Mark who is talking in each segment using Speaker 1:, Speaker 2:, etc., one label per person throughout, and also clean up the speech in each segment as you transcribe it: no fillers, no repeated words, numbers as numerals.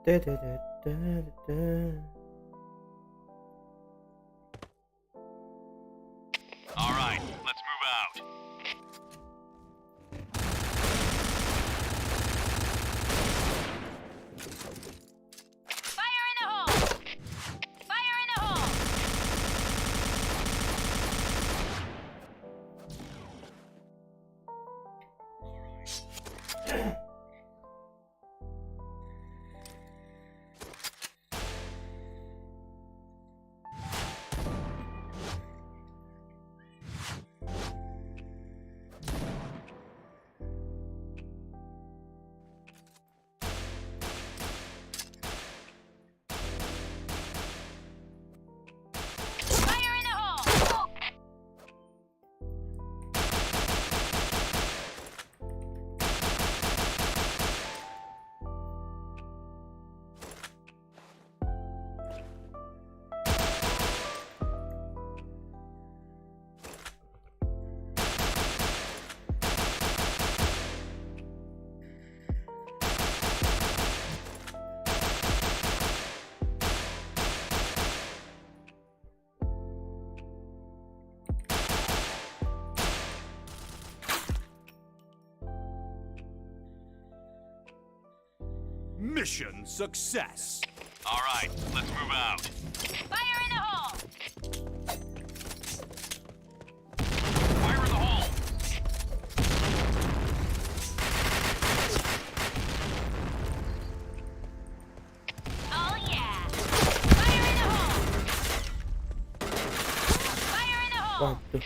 Speaker 1: All right, let's move out.
Speaker 2: Fire in the hole! Fire in the hole! Fire in the hole!
Speaker 1: Mission success. All right, let's move out.
Speaker 2: Fire in the hole!
Speaker 1: Fire in the hole.
Speaker 2: Oh yeah! Fire in the hole! Fire in the hole!
Speaker 3: Waduh.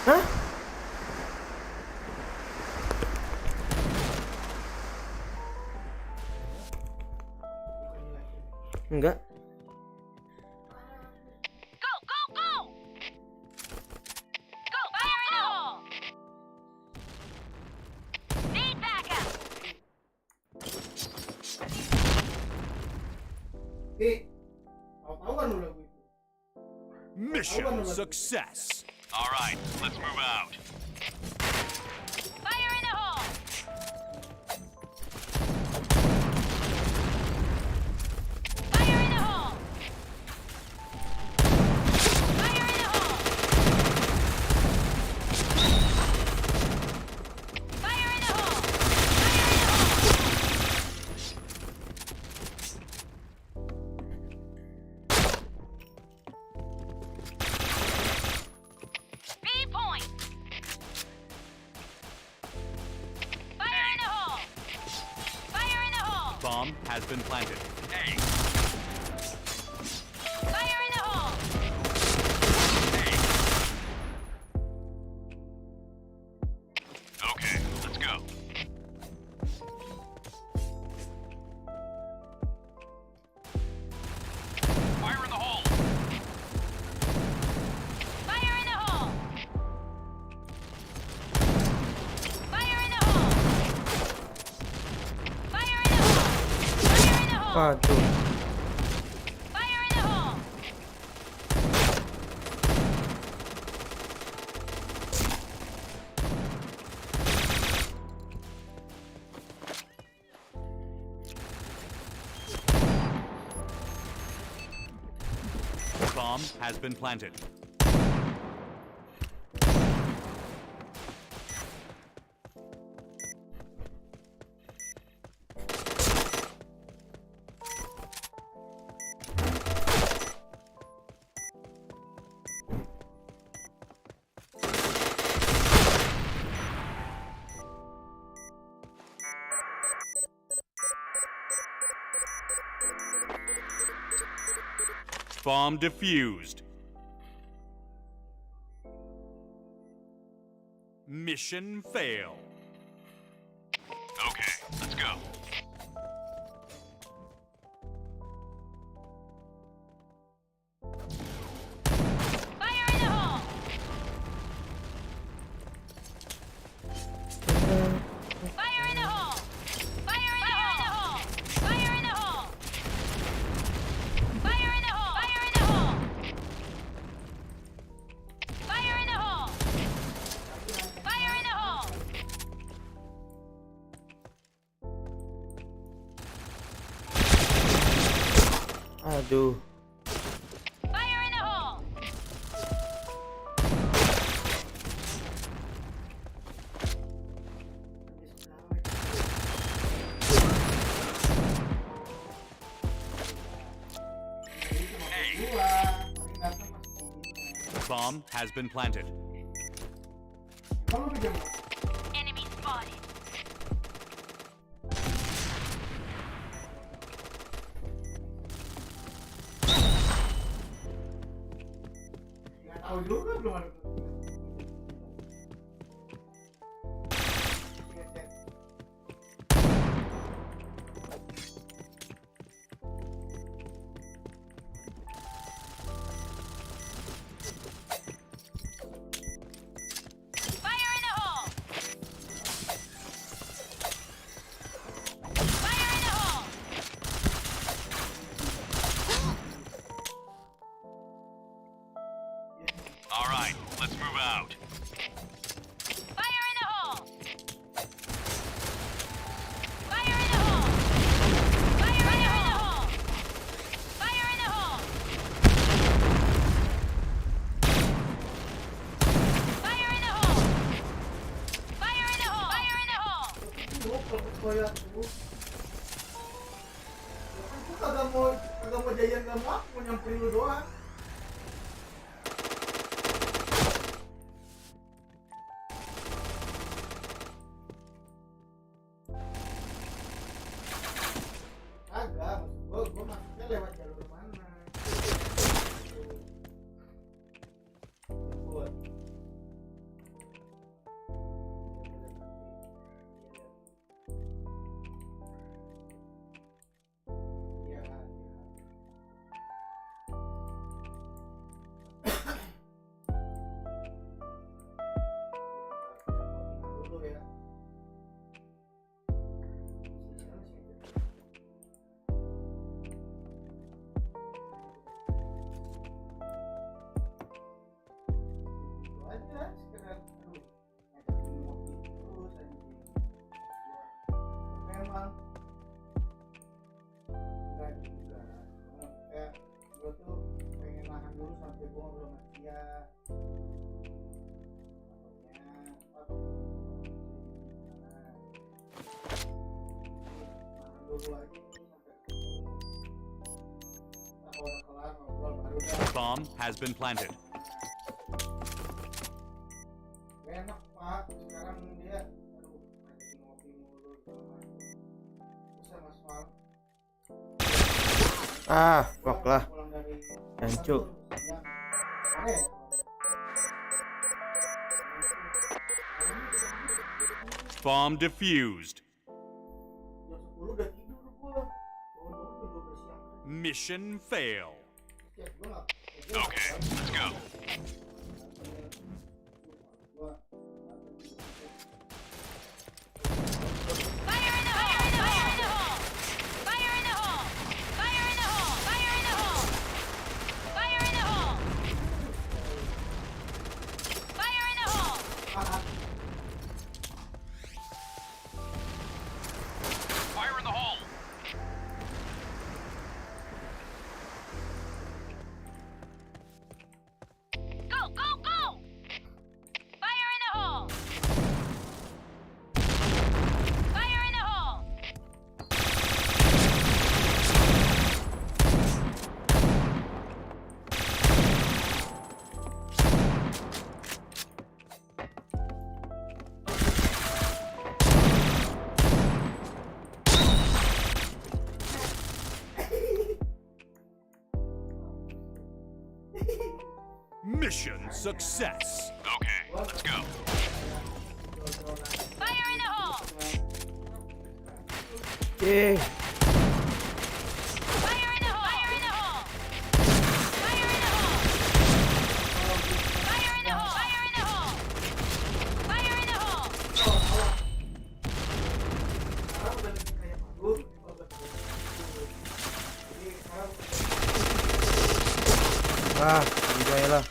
Speaker 3: Hah? Enggak.
Speaker 2: Go, go, go! Go, fire in the hole! Need backup!
Speaker 3: Tahu-tahuan lu lagu itu.
Speaker 1: Mission success. All right, let's move out.
Speaker 2: Fire in the hole! Fire in the hole! Fire in the hole! Fire in the hole! Fire in the hole! B point! Fire in the hole! Fire in the hole!
Speaker 1: Bomb has been planted. Hey,
Speaker 2: Fire in the hole!
Speaker 1: hey. Okay, let's go. Fire in the hole.
Speaker 2: Fire in the hole! Fire in the hole! Fire in the hole! Fire in the hole!
Speaker 3: Waduh.
Speaker 2: Fire in the hole!
Speaker 1: Bomb has been planted. Bomb defused. Mission fail. Okay, let's go.
Speaker 2: Fire in the hole! Fire in the hole! Fire in the hole! Fire in the hole! Fire in the hole! Fire in the hole! Fire in the hole! Fire in the hole!
Speaker 3: Aduh.
Speaker 2: Fire in the hole!
Speaker 1: Bomb has been planted.
Speaker 2: Enemy spotted.
Speaker 4: Tahu juga belum ada.
Speaker 2: Fire in the hole! Fire in the hole!
Speaker 1: All right, let's move out.
Speaker 2: Fire in the hole! Fire in the hole! Fire in the hole! Fire in the hole! Fire in the hole! Fire in the hole! Fire in the hole!
Speaker 4: Kayak tuh. Aku kagak mau jayan, gak mau, aku mau nyamperin lu doang. Agak, gue masuknya lewat jalur mana? Buat. Iya, iya. Dulu ya. Aja sekedar aduh ngajakin ngopi terus anjing. Memang enggak juga kayak gue tuh pengen nahan dulu sampai gue ngobrol sama dia takutnya apa nahan dulu aja nih sampai ketemu. Nah, kalau udah kelar ngobrol baru dah.
Speaker 1: Bomb has been planted.
Speaker 4: Enak Pak, sekarang dia aduh ngajakin ngopi mulu bisa Mas Mal.
Speaker 3: Ah, fuck lah.
Speaker 4: Pulang dari
Speaker 3: Hancur.
Speaker 4: siang. Mana ya?
Speaker 1: Bomb defused.
Speaker 4: Jam 10 udah tidur gua. Bangun-bangun jam 12 siang.
Speaker 1: Mission fail.
Speaker 4: Ya, gua nggak.
Speaker 1: Okay, let's go.
Speaker 4: Gua
Speaker 2: Fire in the hole! Fire in the hole! Fire in the hole! Fire in the hole! Fire in the hole! Fire in the hole! Fire in the hole!
Speaker 1: Fire in the hole.
Speaker 2: Go! Go! Go! Fire in the hole! Fire in the hole!
Speaker 1: Mission success. Okay, let's go.
Speaker 2: Fire in the hole!
Speaker 3: Yeay.
Speaker 2: Fire in the hole! Fire in the hole! Fire in the hole! Fire in the hole! Fire in the hole! Fire in the hole!
Speaker 4: sekarang udah lebih kayak Magur, kalau udah jadi sekarang
Speaker 3: Ah, anjay lah.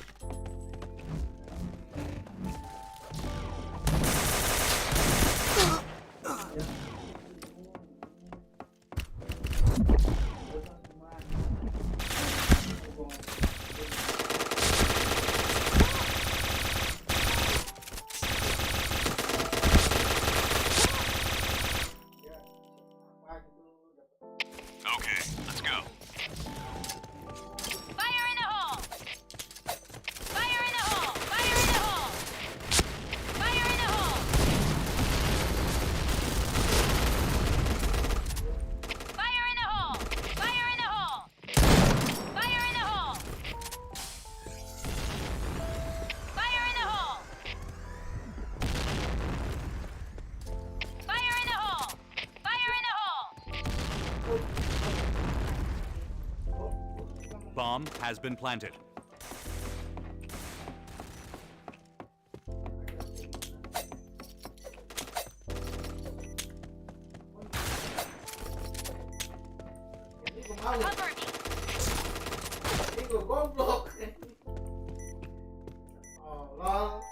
Speaker 1: Bomb has been planted.
Speaker 4: Ini gue mau.
Speaker 2: Cover me.
Speaker 4: Ini gue goblok. Oh, lol.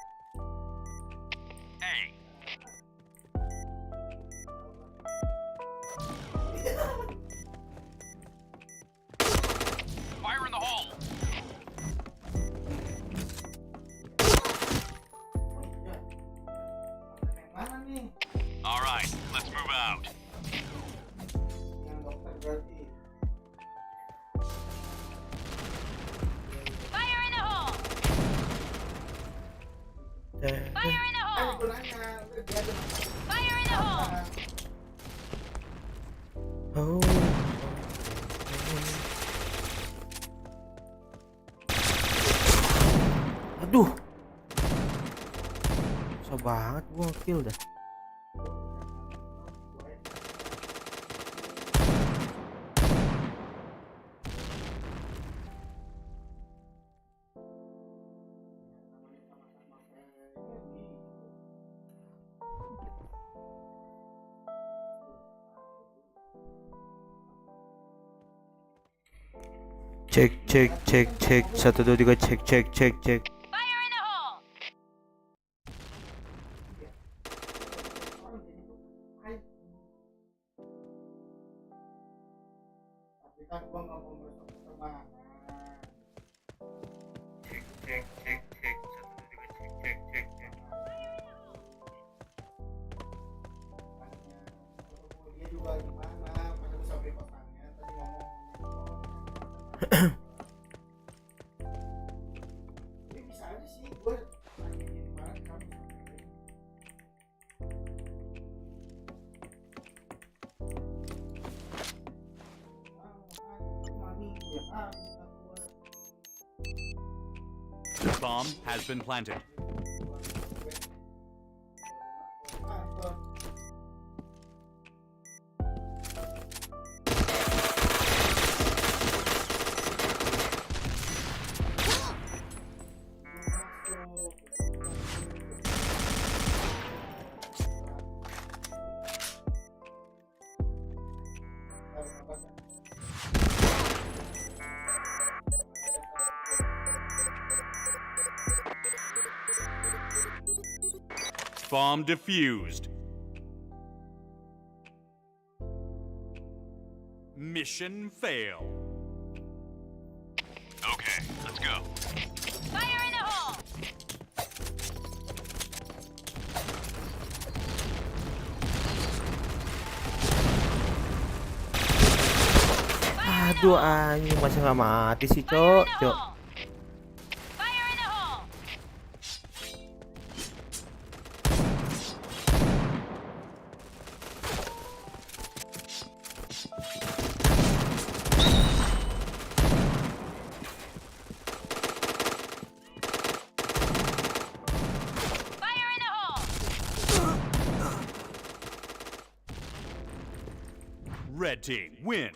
Speaker 1: A. Fire in the hole.
Speaker 4: Ya. Yang mana nih?
Speaker 1: All right, let's move out.
Speaker 4: Yang dokter berarti.
Speaker 2: Fire in the hole. Fire in the
Speaker 4: Ayo
Speaker 2: hole.
Speaker 4: gue nanya, udah dia ada
Speaker 2: Fire in the hole.
Speaker 3: Oh. Aduh. Susah banget gua kill dah. Cek cek cek cek 1 2 3 cek cek cek cek.
Speaker 2: Fire in the hole.
Speaker 4: Tapi kan gua nggak mau merusak pertemanan.
Speaker 3: Cek cek cek cek 1 2 3 cek cek cek cek.
Speaker 4: Makanya, kalau dia juga gimana? Pas aku sampai kosannya tadi ngomong. Ini bisa aja sih, gue nanya di mana kamu sampai. Mami, ya
Speaker 1: Bomb has been planted. Bomb defused. Mission fail. Okay, let's go.
Speaker 2: Fire in the hole.
Speaker 3: Aduh anjing masih nggak mati sih
Speaker 2: Fire
Speaker 3: cok
Speaker 2: in the
Speaker 3: cok.
Speaker 2: hole. Fire in the hole. Fire in the hole.
Speaker 1: Red team win.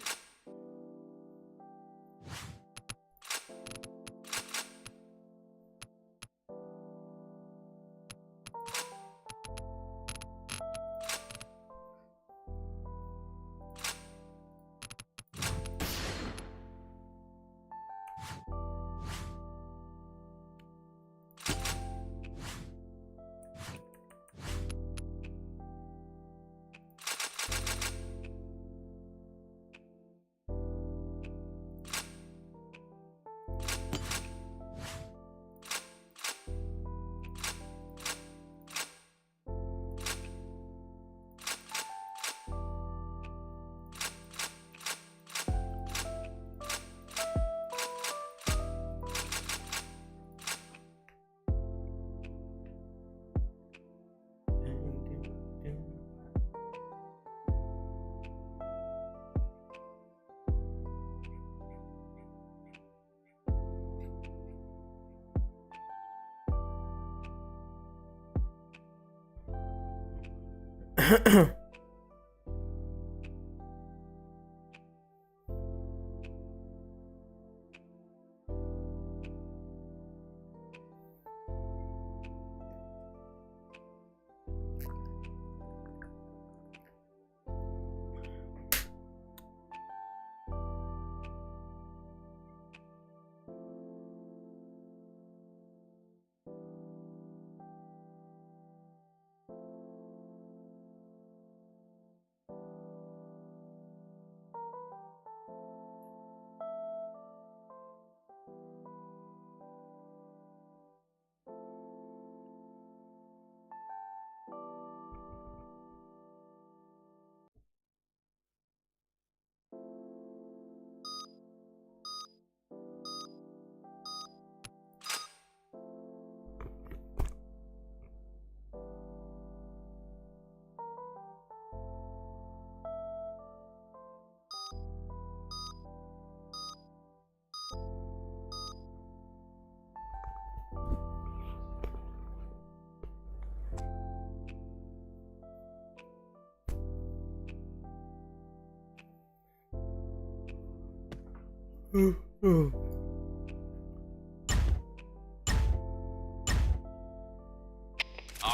Speaker 1: All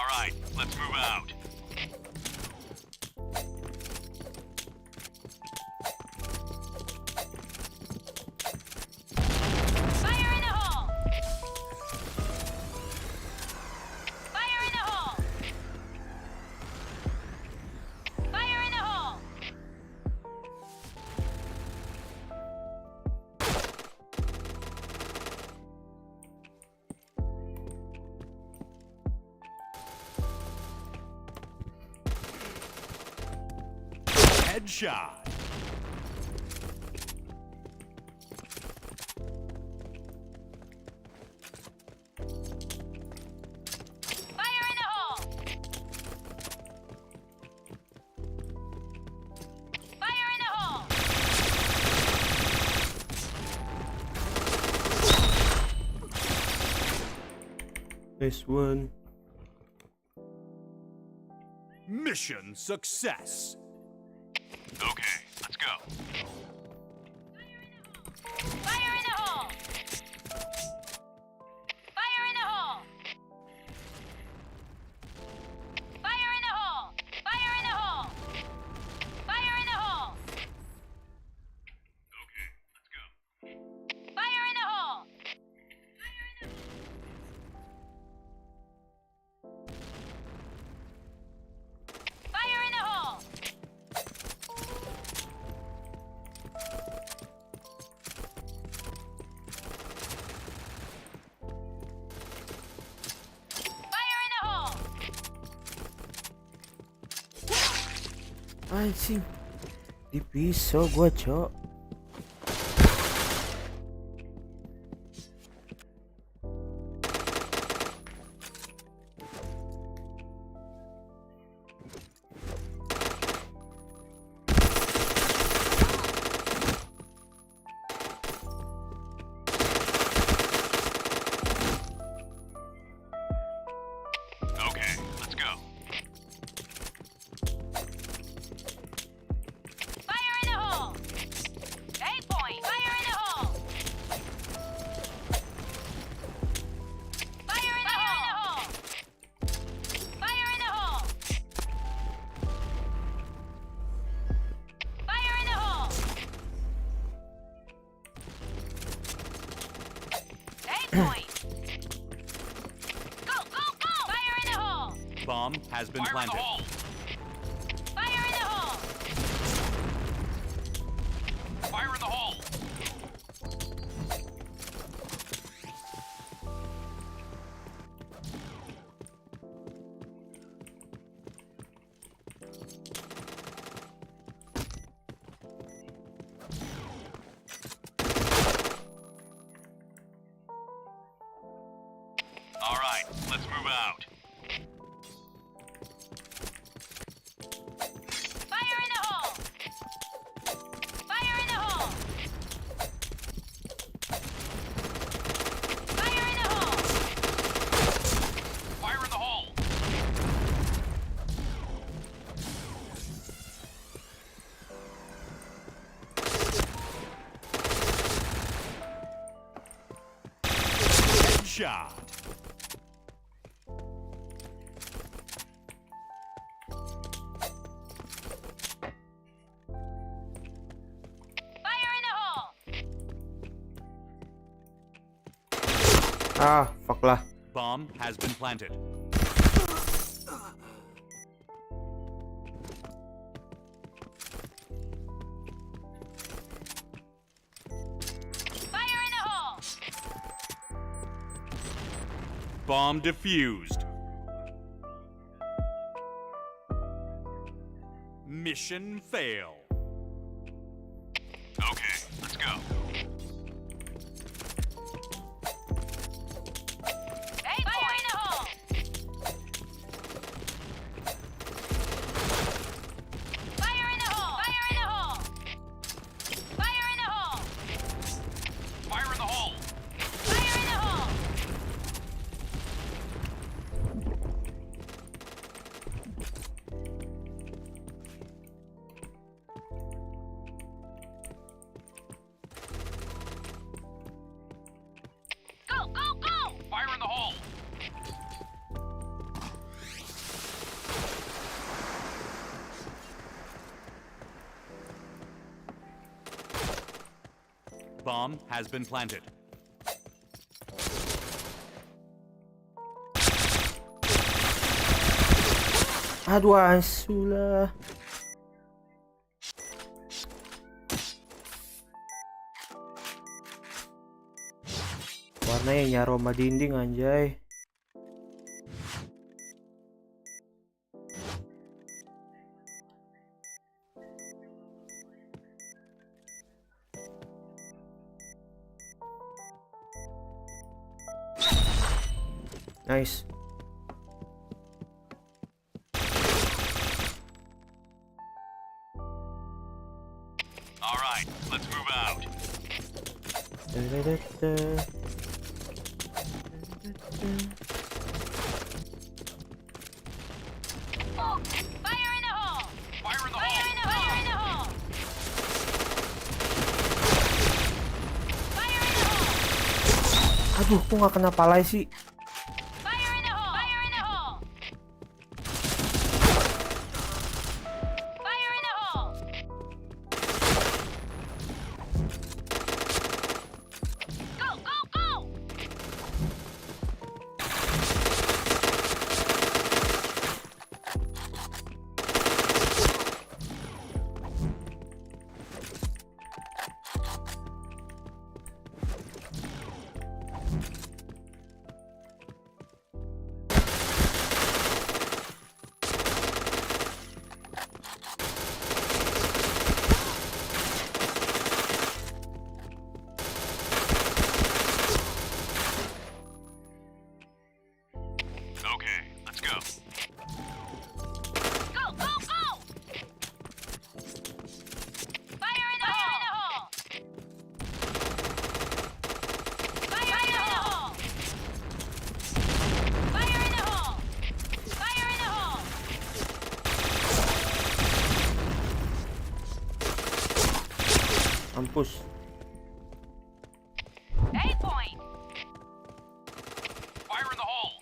Speaker 1: right, let's move out.
Speaker 2: Fire in the hole! Fire in the hole! Fire in the hole!
Speaker 1: Headshot.
Speaker 2: Fire in the hole! Fire in the hole!
Speaker 3: Nice one.
Speaker 1: Mission success. Okay, let's go.
Speaker 2: Fire in the hole! Fire in the hole! Fire in the hole! Fire in the hole! Fire in the hole!
Speaker 1: Okay, let's go.
Speaker 2: Fire in the hole! Fire in the hole! Fire in the hole!
Speaker 3: Anjing. Di pisau gua, Cok.
Speaker 1: Okay, let's go.
Speaker 2: Fire in the hole! 8 point! Fire in the hole! Fire in the hole! Fire in the hole! Fire in the hole! 8 point! Go, go, go! Fire in the hole!
Speaker 1: Bomb has been Fire in the planted. hole.
Speaker 2: Fire in the hole!
Speaker 1: Fire in the hole. All right, let's move out.
Speaker 2: Fire in the hole! Fire in the hole! Fire in the hole!
Speaker 1: Fire in the hole. Headshot.
Speaker 2: Fire in the hole!
Speaker 3: Ah, fuck lah.
Speaker 1: Bomb has been planted.
Speaker 2: Fire in the hole!
Speaker 1: Bomb defused. Mission fail. Okay, let's go.
Speaker 2: 8 Fire in the hole! Fire in the hole! Fire in the hole! Fire in the hole!
Speaker 1: Fire in the hole.
Speaker 2: Fire in the hole!
Speaker 1: the hole! Bomb has been planted.
Speaker 3: Aduh, asulah. Warnanya nyaru sama dinding anjay. Nice.
Speaker 1: All right, let's move out.
Speaker 2: Oh, fire in the hole!
Speaker 1: Fire in the
Speaker 2: Fire
Speaker 1: hole!
Speaker 2: in the hole! Fire in the hole! Fire in the hole!
Speaker 3: Aduh, kok nggak kena palai sih?
Speaker 2: Fire in the hole! Fire in the hole! Fire in the hole! Go, go, go!
Speaker 1: Okay, let's go.
Speaker 2: Go, go, go! Fire in the hole! Fire in the hole! Fire in the hole! Fire in the hole!
Speaker 3: Mampus.
Speaker 2: 8 point!
Speaker 1: Fire in the hole!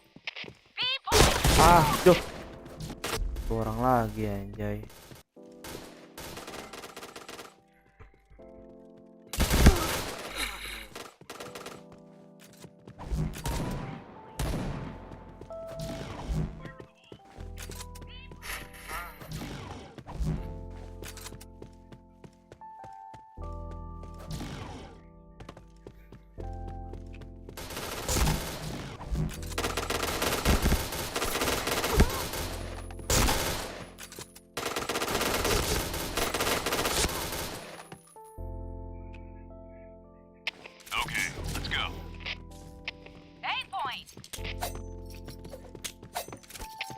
Speaker 2: B point!
Speaker 3: Ah, duh. Orang lagi anjay.
Speaker 1: Okay, let's go.
Speaker 2: 8 point!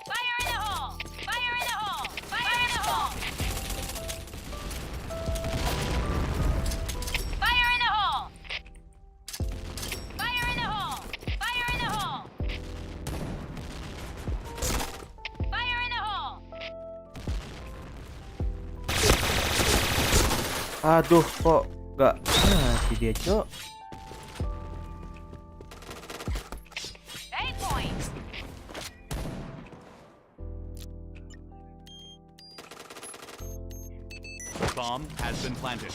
Speaker 2: Fire in the hole! Fire in the hole! Fire in the hole! Fire in the hole! Fire in the hole! Fire in the hole! Fire in the hole!
Speaker 3: Aduh, kok gak mati dia, Cok.
Speaker 2: 8 point!
Speaker 1: Bomb has been planted.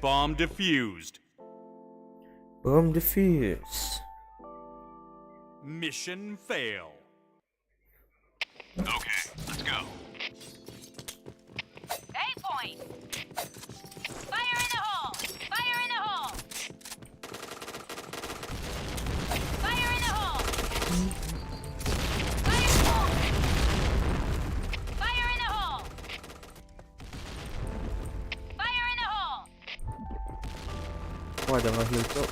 Speaker 1: Bomb defused.
Speaker 3: Bomb defuse.
Speaker 1: Mission fail. Okay, let's go.
Speaker 2: 8 point! Fire in the hole! Fire in the hole! Fire in the hole! Fire in the hole! Fire in the hole! Fire in the hole!
Speaker 3: Oh, ada nge-heal, Cok.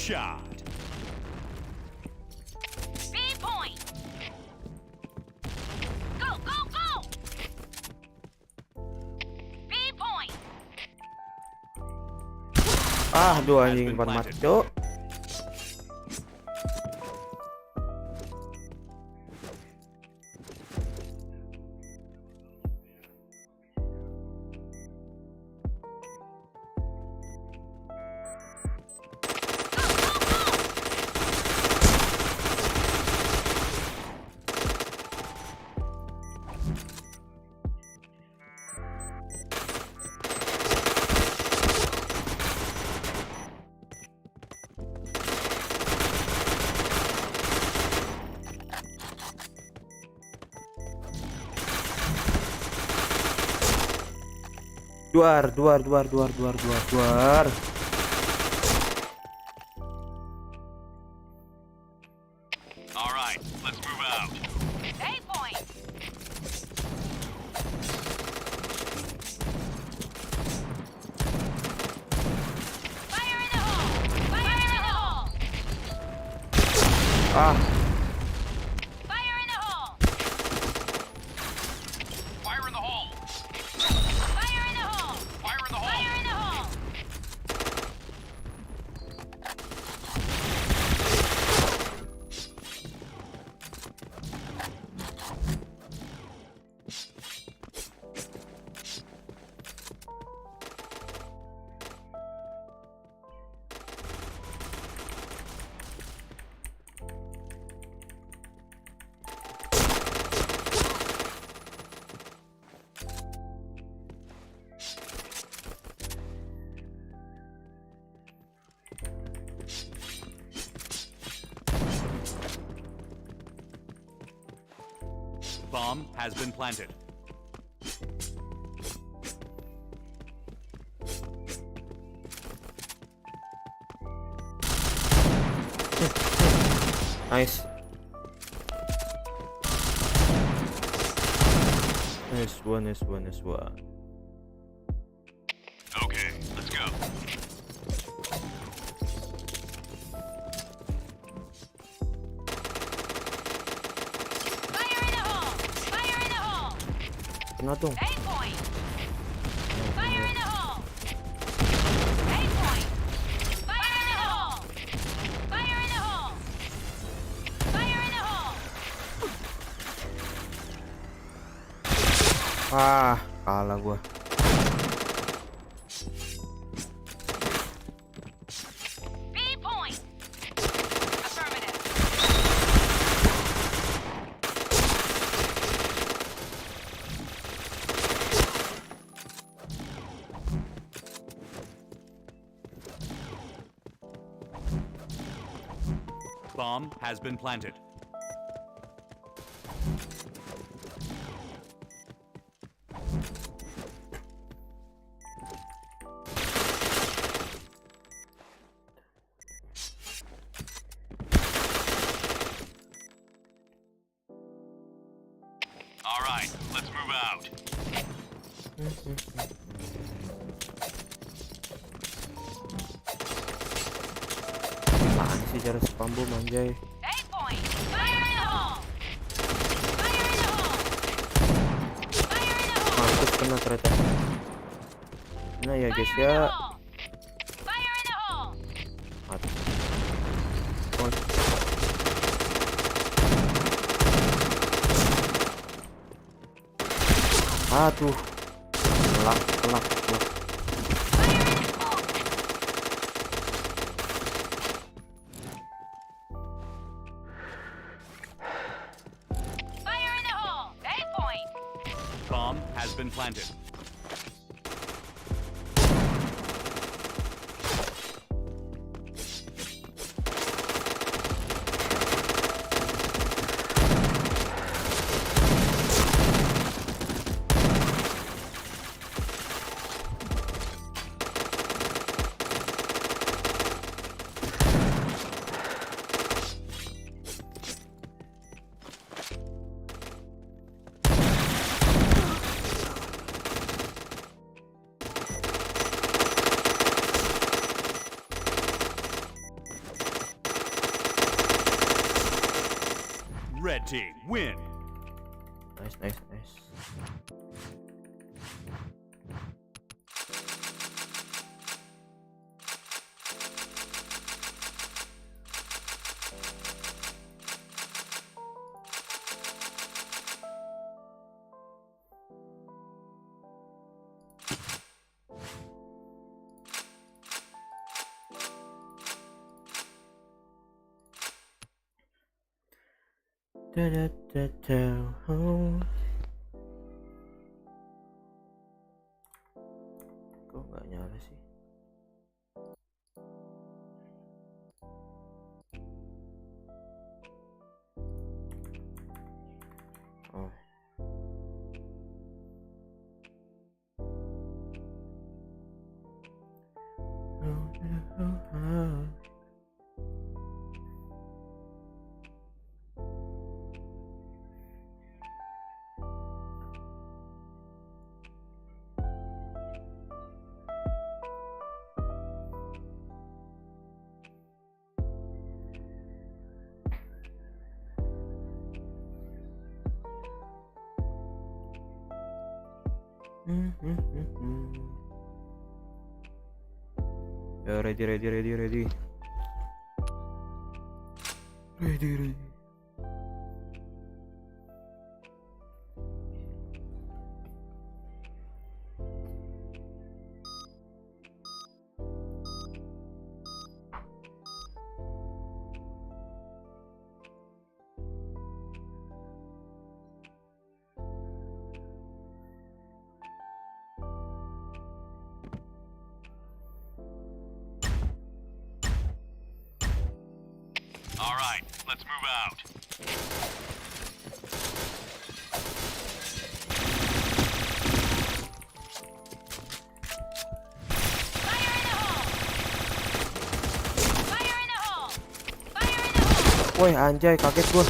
Speaker 1: shot.
Speaker 2: B point. Go, go, go. B point.
Speaker 3: Aduh anjing depan mati, Cuk. Duar.
Speaker 1: All right, let's move out.
Speaker 2: A point. Fire in the hole. Fire in the hole. Fire in the hole.
Speaker 1: Fire in the hole.
Speaker 2: Fire in the hole.
Speaker 1: Fire in the hole.
Speaker 2: Fire in the hole.
Speaker 1: Bomb has been planted.
Speaker 3: Nice. Nice one.
Speaker 1: Okay, let's go.
Speaker 2: Fire in the hole. Fire in the hole.
Speaker 3: Kena dong.
Speaker 2: A point. Fire in the hole. A point. Fire in the hole. Fire in the hole. Fire in the hole.
Speaker 3: Kalah gua.
Speaker 2: B point. Affirmative.
Speaker 1: Bomb has been planted. All right, let's move out.
Speaker 3: Apaan sih cara spam bom anjay?
Speaker 2: A point. Fire in the hole. Fire in the hole. Fire in the hole.
Speaker 3: Mampus kena ternyata. Nah ya guys
Speaker 2: Fire in the
Speaker 3: ya.
Speaker 2: hole. Fire in the hole.
Speaker 3: Mati. Oh. Aduh. Kelak.
Speaker 2: Fire in the hole. Fire in the hole. A point.
Speaker 1: Bomb has been planted. team win.
Speaker 3: Nice. Kok nggak nyala sih? Oh. Ya, ready. Ready.
Speaker 1: All right, let's move out.
Speaker 2: Fire in the hole! Fire in the hole! Fire in the hole!
Speaker 3: Woi, anjay, kaget gua.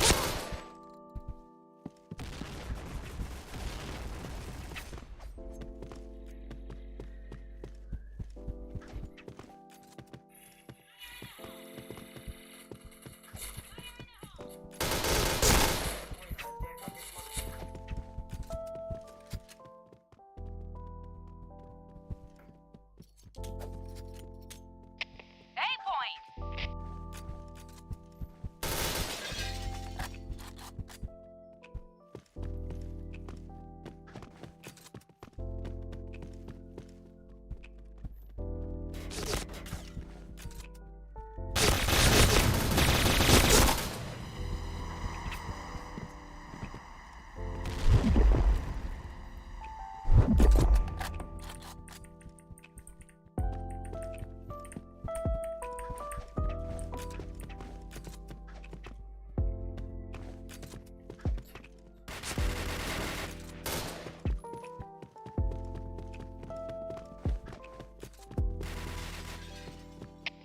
Speaker 2: A point!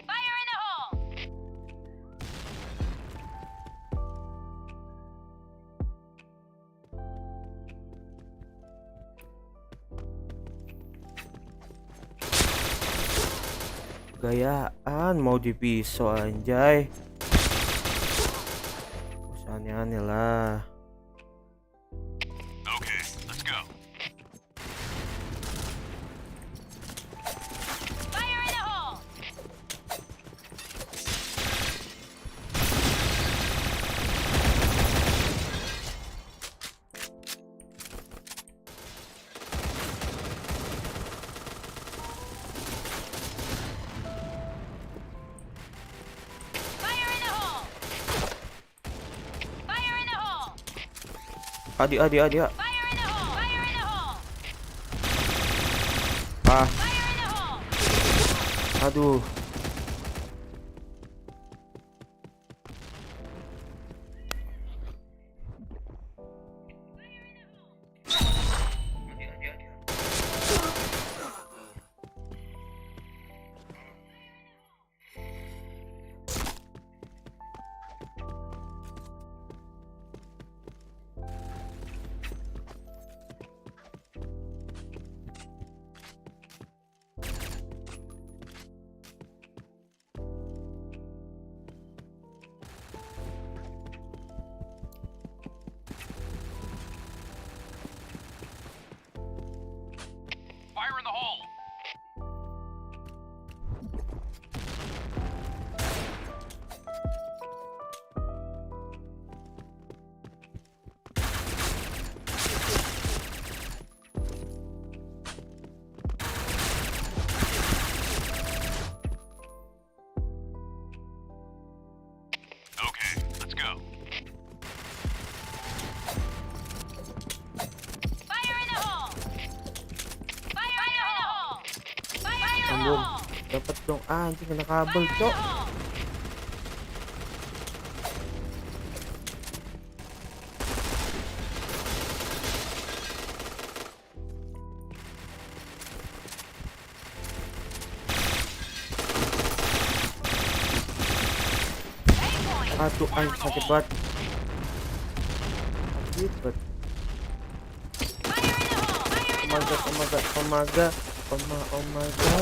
Speaker 2: Fire in the hole!
Speaker 3: Gayaan mau dipisau anjay. Aneh-aneh lah.
Speaker 1: Okay, let's go.
Speaker 2: Fire in the hole! Fire in the hole! Fire in the hole!
Speaker 3: Adi.
Speaker 2: Fire in the hole! Fire in the hole!
Speaker 3: Ah,
Speaker 2: Fire in the hole!
Speaker 3: aduh.
Speaker 5: Dapat dong, anjing kena kabel,
Speaker 2: Fire in
Speaker 5: cok.
Speaker 2: the hole! A point!
Speaker 5: Aduh, anjing sakit banget. Sakit banget.
Speaker 2: Fire in the hole! Fire in the hole!
Speaker 5: Omaga.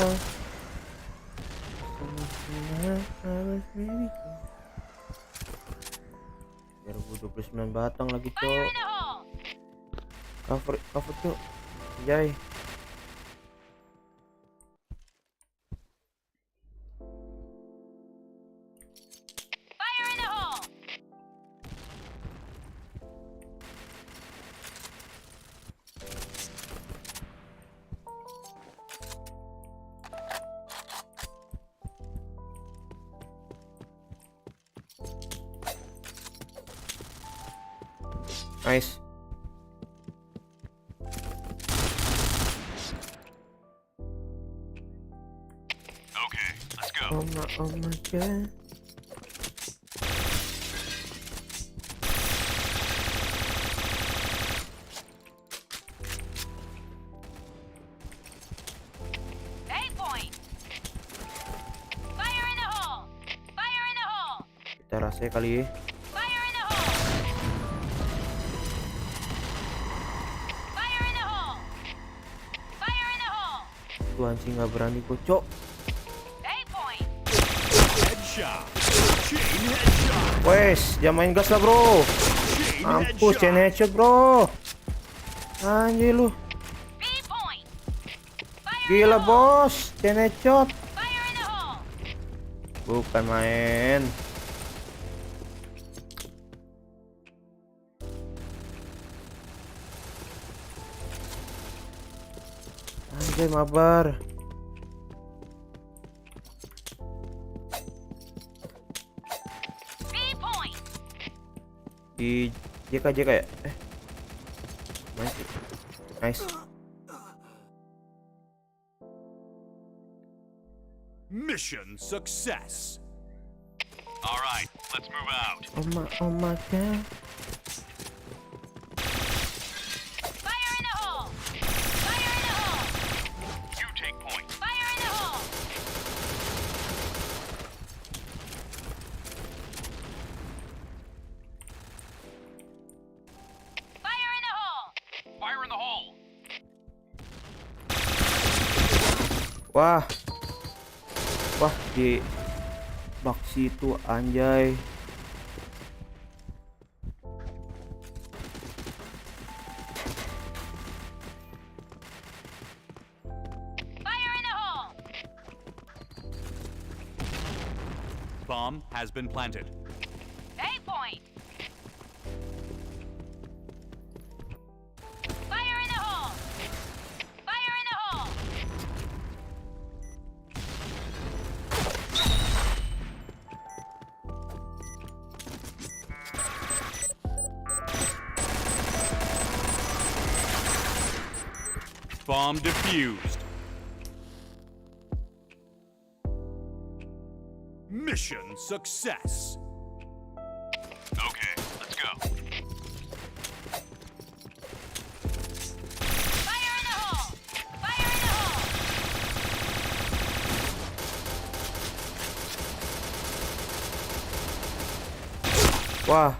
Speaker 5: Biar gue 29 batang lagi,
Speaker 2: Fire
Speaker 5: cok.
Speaker 2: in the hole!
Speaker 5: Cover cok. Jai.
Speaker 2: Fire in the hole!
Speaker 5: Nice.
Speaker 1: Okay, let's go.
Speaker 5: Omaga.
Speaker 2: A point! Fire in the hole! Fire in the hole!
Speaker 5: Kita rasanya kali ya.
Speaker 2: Fire in the hole! Fire in the hole! Fire in the hole!
Speaker 5: Tuh anjing nggak berani kok, cok.
Speaker 2: A point!
Speaker 1: Headshot. Chain headshot.
Speaker 5: Wes, jangan main gas lah, bro.
Speaker 1: Chain
Speaker 5: Mampus, chain
Speaker 1: headshot.
Speaker 5: headshot, bro. Anjir lu.
Speaker 2: B point! Fire in
Speaker 5: Gila,
Speaker 2: the hole!
Speaker 5: bos. Chain headshot.
Speaker 2: Fire in the hole!
Speaker 5: Bukan main. Anjay, mabar.
Speaker 2: B point!
Speaker 5: Di JK ya? Nice.
Speaker 1: Mission success. All right, let's move out.
Speaker 5: Omaga.
Speaker 2: Fire in the hole! Fire in the hole!
Speaker 1: You take point.
Speaker 2: Fire in the hole! Fire in the hole!
Speaker 1: Fire in the hole.
Speaker 5: Wah, di bak situ anjay.
Speaker 2: Fire in the hole!
Speaker 1: Bomb has been planted.
Speaker 2: A point! Fire in the hole! Fire in the hole!
Speaker 1: Bomb defused. Mission success. Okay, let's go.
Speaker 2: Fire in the hole! Fire in the hole!
Speaker 5: Wah,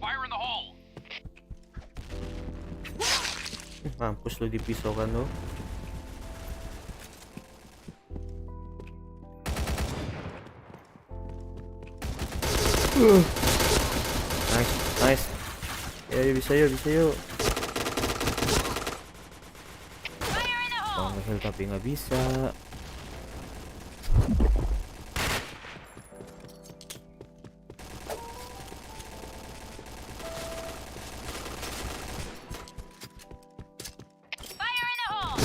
Speaker 1: Fire in the hole.
Speaker 5: mampus lu dipisau kan lu. Nice. Ya, bisa yuk.
Speaker 2: Fire in the hole!
Speaker 5: Heal tapi nggak bisa.
Speaker 2: Fire in the hole!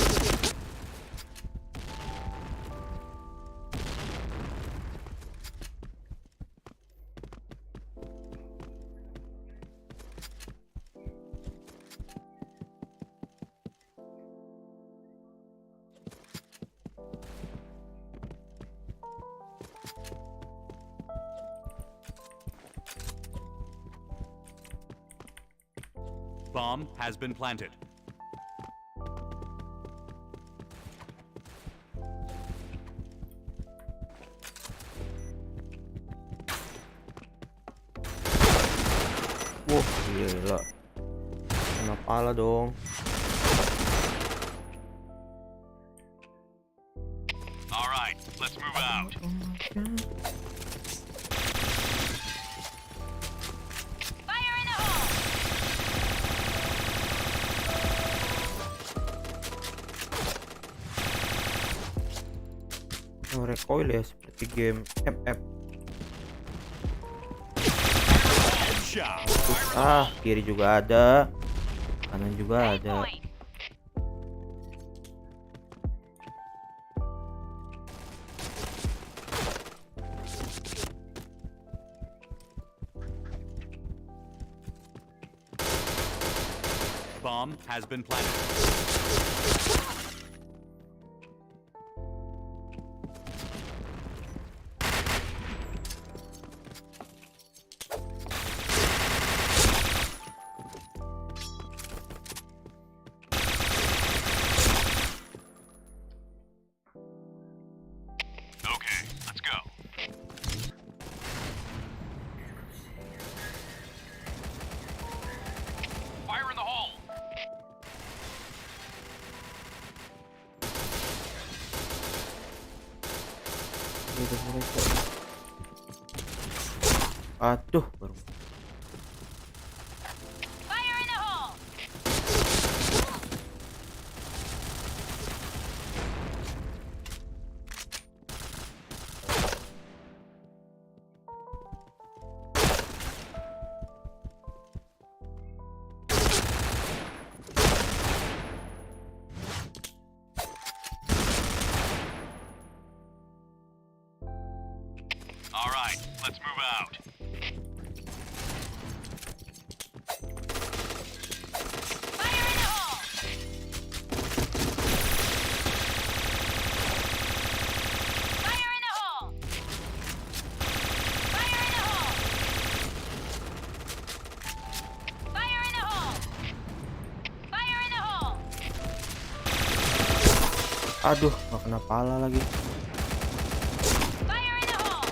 Speaker 1: Bomb has been planted.
Speaker 5: Wah, gila. Kena pala dong.
Speaker 1: All right, let's move out.
Speaker 2: Fire in the hole!
Speaker 5: Oh, recoil ya seperti game FF.
Speaker 1: Headshot.
Speaker 5: Ah, kiri juga ada, kanan juga ada.
Speaker 2: Point.
Speaker 1: Bomb has been planted. Okay, let's go. Fire in the hole.
Speaker 5: Aduh, baru.
Speaker 2: Fire in the hole!
Speaker 1: All right, let's move out.
Speaker 2: Fire in the hole! Fire in the hole! Fire in the hole! Fire in the hole! Fire in the hole!
Speaker 5: Aduh, nggak kena pala lagi.
Speaker 2: Fire in the hole!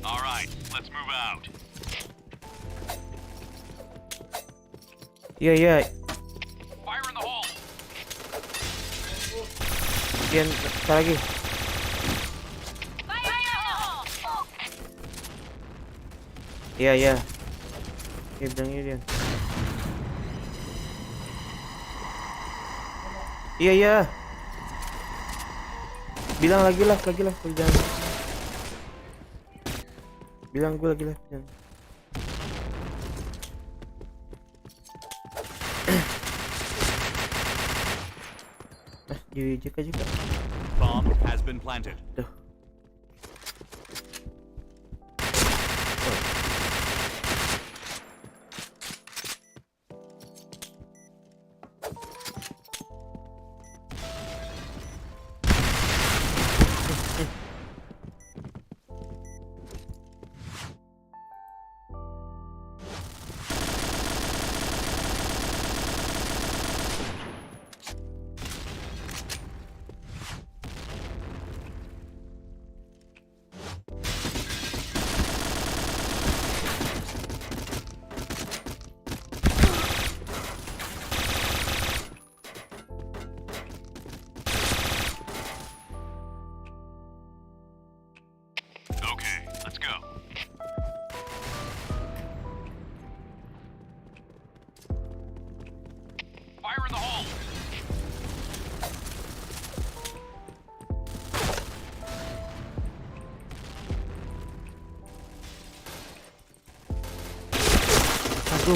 Speaker 1: All right, let's move out.
Speaker 5: Iya, iya.
Speaker 1: Fire in the hole.
Speaker 5: Dian, bentar lagi.
Speaker 2: Fire in the hole!
Speaker 5: Iya, iya. Oke, bilangnya Dian. Iya, iya. Bilang lagi lah, jangan. Bilang gue lagi lah, jangan. Jika.
Speaker 1: Bomb has been planted.
Speaker 5: Tuh.
Speaker 1: Okay, let's go. Fire in the hole.
Speaker 5: Aduh.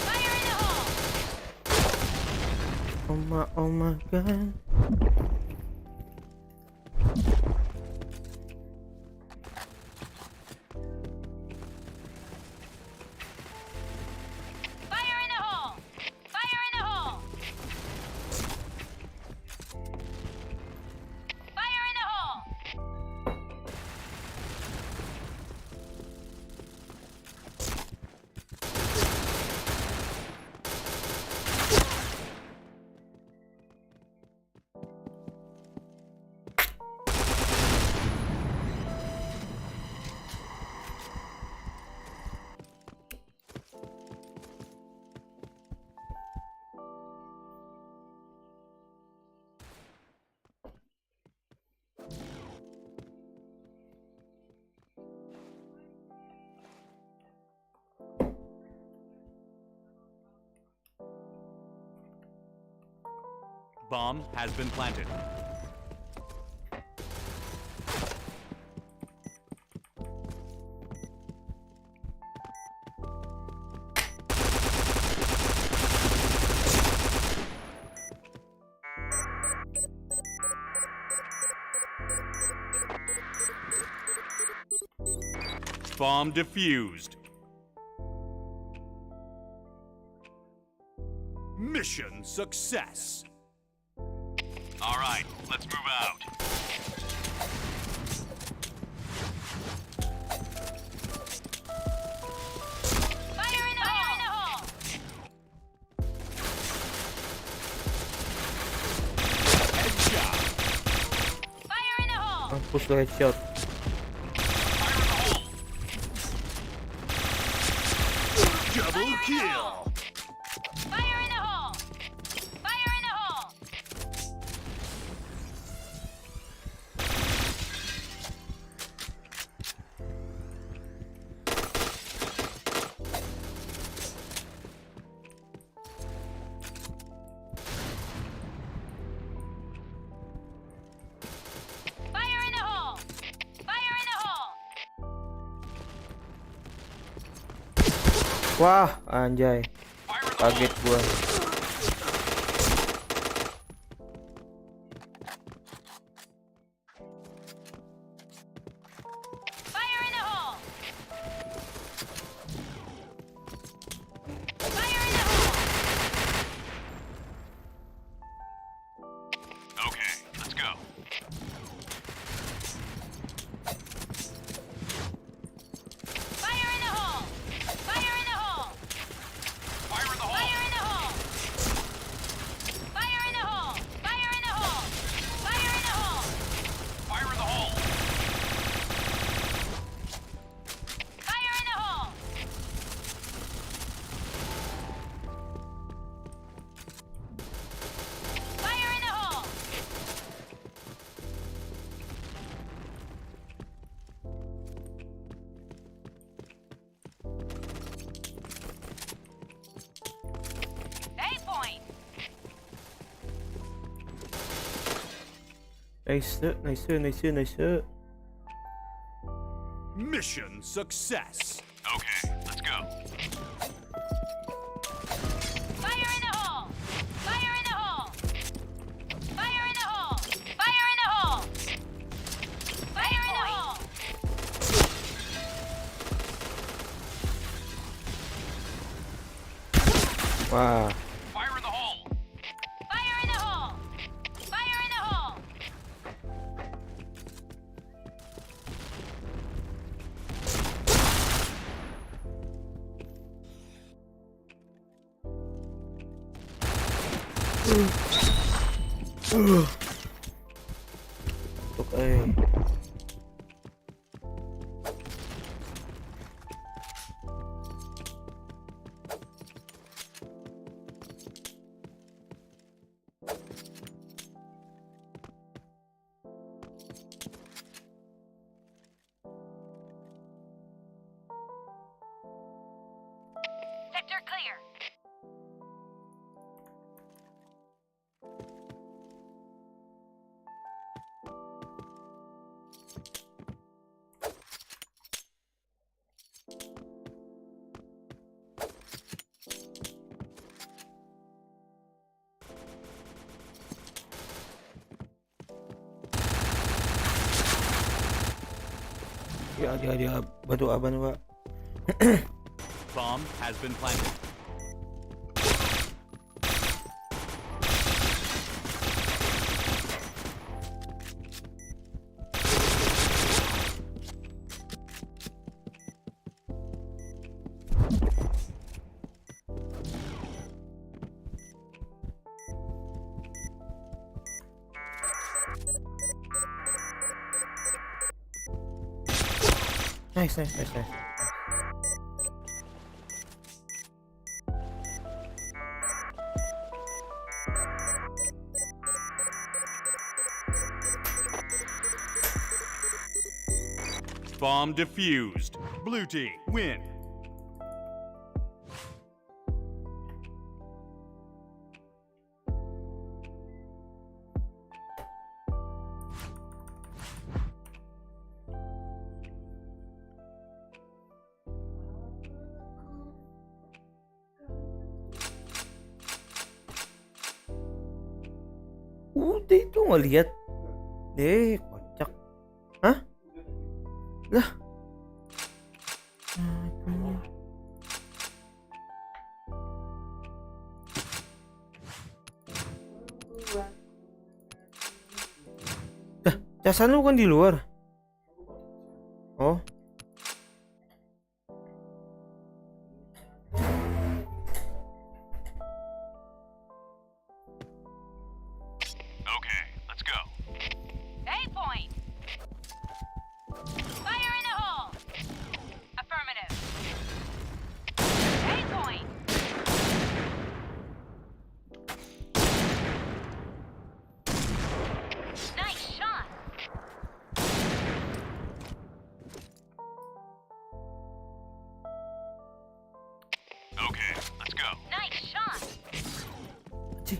Speaker 2: Fire in the hole!
Speaker 5: oh my god.
Speaker 2: Fire in the hole! Fire in the hole! Fire in the hole!
Speaker 1: Bomb has been planted. Bomb defused. Mission success. All right, let's move out.
Speaker 2: Fire in the hole!
Speaker 1: Headshot.
Speaker 2: Fire in the hole!
Speaker 5: Mampus lo headshot.
Speaker 1: Double kill.
Speaker 2: Fire in the hole! Fire in the hole! Fire in the hole! Fire in the hole!
Speaker 5: Wah, anjay. Kaget gua.
Speaker 2: Fire in the hole! Fire in the hole!
Speaker 1: Okay, let's go.
Speaker 2: Fire in the hole! Fire in the hole!
Speaker 1: Fire in the hole.
Speaker 2: Fire in the hole! Fire in the hole! Fire in the hole! Fire in the hole!
Speaker 1: Fire in the hole.
Speaker 2: Fire in the hole! 8 point!
Speaker 5: Nice.
Speaker 1: Mission success. Okay, let's go.
Speaker 2: Fire in the hole! Fire in the hole! Fire in the hole! Fire in the hole! Fire in the hole!
Speaker 5: Wah.
Speaker 1: Fire in the hole.
Speaker 2: Fire in the hole! Fire in the hole!
Speaker 5: Okay.
Speaker 2: Sector clear.
Speaker 5: Dia bantu A.
Speaker 1: Bomb has been planted.
Speaker 5: Nice.
Speaker 1: Bomb defused. Blue team win.
Speaker 5: Udah itu ngeliat. Kocak. Hah? Lah. Aduh. Dah, casan lu kan di luar. Oh.
Speaker 1: Okay, let's go.
Speaker 2: A point. Fire in the hole. Affirmative. A point. Nice shot.
Speaker 1: Okay, let's go.
Speaker 2: Nice shot.
Speaker 5: Cih.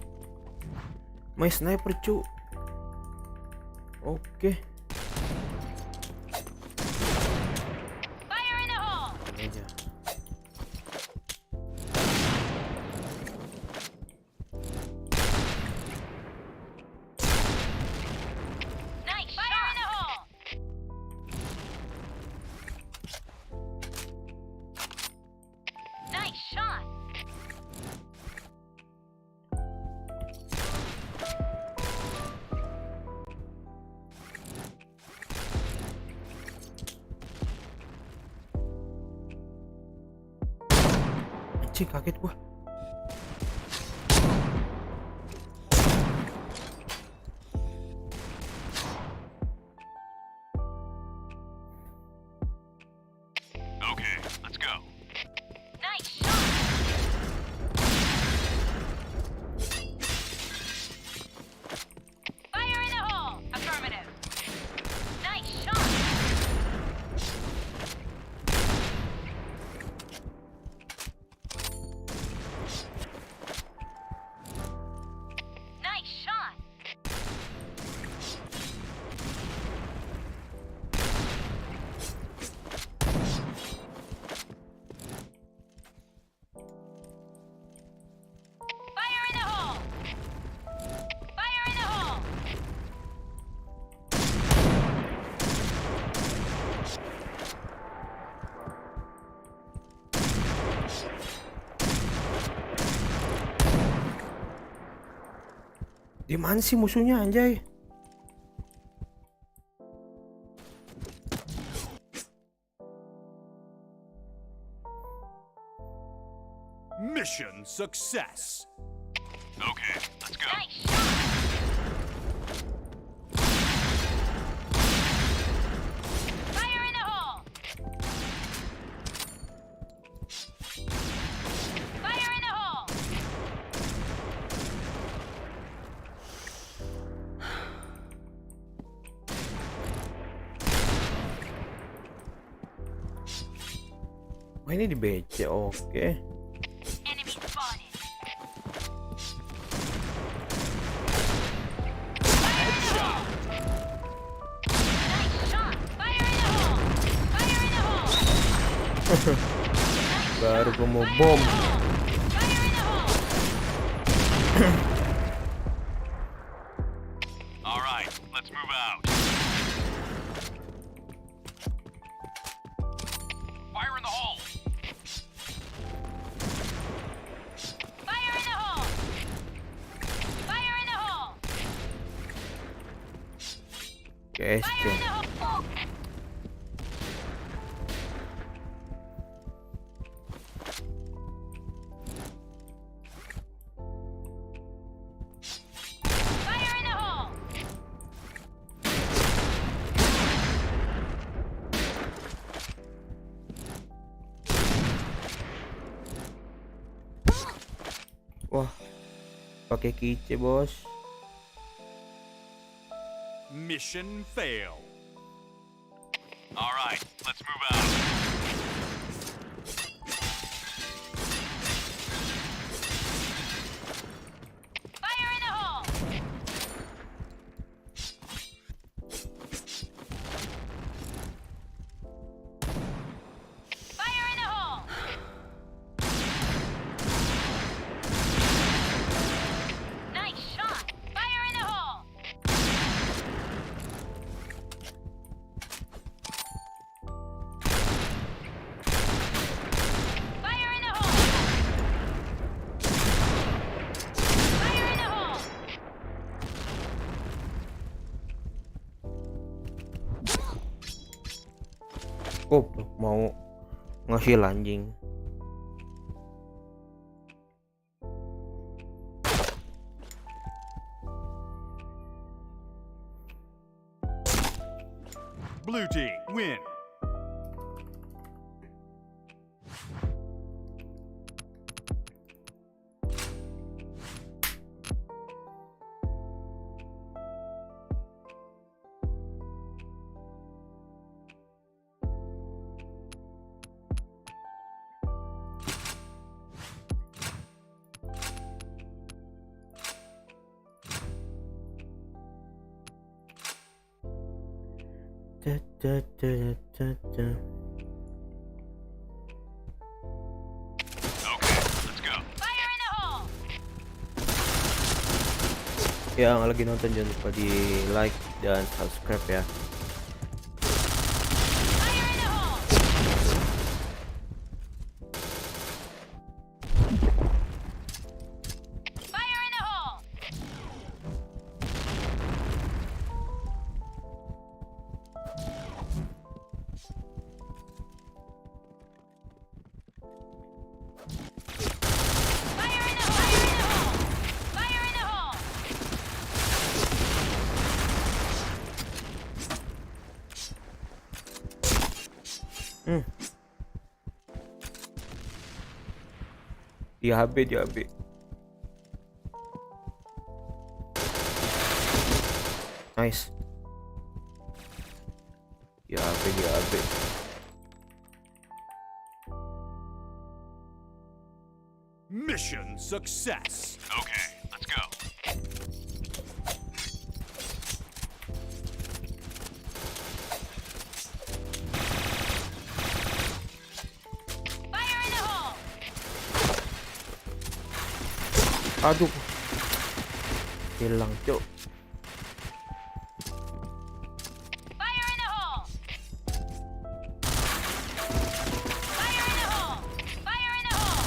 Speaker 5: Main sniper cu. Oke.
Speaker 2: Fire in the hole.
Speaker 5: Aja.
Speaker 2: Nice fire in the hole. Nice shot.
Speaker 5: Cih, kaget gua.
Speaker 1: Okay, let's go.
Speaker 2: Nice shot. Fire in the hole. Affirmative. Nice shot. Nice shot. Fire in the hole. Fire in the hole.
Speaker 5: Di mana sih musuhnya anjay?
Speaker 1: Mission success. Okay, let's go.
Speaker 2: Nice shot. Fire in the hole. Fire in the hole.
Speaker 5: Oh, ini di BC. Oke.
Speaker 2: Enemy spotted. Fire in the hole. Nice shot. Fire in the hole. Fire in the hole. Nice
Speaker 5: Baru
Speaker 2: shot.
Speaker 5: gua mau
Speaker 2: Fire in
Speaker 5: bom.
Speaker 2: the hole. Fire in the hole.
Speaker 1: All right, let's move out.
Speaker 5: Guys,
Speaker 2: Fire in the hole! Fire in the hole!
Speaker 5: wah, pakai kice bos.
Speaker 1: Mission fail. All right, let's move out.
Speaker 2: Fire in the hole! Fire in the hole! Nice shot! Fire in the hole! Fire in the hole! Fire in the hole!
Speaker 5: Goblok mau ngasih anjing.
Speaker 1: Blue team win.
Speaker 5: Da, da, da, da, da.
Speaker 1: Okay, let's go.
Speaker 2: Fire in the hole!
Speaker 5: Yang lagi nonton jangan lupa di like dan subscribe ya.
Speaker 2: Fire in the hole! Fire in the hole! Fire in the hole! Fire in the hole!
Speaker 5: Di HB, di HB. Nice. Di HB, di HB.
Speaker 1: Mission success. Okay, let's go.
Speaker 2: Fire in the hole!
Speaker 5: Aduh. Hilang, cok.
Speaker 2: Fire in the hole! Fire in the hole! Fire in the hole!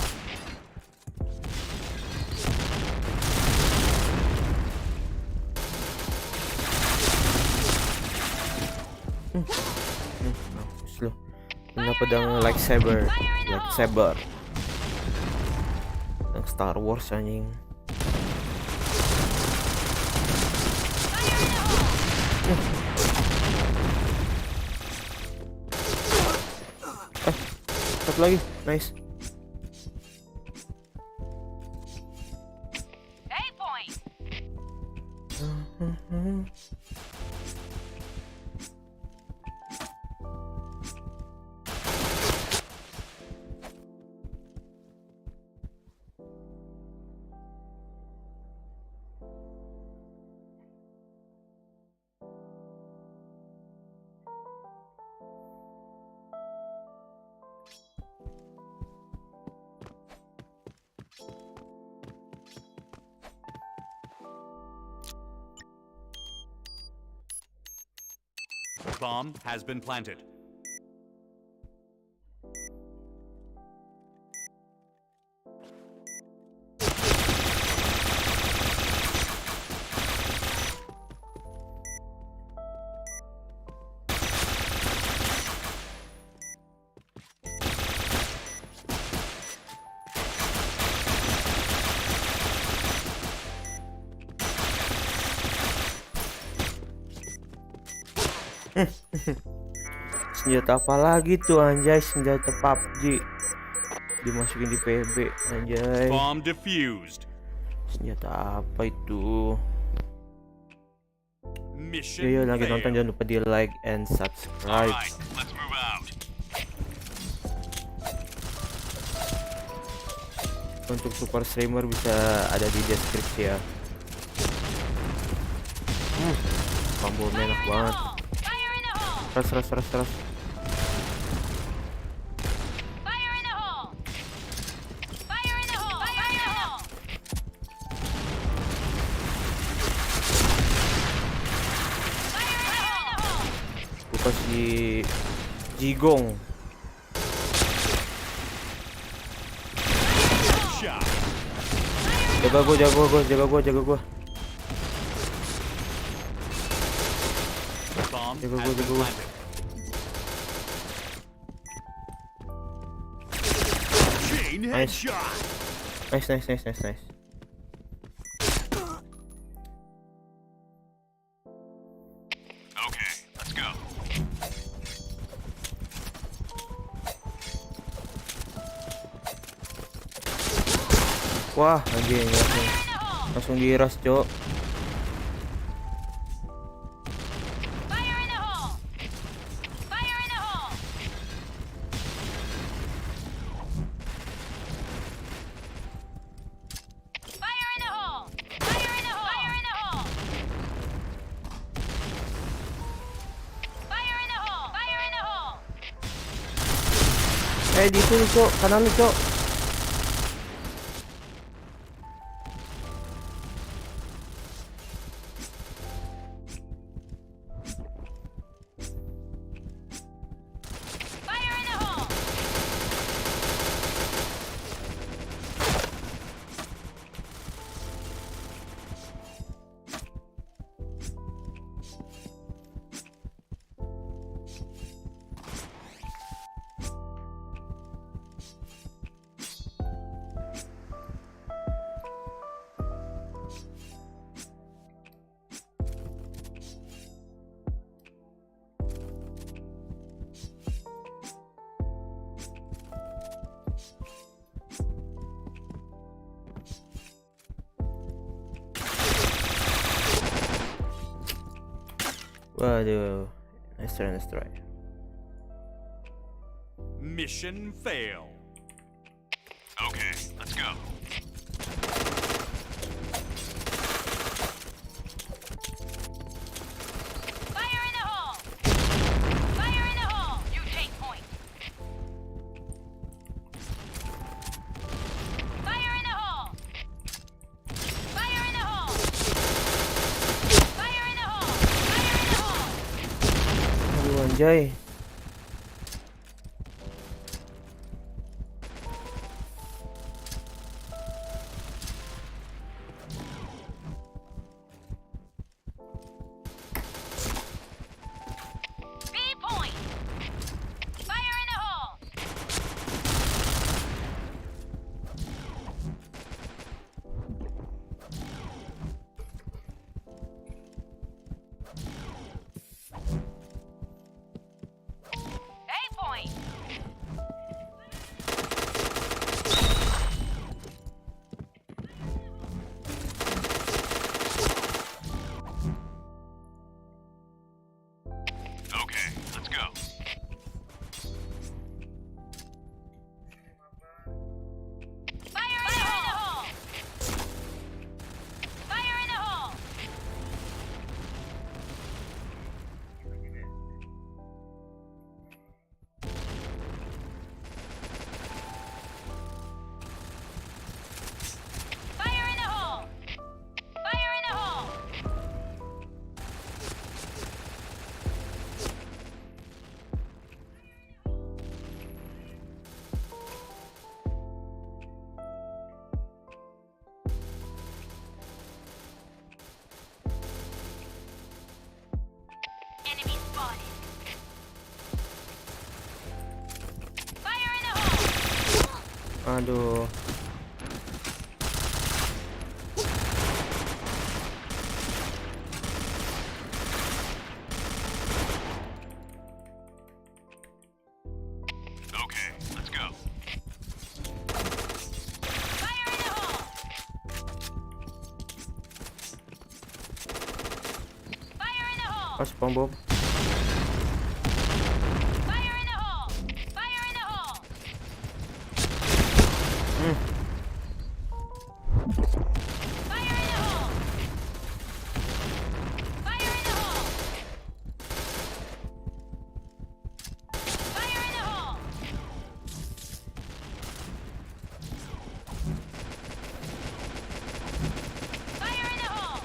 Speaker 5: Mampus lu. Kenapa dang lightsaber? Lightsaber. Yang Star Wars anjing.
Speaker 2: Fire in the hole!
Speaker 5: Satu lagi. Nice.
Speaker 2: 8 point!
Speaker 1: Bomb has been planted.
Speaker 5: Senjata apa lagi tuh anjay? Senjata PUBG dimasukin di PB anjay.
Speaker 1: Bomb defused.
Speaker 5: Senjata apa itu?
Speaker 1: Mission
Speaker 5: Yo, lagi nonton
Speaker 1: failed.
Speaker 5: jangan lupa di like and
Speaker 1: All
Speaker 5: subscribe.
Speaker 1: right, let's move out.
Speaker 5: Untuk super streamer bisa ada di deskripsi ya. Pambolnya enak banget.
Speaker 2: Fire in the hole!
Speaker 5: Ras.
Speaker 2: Fire in the hole! Fire in the hole! Fire in the hole! Fire in the hole!
Speaker 5: Gue kasih jigong.
Speaker 1: Shot.
Speaker 5: Jaga gua.
Speaker 1: Bomb
Speaker 5: Jaga
Speaker 1: has been
Speaker 5: gua.
Speaker 1: planted. Chain
Speaker 5: Nice.
Speaker 1: headshot.
Speaker 5: Nice.
Speaker 1: Okay, let's go.
Speaker 5: Wah, anjing langsung diras, Cok.
Speaker 2: Fire in the hole! Fire in the hole! Fire in the hole! Fire in the hole! Fire in the hole! Fire in the hole! Fire in the hole!
Speaker 5: Di sini, Cok. Kanan lu, Cok.
Speaker 2: Fire in the hole!
Speaker 5: Waduh. Nice try.
Speaker 1: Mission failed. Okay, let's go.
Speaker 2: Fire in the hole! Fire in the hole! You take point. Fire in the hole! Fire in the hole! Fire in the hole! Fire in the hole!
Speaker 5: Aduh, anjay.
Speaker 2: B point! Fire in the hole! A point!
Speaker 1: Okay, let's go.
Speaker 2: Fire in the hole! Fire in the hole! Fire in the hole! Fire in the hole! Enemy spotted. Fire in the hole!
Speaker 5: Aduh. Pas pom bom.
Speaker 2: Fire in the hole! Fire in the hole! Fire in the hole! Fire in the hole! Fire in the hole! Fire in the hole! Fire in the hole!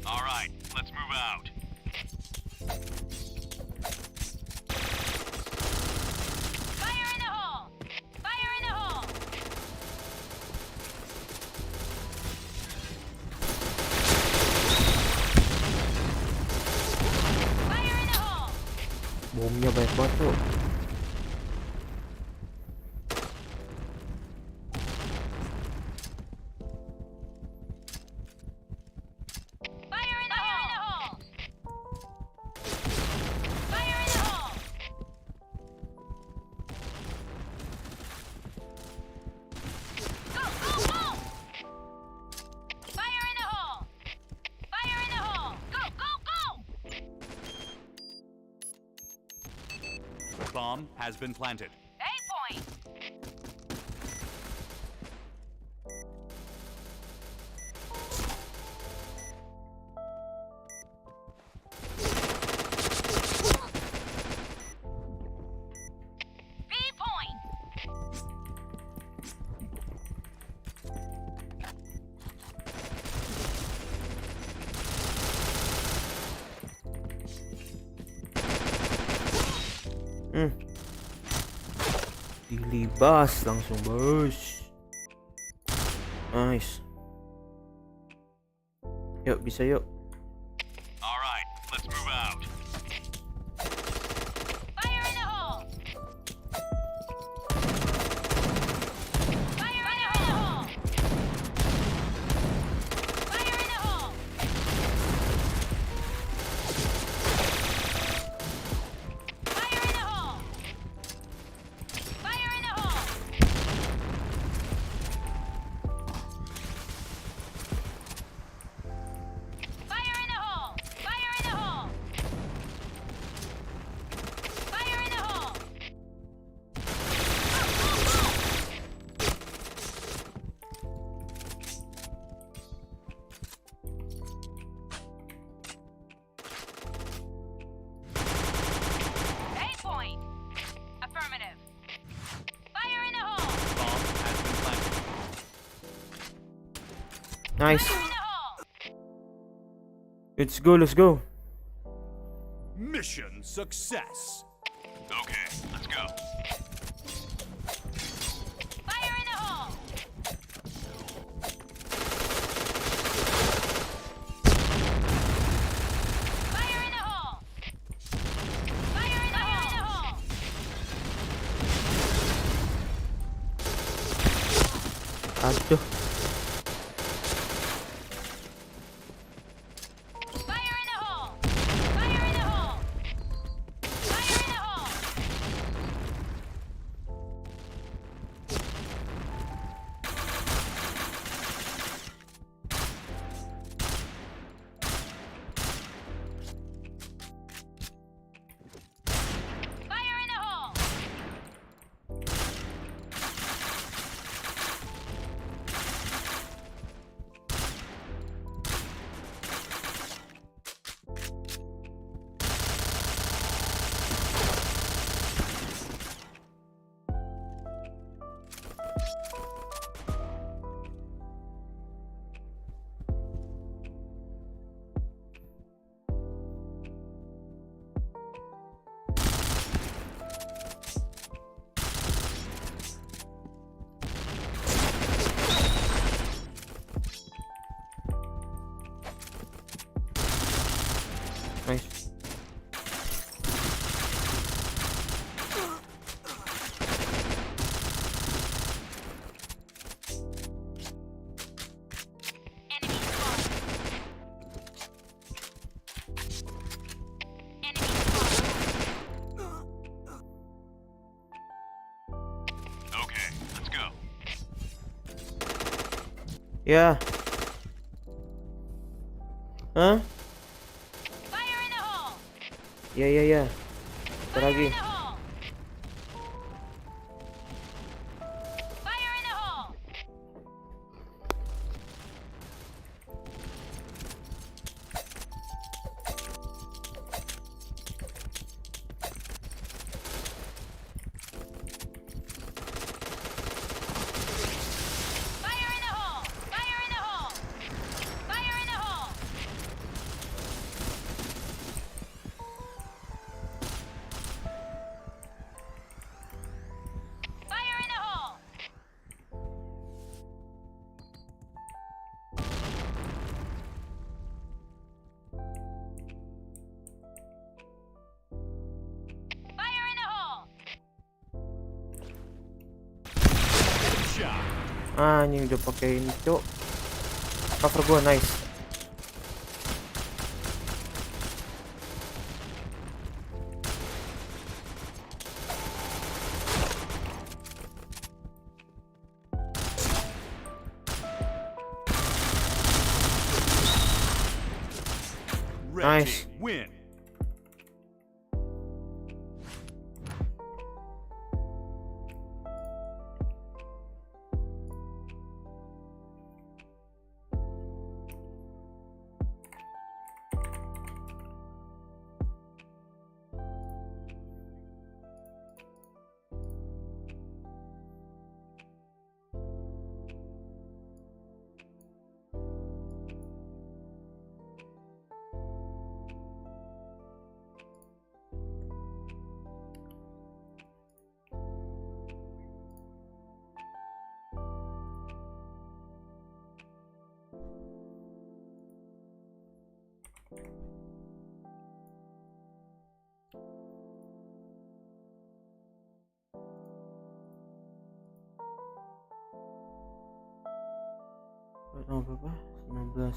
Speaker 1: All right, let's move out.
Speaker 2: Fire in the hole! Fire in the hole! Fire in the hole!
Speaker 5: Bomnya banyak banget tuh.
Speaker 2: Fire in the hole! Fire in the hole! Go, go, go! Fire in the hole! Fire in the hole! Go, go, go!
Speaker 1: Bomb has been planted.
Speaker 2: A point! B point!
Speaker 5: Dilibas langsung bos. Nice. Yuk bisa yuk.
Speaker 1: All right, let's move out.
Speaker 2: Fire in the hole! Fire in the hole! Fire in the hole! Fire in the hole! Fire in the hole! Fire in the hole! Fire in the hole! Fire in the hole! A point! Affirmative. Fire in the hole!
Speaker 1: Bomb has been planted.
Speaker 5: Nice.
Speaker 2: Fire in the hole!
Speaker 5: Let's go, let's go.
Speaker 1: Mission success. Okay, let's go.
Speaker 2: Fire in the hole! Fire in the hole! Fire in the hole!
Speaker 5: Aduh.
Speaker 2: Fire in the hole! Fire in the hole! Fire in the hole! Fire in the
Speaker 5: Ya. Hah?
Speaker 2: Fire in the hole!
Speaker 5: Ya. Satu
Speaker 2: Fire
Speaker 5: lagi.
Speaker 2: in the hole! Fire in the hole! Fire in the hole! Fire in the hole! Fire in the hole! Fire in the hole! Fire in the hole!
Speaker 1: Shot.
Speaker 5: Anjing udah pakai ini, Cok. Cover gua, nice.
Speaker 1: Red
Speaker 5: Nice.
Speaker 1: team win.
Speaker 5: Nomor berapa? 19.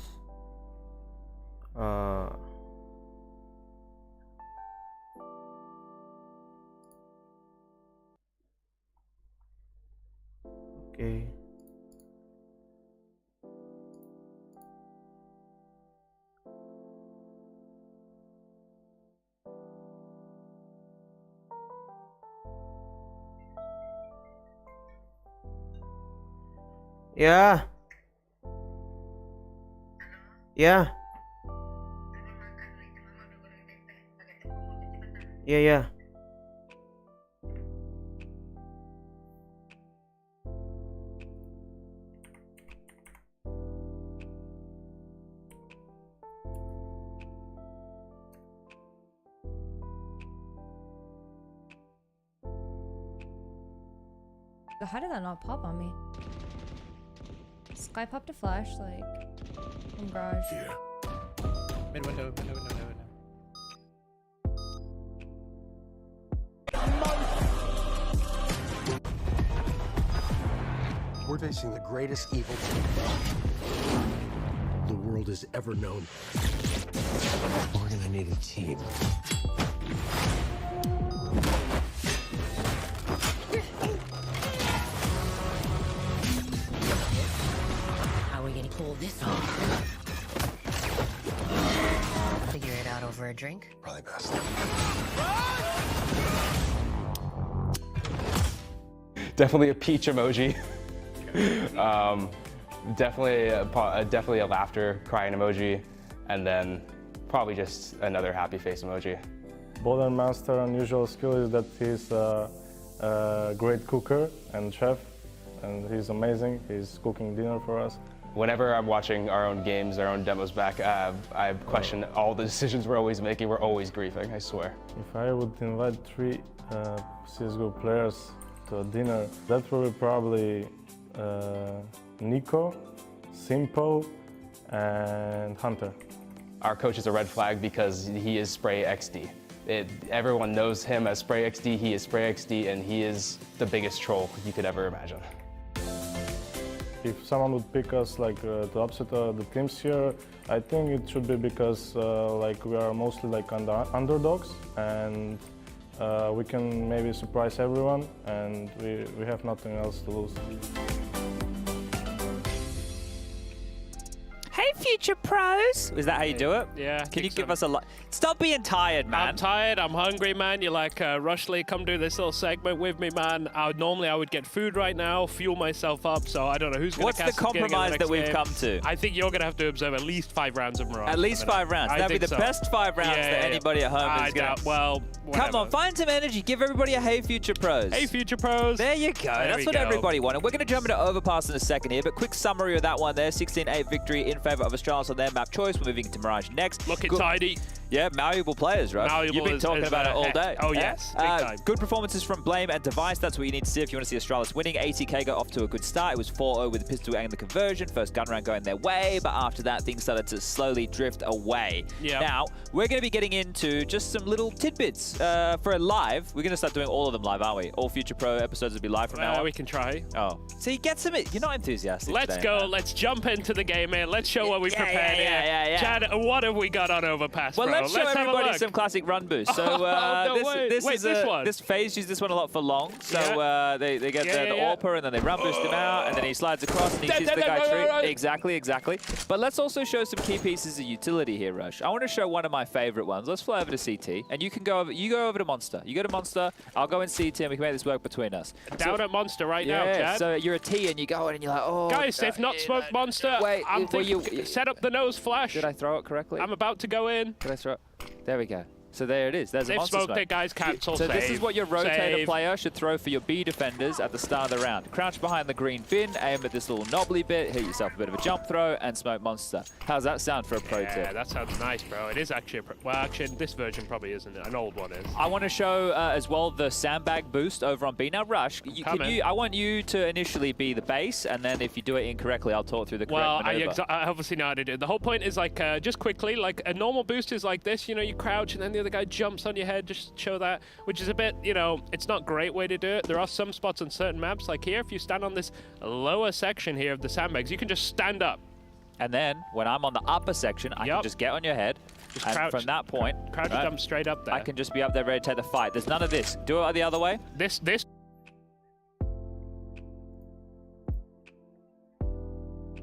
Speaker 5: Oke. Ya. Ya. Ya.
Speaker 6: How did that not pop on me? Sky popped a flash, like, from garage.
Speaker 7: Mid window.
Speaker 8: We're facing the greatest evil the world has ever known. We're gonna need a team.
Speaker 9: How are we gonna pull this off? Figure it out over a drink?
Speaker 8: Probably best.
Speaker 7: Definitely a peach emoji. Definitely a laughter, crying emoji, and then probably just another happy face emoji.
Speaker 10: Boulder Master's unusual skill is that he's a great cooker and chef, and he's amazing. He's cooking dinner for us.
Speaker 7: Whenever I'm watching our own games, our own demos back, I question all the decisions we're always making. We're always griefing, I swear.
Speaker 10: If I would invite 3 CSGO players to a dinner, that would be probably Nico, Simple, and Hunter.
Speaker 7: Our coach is a red flag because he is Spray XD. Everyone knows him as Spray XD, he is Spray XD, and he is the biggest troll you could ever imagine.
Speaker 10: If someone would pick us like to upset the teams here, I think it should be because like we are mostly like underdogs, and we can maybe surprise everyone, and we have nothing else to lose.
Speaker 11: future pros. Is that how you do it?
Speaker 12: Yeah.
Speaker 11: Can you give us a lot? Stop being tired, man.
Speaker 12: I'm tired. I'm hungry, man. You're like, Rushley, come do this little segment with me, man. Normally, I would get food right now, fuel myself up. So I don't know who's going to.
Speaker 11: What's the compromise that we've come to?
Speaker 12: I think you're going to have to observe at least 5 rounds of Mirage.
Speaker 11: At least 5 rounds. That'd be the best 5 rounds that anybody at home is going to.
Speaker 12: Well, whatever.
Speaker 11: Come on, find some energy. Give everybody a hey, future pros.
Speaker 12: Hey, future pros.
Speaker 11: There you go. That's what everybody wanted. We're going to jump into Overpass in a second here, but quick summary of that one there. 16-8 victory in favor of Australis on their map choice. We're moving into Mirage next.
Speaker 12: Looking tidy.
Speaker 11: Yeah, malleable players, right?
Speaker 12: Malleable
Speaker 11: You've been talking about it all day.
Speaker 12: Oh, yes. Big time.
Speaker 11: Good performances from Blame and Device. That's what you need to see if you want to see Australis winning. ATK got off to a good start. It was 4-0 with the pistol and the conversion. First gun round going their way, but after that, things started to slowly drift away.
Speaker 12: Yep.
Speaker 11: Now, we're going to be getting into just some little tidbits for a live. We're going to start doing all of them live, aren't we? All Future Pro episodes will be live from now on.
Speaker 12: We can try.
Speaker 11: Oh. See, get some... You're not enthusiastic
Speaker 12: Let's
Speaker 11: today,
Speaker 12: go.
Speaker 11: man.
Speaker 12: Let's jump into the game, man. Let's show what we prepared here.
Speaker 11: Yeah.
Speaker 12: Chad, what have we got on Overpass,
Speaker 11: Well,
Speaker 12: bro?
Speaker 11: let's show everybody some classic run boost. So this
Speaker 12: one.
Speaker 11: This phase use this one a lot for long. So they get the AWPer and then they run boost him out and then he slides across and he sees the guy tree. Exactly. But let's also show some key pieces of utility here, Rush. I want to show one of my favorite ones. Let's fly over to CT and you can go over. You go over to Monster. You go to Monster. I'll go in CT and we can make this work between us.
Speaker 12: Down at Monster right now, Chad.
Speaker 11: So you're a T and you go in and you're like, oh.
Speaker 12: Guys, they've not smoked Monster.
Speaker 11: Wait,
Speaker 12: I'm thinking, set up the nose flash.
Speaker 11: Did I throw it correctly?
Speaker 12: I'm about to go in.
Speaker 11: Did I throw it? There we go. So there it is. There's a
Speaker 12: They've
Speaker 11: monster
Speaker 12: smoked
Speaker 11: smoke.
Speaker 12: it, guys. Cancel.
Speaker 11: So
Speaker 12: save.
Speaker 11: this is what your rotator
Speaker 12: Save.
Speaker 11: player should throw for your B defenders at the start of the round. Crouch behind the green fin, aim at this little knobbly bit, hit yourself a bit of a jump throw, and smoke monster. How's that sound for a pro tip?
Speaker 12: Yeah, that sounds nice, bro. It is actually well, actually, this version probably isn't. An old one is.
Speaker 11: I want to show as well the sandbag boost over on B. Now, Rush, I want you to initially be the base, and then if you do it incorrectly, I'll talk through the correct maneuver.
Speaker 12: I obviously know how to do it. The whole point is like, just quickly, like a normal boost is like this. You know, you crouch, and then the other guy jumps on your head. Just show that, which is a bit, you know, it's not a great way to do it. There are some spots on certain maps, like here, if you stand on this lower section here of the sandbags, you can just stand up.
Speaker 11: And then, when I'm on the upper section, I can just get on your head.
Speaker 12: Just
Speaker 11: and
Speaker 12: crouch.
Speaker 11: from that point,
Speaker 12: Crouch jump straight up there.
Speaker 11: I can just be up there ready to take the fight. There's none of this. Do it the other way.
Speaker 12: This.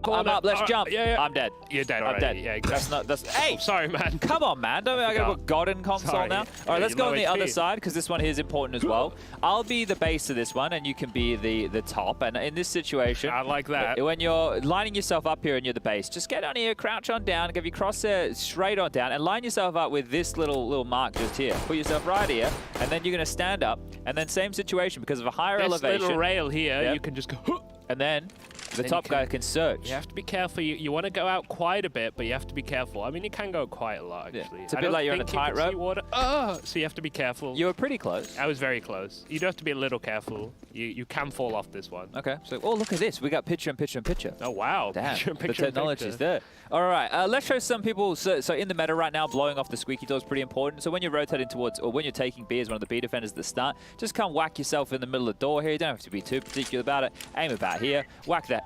Speaker 11: I'm up, let's jump.
Speaker 12: Yeah.
Speaker 11: I'm dead.
Speaker 12: You're dead
Speaker 11: I'm
Speaker 12: already.
Speaker 11: dead.
Speaker 12: Yeah, exactly.
Speaker 11: That's hey!
Speaker 12: Oh, sorry, man.
Speaker 11: Come on, man. Don't I gotta put God in console
Speaker 12: Sorry.
Speaker 11: now? All right, let's
Speaker 12: you're
Speaker 11: go
Speaker 12: low
Speaker 11: on the
Speaker 12: HP.
Speaker 11: other side, because this one here is important as well. I'll be the base of this one, and you can be the top. And in this situation...
Speaker 12: I like that.
Speaker 11: When you're lining yourself up here and you're the base, just get on here, crouch on down, give your crosshair straight on down, and line yourself up with this little mark just here. Put yourself right here, and then you're gonna stand up, and then same situation, because of a higher elevation.
Speaker 12: This little rail here, you can just go...
Speaker 11: And then... The top guy can search.
Speaker 12: You have to be careful. You want to go out quite a bit, but you have to be careful. I mean, you can go quite a lot, actually.
Speaker 11: It's a bit like you're on a tightrope.
Speaker 12: Oh, so you have to be careful.
Speaker 11: You were pretty close.
Speaker 12: I was very close. You do have to be a little careful. You can fall off this one.
Speaker 11: Okay. So, oh, look at this. We got picture in picture in picture.
Speaker 12: Oh, wow.
Speaker 11: Damn.
Speaker 12: Picture in picture
Speaker 11: the technology is there. All right. Let's show some people. So in the meta right now, blowing off the squeaky door is pretty important. So when you're rotating towards, or when you're taking B as one of the B defenders at the start, just come whack yourself in the middle of the door here. You don't have to be too particular about it. Aim about here. Whack that.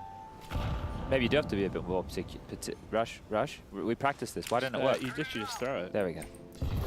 Speaker 11: Maybe you do have to be a bit more particular. Rush. We practiced this. Why didn't it work?
Speaker 12: You just throw it.
Speaker 11: There we go.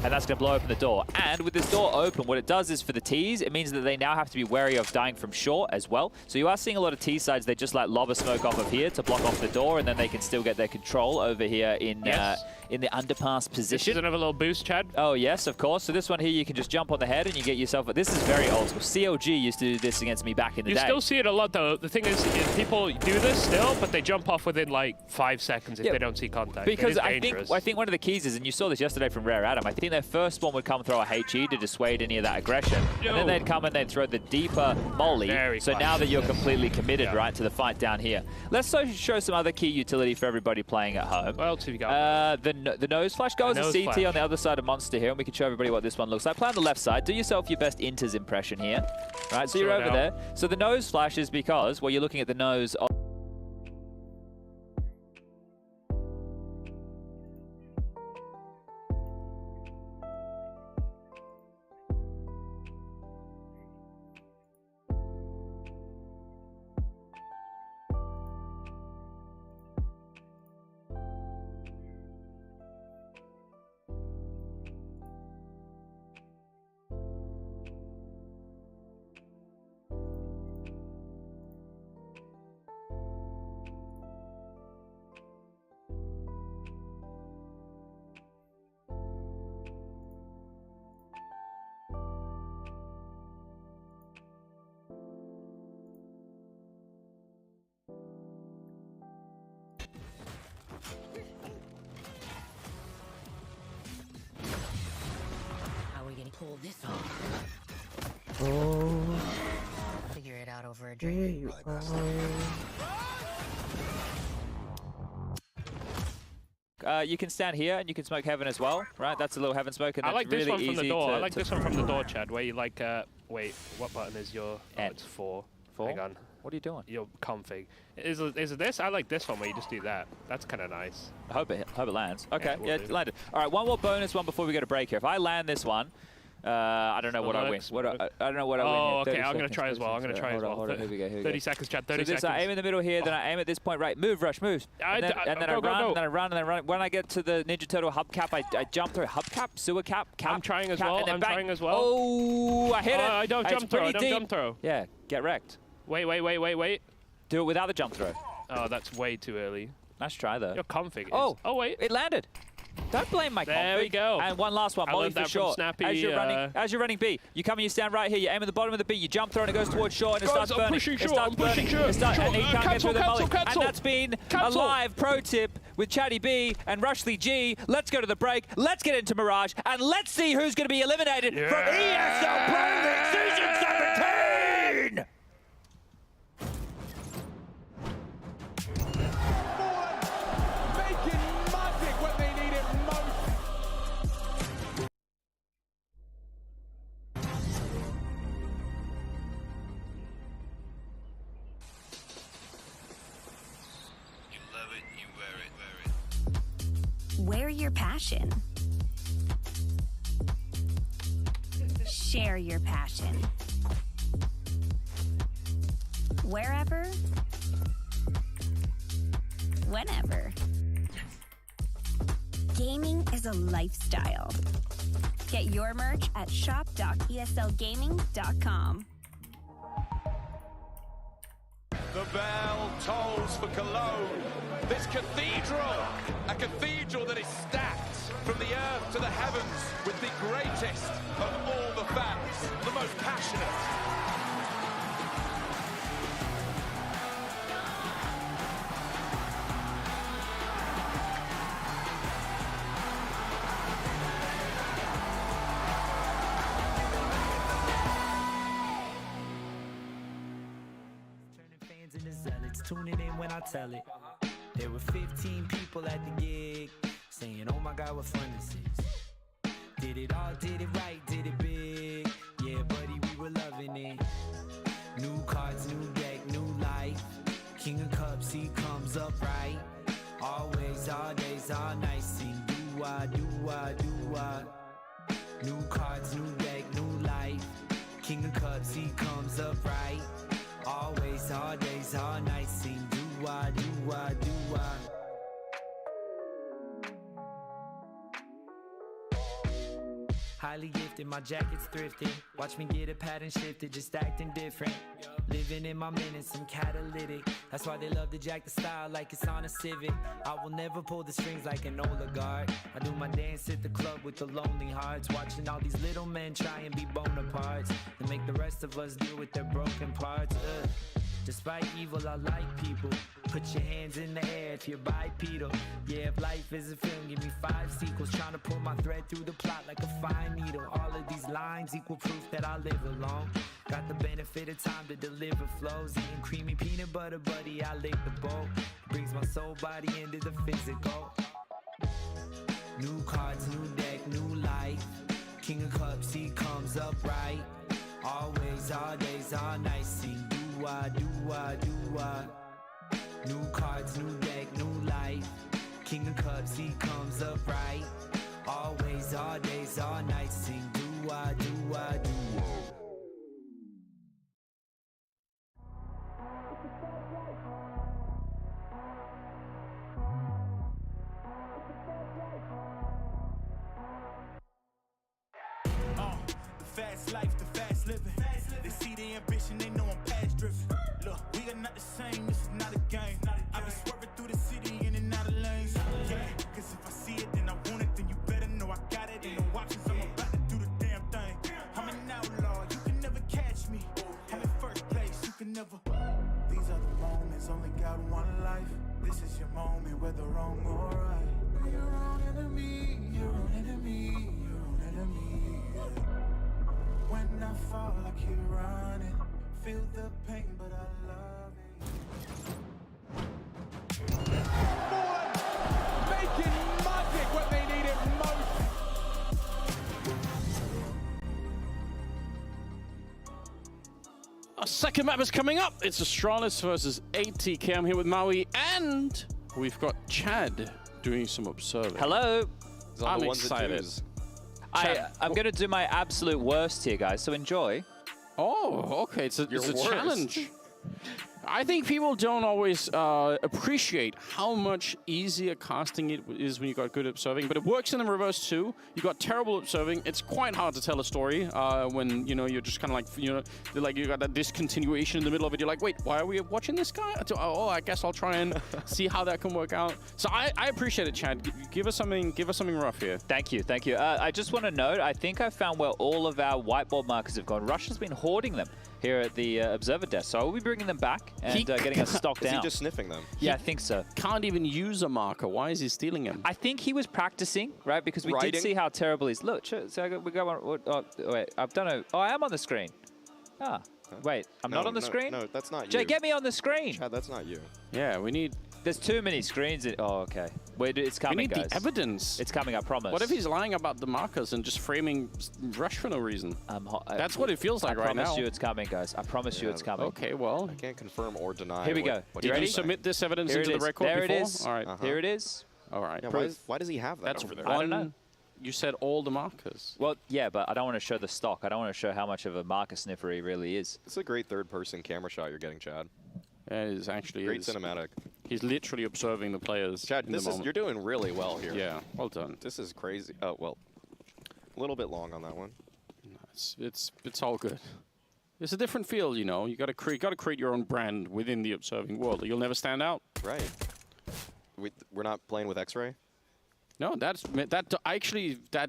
Speaker 11: And that's going to blow open the door. And with this door open, what it does is for the Ts, it means that they now have to be wary of dying from short as well. So you are seeing a lot of T sides, they just like lob a smoke off of here to block off the door, and then they can still get their control over here in the underpass position.
Speaker 12: This is another little boost, Chad.
Speaker 11: Oh, yes, of course. So this one here, you can just jump on the head and you get yourself... This is very old school. CLG used to do this against me back in the day.
Speaker 12: You still see it a lot, though. The thing is, people do this still, but they jump off within like 5 seconds if they don't see contact.
Speaker 11: Because I think one of the keys is, and you saw this yesterday from Rare Adam, I think their first one would come throw a HE to dissuade any of that aggression. And then they'd come and they'd throw the deeper molly. So now that you're completely committed, right, to the fight down here. Let's show some other key utility for everybody playing at home.
Speaker 12: What else have you got?
Speaker 11: The nose flash goes to CT on the other side of Monster here, and we can show everybody what this one looks like. Play on the left side. Do yourself your best Inters impression here. Right, so you're over there. So the nose flash is because, well, you're looking at the nose of
Speaker 9: pull this off.
Speaker 5: Oh,
Speaker 9: Figure it out over a
Speaker 5: there
Speaker 9: drink.
Speaker 5: you are.
Speaker 11: You can stand here and you can smoke heaven as well, right? That's a little heaven smoke, and
Speaker 12: I
Speaker 11: that's
Speaker 12: like this
Speaker 11: really
Speaker 12: one from the
Speaker 11: easy
Speaker 12: door.
Speaker 11: to-
Speaker 12: I like
Speaker 11: to-
Speaker 12: this one from the door, Chad, where you like, wait, what button is your, oh,
Speaker 11: N.
Speaker 12: it's 4.
Speaker 11: 4?
Speaker 12: Hang on.
Speaker 11: What are you doing?
Speaker 12: Your config. Is it this? I like this one where you just do that. That's kind of nice.
Speaker 11: I hope it lands. Okay,
Speaker 12: it
Speaker 11: yeah,
Speaker 12: will
Speaker 11: it
Speaker 12: do.
Speaker 11: landed. All right, one more bonus one before we go to break here. If I land this one, I don't know what I win. I don't know what I win.
Speaker 12: Oh,
Speaker 11: here.
Speaker 12: okay,
Speaker 11: 30
Speaker 12: I'm going to
Speaker 11: seconds,
Speaker 12: try as well. I'm
Speaker 11: 30
Speaker 12: going to try as
Speaker 11: seconds.
Speaker 12: well.
Speaker 11: Hold on, here we go, here we
Speaker 12: 30
Speaker 11: go.
Speaker 12: seconds, Chad, 30
Speaker 11: So this,
Speaker 12: seconds.
Speaker 11: I aim in the middle here, then I aim at this point, right? Move, rush, move. And then I
Speaker 12: go,
Speaker 11: run,
Speaker 12: go.
Speaker 11: then I run, and then I run. When I get to the Ninja Turtle hub cap, I jump through hub cap, sewer cap,
Speaker 12: I'm trying as
Speaker 11: cap,
Speaker 12: well.
Speaker 11: and then
Speaker 12: I'm
Speaker 11: bang.
Speaker 12: trying as well.
Speaker 11: Oh, I hit it.
Speaker 12: I don't
Speaker 11: It's
Speaker 12: jump throw. I
Speaker 11: pretty
Speaker 12: don't
Speaker 11: deep.
Speaker 12: jump throw.
Speaker 11: Yeah, get wrecked.
Speaker 12: Wait.
Speaker 11: Do it without the jump throw.
Speaker 12: Oh, that's way too early.
Speaker 11: Nice try, though.
Speaker 12: Your config is.
Speaker 11: Oh,
Speaker 12: wait.
Speaker 11: it landed. Don't blame my config.
Speaker 12: There we go.
Speaker 11: And one last one,
Speaker 12: I
Speaker 11: molly
Speaker 12: learned
Speaker 11: for
Speaker 12: that from
Speaker 11: short.
Speaker 12: Snappy,
Speaker 11: As you're running B, you come and you stand right here. You aim at the bottom of the B. You jump through and it goes towards short and it
Speaker 12: Guys,
Speaker 11: starts
Speaker 12: I'm
Speaker 11: burning.
Speaker 12: pushing
Speaker 11: It
Speaker 12: short,
Speaker 11: starts
Speaker 12: I'm pushing
Speaker 11: burning.
Speaker 12: short.
Speaker 11: It starts, and he can't
Speaker 12: Cancel,
Speaker 11: get through the molly.
Speaker 12: cancel.
Speaker 11: And that's been
Speaker 12: Cancel.
Speaker 11: a live pro tip with Chatty B and Rushley G. Let's go to the break. Let's get into Mirage and let's see who's going to be eliminated from ESL Pro League Season 17.
Speaker 2: Wear your passion. Share your passion. Wherever, whenever. Gaming is a lifestyle. Get your merch at shop.eslgaming.com.
Speaker 1: The bell tolls for Cologne. This cathedral, a cathedral that is stacked from the earth to the heavens with the greatest of all the fans, the most passionate.
Speaker 13: Tuning in when I tell it. There were 15 people at the gig saying, oh my God, what fun this is. Did it all, did it right, did it big. Yeah, buddy, we were loving it. New cards, new deck, new life. King of Cups, he comes up right. Always, all days, all nights. Sing do-wah, do-wah, do-wah. New cards, new deck, new life. King of Cups, he comes up right. Always, all days, all nights. Sing do-wah, do-wah, do-wah. Highly gifted, my jacket's thrifted. Watch me get a pattern shifted, just acting different. Living in my minutes, I'm catalytic. That's why they love to jack the style like it's on a Civic. I will never pull the strings like an oligarch. I do my dance at the club with the lonely hearts. Watching all these little men try and be Bonapartes and make the rest of us deal with their broken parts. Despite evil, I like people. Put your hands in the air if you're bipedal. Yeah, if life is a film, give me 5 sequels. Trying to pull my thread through the plot like a fine needle. All of these lines equal proof that I live alone. Got the benefit of time to deliver flows. Eating creamy peanut butter, buddy, I lick the bowl. Brings my soul body into the physical. New cards, new deck, new life. King of Cups, he comes up right. Always, all days, all nights. Sing do-wah, do-wah, do-wah. New cards, new deck, new life. King of Cups, he comes up right. Always, all days, all nights. Sing do-wah, do-wah, do-wah.
Speaker 14: The fast life, the fast living. They see the ambition, they know I'm past driven. Look, we are not the same, this is not a game. I be swerving through the city in and out of lanes. Yeah, cause if I see it, then I want it, then you better know I got it. Ain't no options, I'm about to do the damn thing. I'm an outlaw, you can never catch me. I'm in first place, you can never. These are the moments, only got one life. This is your moment, whether wrong or right. You're your own enemy, your own enemy, your own enemy. Yeah. keep running. Feel the pain, but I love it.
Speaker 1: Making magic when they need it most.
Speaker 15: Our second map is coming up. It's Astralis versus ATK. I'm here with Maui, and we've got Chad doing some observing.
Speaker 11: Hello.
Speaker 15: I'm excited.
Speaker 11: I'm going to do my absolute worst here, guys, so enjoy.
Speaker 15: Oh, okay. It's a challenge. I think people don't always appreciate how much easier casting it is when you got good observing, but it works in the reverse too. You got terrible observing. It's quite hard to tell a story when you're just kind of like like you got that discontinuation in the middle of it. You're like, wait, why are we watching this guy? Oh, I guess I'll try and see how that can work out. So I appreciate it, Chad. Give us something rough here.
Speaker 11: Thank you, thank you. I just want to note, I think I found where all of our whiteboard markers have gone. Russia's been hoarding them here at the observer desk, so I will be bringing them back and getting us stocked down.
Speaker 16: Is he just sniffing them?
Speaker 11: Yeah, I think so.
Speaker 15: Can't even use a marker. Why is he stealing them?
Speaker 11: I think he was practicing, right? Because we did see how terrible he's. Look, so we go on. Oh, wait, I've done a. Oh, I am on the screen. Ah, wait, I'm not on the screen.
Speaker 16: No, that's not you.
Speaker 11: Jay, get me on the screen.
Speaker 16: Chad, that's not you.
Speaker 15: Yeah, we need.
Speaker 11: There's too many screens. Oh, okay. Wait, it's coming,
Speaker 15: we need
Speaker 11: guys.
Speaker 15: the evidence.
Speaker 11: It's coming, I promise.
Speaker 15: What if he's lying about the markers and just framing Rush for no reason? That's what it feels like right now.
Speaker 11: I promise you it's coming, guys. I promise you it's coming.
Speaker 15: Okay, well.
Speaker 16: I can't confirm or deny.
Speaker 11: Here we go.
Speaker 15: Did you submit this evidence into the record
Speaker 11: there
Speaker 15: before?
Speaker 11: It is.
Speaker 15: All right.
Speaker 11: Here it is.
Speaker 15: All right.
Speaker 16: Yeah, why does he have that over there?
Speaker 11: I don't know.
Speaker 15: You said all the markers.
Speaker 11: Well, yeah, but I don't want to show the stock. I don't want to show how much of a marker sniffer he really is.
Speaker 16: It's a great third-person camera shot you're getting, Chad.
Speaker 15: Yeah, it is actually
Speaker 16: great cinematic.
Speaker 15: He's literally observing the players.
Speaker 16: Chad, you're doing really well here.
Speaker 15: Yeah, well done.
Speaker 16: This is crazy. Oh well, a little bit long on that one.
Speaker 15: No, it's all good. It's a different field, you know. You got to create your own brand within the observing world. Or you'll never stand out.
Speaker 16: Right. We're not playing with X-ray.
Speaker 15: No, that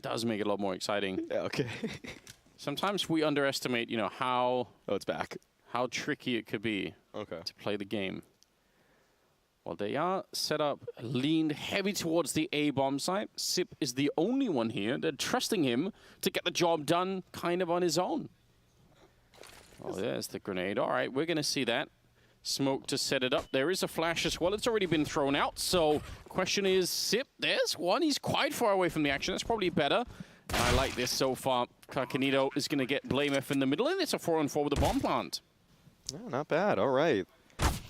Speaker 15: does make it a lot more exciting.
Speaker 16: Yeah. Okay.
Speaker 15: Sometimes we underestimate, how.
Speaker 16: Oh, it's back.
Speaker 15: How tricky it could be.
Speaker 16: Okay.
Speaker 15: To play the game. Well, they are set up, leaned heavy towards the A bomb site. Sip is the only one here. They're trusting him to get the job done kind of on his own. Oh, there's the grenade. All right, we're going to see that. Smoke to set it up. There is a flash as well. It's already been thrown out. So question is, Sip, there's one. He's quite far away from the action. That's probably better. And I like this so far. Carcanito is going to get Blame F in the middle, and it's a 4-on-4 with a bomb plant.
Speaker 16: Yeah, not bad. All right.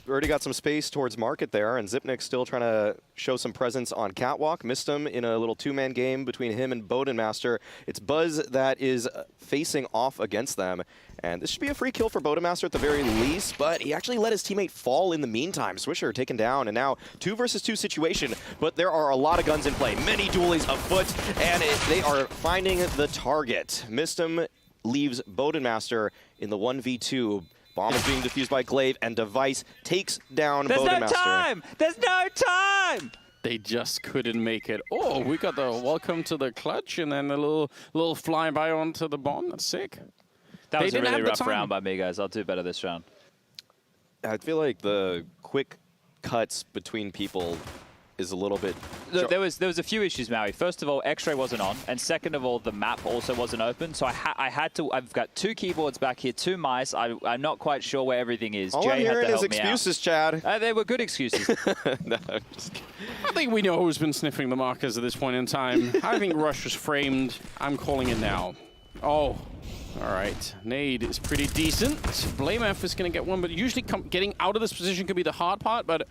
Speaker 16: We already got some space towards market there, and Zipnik's still trying to show some presence on Catwalk. Missed him in a little two-man game between him and Bodenmaster. It's Buzz that is facing off against them, and this should be a free kill for Bodenmaster at the very least, but he actually let his teammate fall in the meantime. Swisher taken down, and now 2 versus 2 situation, but there are a lot of guns in play. Many dualies afoot, and they are finding the target. Missed him leaves Bodenmaster in the 1v2. Bomb is being defused by Glaive, and Device takes down Bodenmaster.
Speaker 11: There's no time! There's no time!
Speaker 15: They just couldn't make it. Oh, we got the welcome to the clutch, and then a little flyby onto the bomb. That's sick.
Speaker 11: That was a really rough round by me, guys. I'll do better this round.
Speaker 16: I feel like the quick cuts between people is a little bit...
Speaker 11: Look, there was a few issues, Maui. First of all, X-ray wasn't on, and second of all, the map also wasn't open. So I had to. I've got 2 keyboards back here, 2 mice. I'm not quite sure where everything is.
Speaker 16: All
Speaker 11: Jay
Speaker 16: I'm hearing
Speaker 11: had to
Speaker 16: is
Speaker 11: help me
Speaker 16: excuses,
Speaker 11: out.
Speaker 16: Chad.
Speaker 11: They were good excuses.
Speaker 16: No, I'm just kidding.
Speaker 15: I think we know who's been sniffing the markers at this point in time. I think Rush was framed. I'm calling it now. Oh. All right, nade is pretty decent. Blame F is going to get one, but usually getting out of this position could be the hard part, but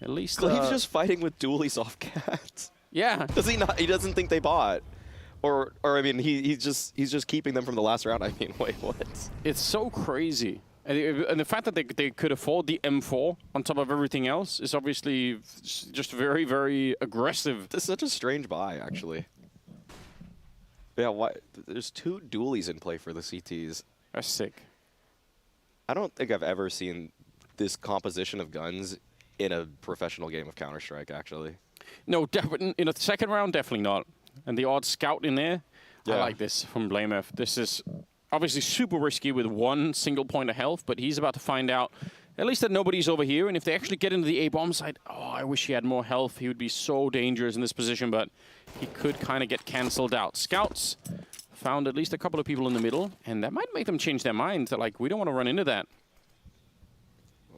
Speaker 15: at least...
Speaker 16: Glaive's just fighting with dualies off cats.
Speaker 15: Yeah.
Speaker 16: Does he not? He doesn't think they bought. Or I mean, he's just keeping them from the last round. I mean, wait, what?
Speaker 15: It's so crazy. And the fact that they could afford the M4 on top of everything else is obviously just very, very aggressive.
Speaker 16: This is such a strange buy, actually. Yeah, why? There's 2 dualies in play for the CTs.
Speaker 15: That's sick.
Speaker 16: I don't think I've ever seen this composition of guns in a professional game of Counter-Strike, actually.
Speaker 15: No, in the second round, definitely not. And the odd scout in there, yeah. I like this from Blame F. This is obviously super risky with 1 single point of health, but he's about to find out at least that nobody's over here. And if they actually get into the A-bomb site, oh, I wish he had more health. He would be so dangerous in this position, but he could kind of get cancelled out. Scouts found at least a couple of people in the middle, and that might make them change their mind. They're like, we don't want to run into that.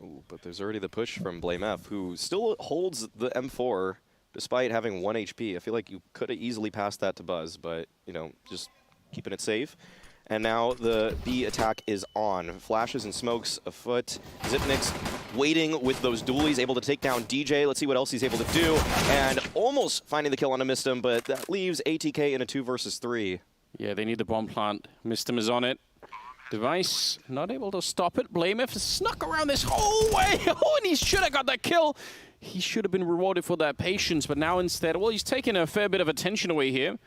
Speaker 16: Oh, but there's already the push from Blame F, who still holds the M4 despite having 1 HP. I feel like you could have easily passed that to Buzz, but, you know, just keeping it safe. And now the B attack is on. Flashes and smokes afoot. Zipnik's waiting with those dualies, able to take down DJ. Let's see what else he's able to do. And almost finding the kill on a Mistim, but that leaves ATK in a 2 versus 3.
Speaker 15: Yeah, they need the bomb plant. Mistim is on it. Device not able to stop it. Blame F snuck around this whole way. Oh, and he should have got that kill. He should have been rewarded for that patience, but now instead, well, he's taken a fair bit of attention away here.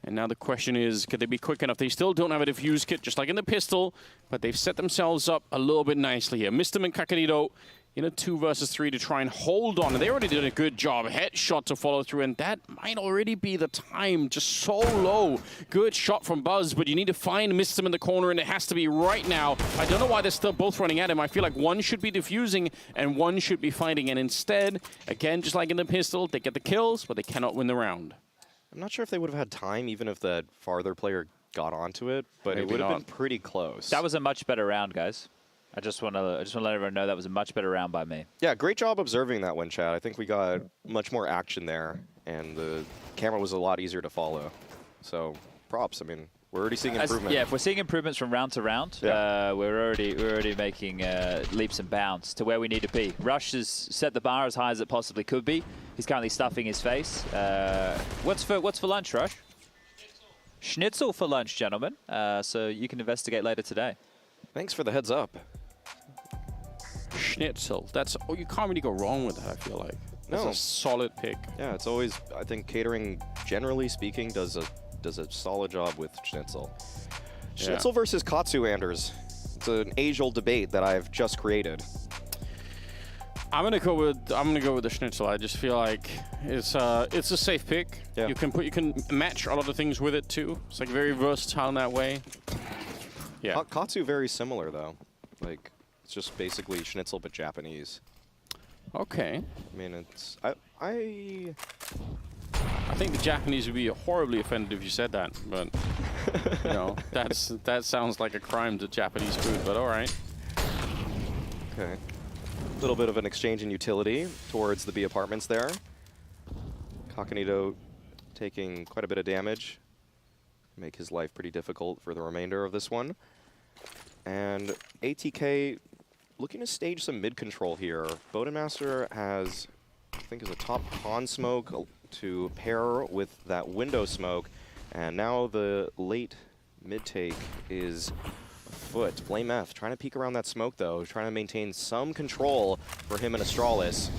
Speaker 15: And now the question is, could they be quick enough? They still don't have a defuse kit, just like in the pistol, but they've set themselves up a little bit nicely here. Mistim and Kakarito in a 2 versus 3 to try and hold on. They already did a good job. Headshot to follow through, and that might already be the time. Just so low. Good shot from Buzz, but you need to find Mistim in the corner, and it has to be right now. I don't know why they're still both running at him. I feel like one should be defusing, and one should be fighting. And instead, again, just like in the pistol, they get the kills, but they cannot win the round.
Speaker 16: I'm not sure if they would have had time, even if the farther player got onto it, but
Speaker 11: Maybe
Speaker 16: it would have
Speaker 11: not.
Speaker 16: been pretty close.
Speaker 11: That was a much better round, guys. I just want to let everyone know that was a much better round by me.
Speaker 16: Yeah, great job observing that one, Chad. I think we got much more action there, and the camera was a lot easier to follow. So, props. I mean, we're already seeing improvement.
Speaker 11: Yeah, if we're seeing improvements from round to round, we're already making leaps and bounds to where we need to be. Rush has set the bar as high as it possibly could be. He's currently stuffing his face. What's for lunch, Rush? Schnitzel for lunch, gentlemen. So you can investigate later today.
Speaker 16: Thanks for the heads up.
Speaker 15: Schnitzel. That's, oh, you can't really go wrong with that, I feel like. That's
Speaker 16: No.
Speaker 15: a solid pick.
Speaker 16: Yeah, it's always, I think catering, generally speaking, does a solid job with Schnitzel.
Speaker 15: Yeah.
Speaker 16: Schnitzel versus Katsu, Anders. It's an age-old debate that I've just created.
Speaker 15: I'm gonna go with the Schnitzel. I just feel like it's a safe pick.
Speaker 16: Yeah.
Speaker 15: You can match a lot of things with it too. It's like very versatile in that way. Yeah.
Speaker 16: Katsu very similar though. Like it's just basically Schnitzel but Japanese.
Speaker 15: Okay.
Speaker 16: I mean, it's I
Speaker 15: think the Japanese would be horribly offended if you said that, but you know, that sounds like a crime to Japanese food, but all right.
Speaker 16: Okay. A little bit of an exchange in utility towards the B apartments there. Kakanito taking quite a bit of damage. Make his life pretty difficult for the remainder of this one. And ATK looking to stage some mid-control here. Bodenmaster has, I think, is a top con smoke to pair with that window smoke. And now the late mid-take is afoot. Blame F trying to peek around that smoke, though. Trying to maintain some control for him and Astralis.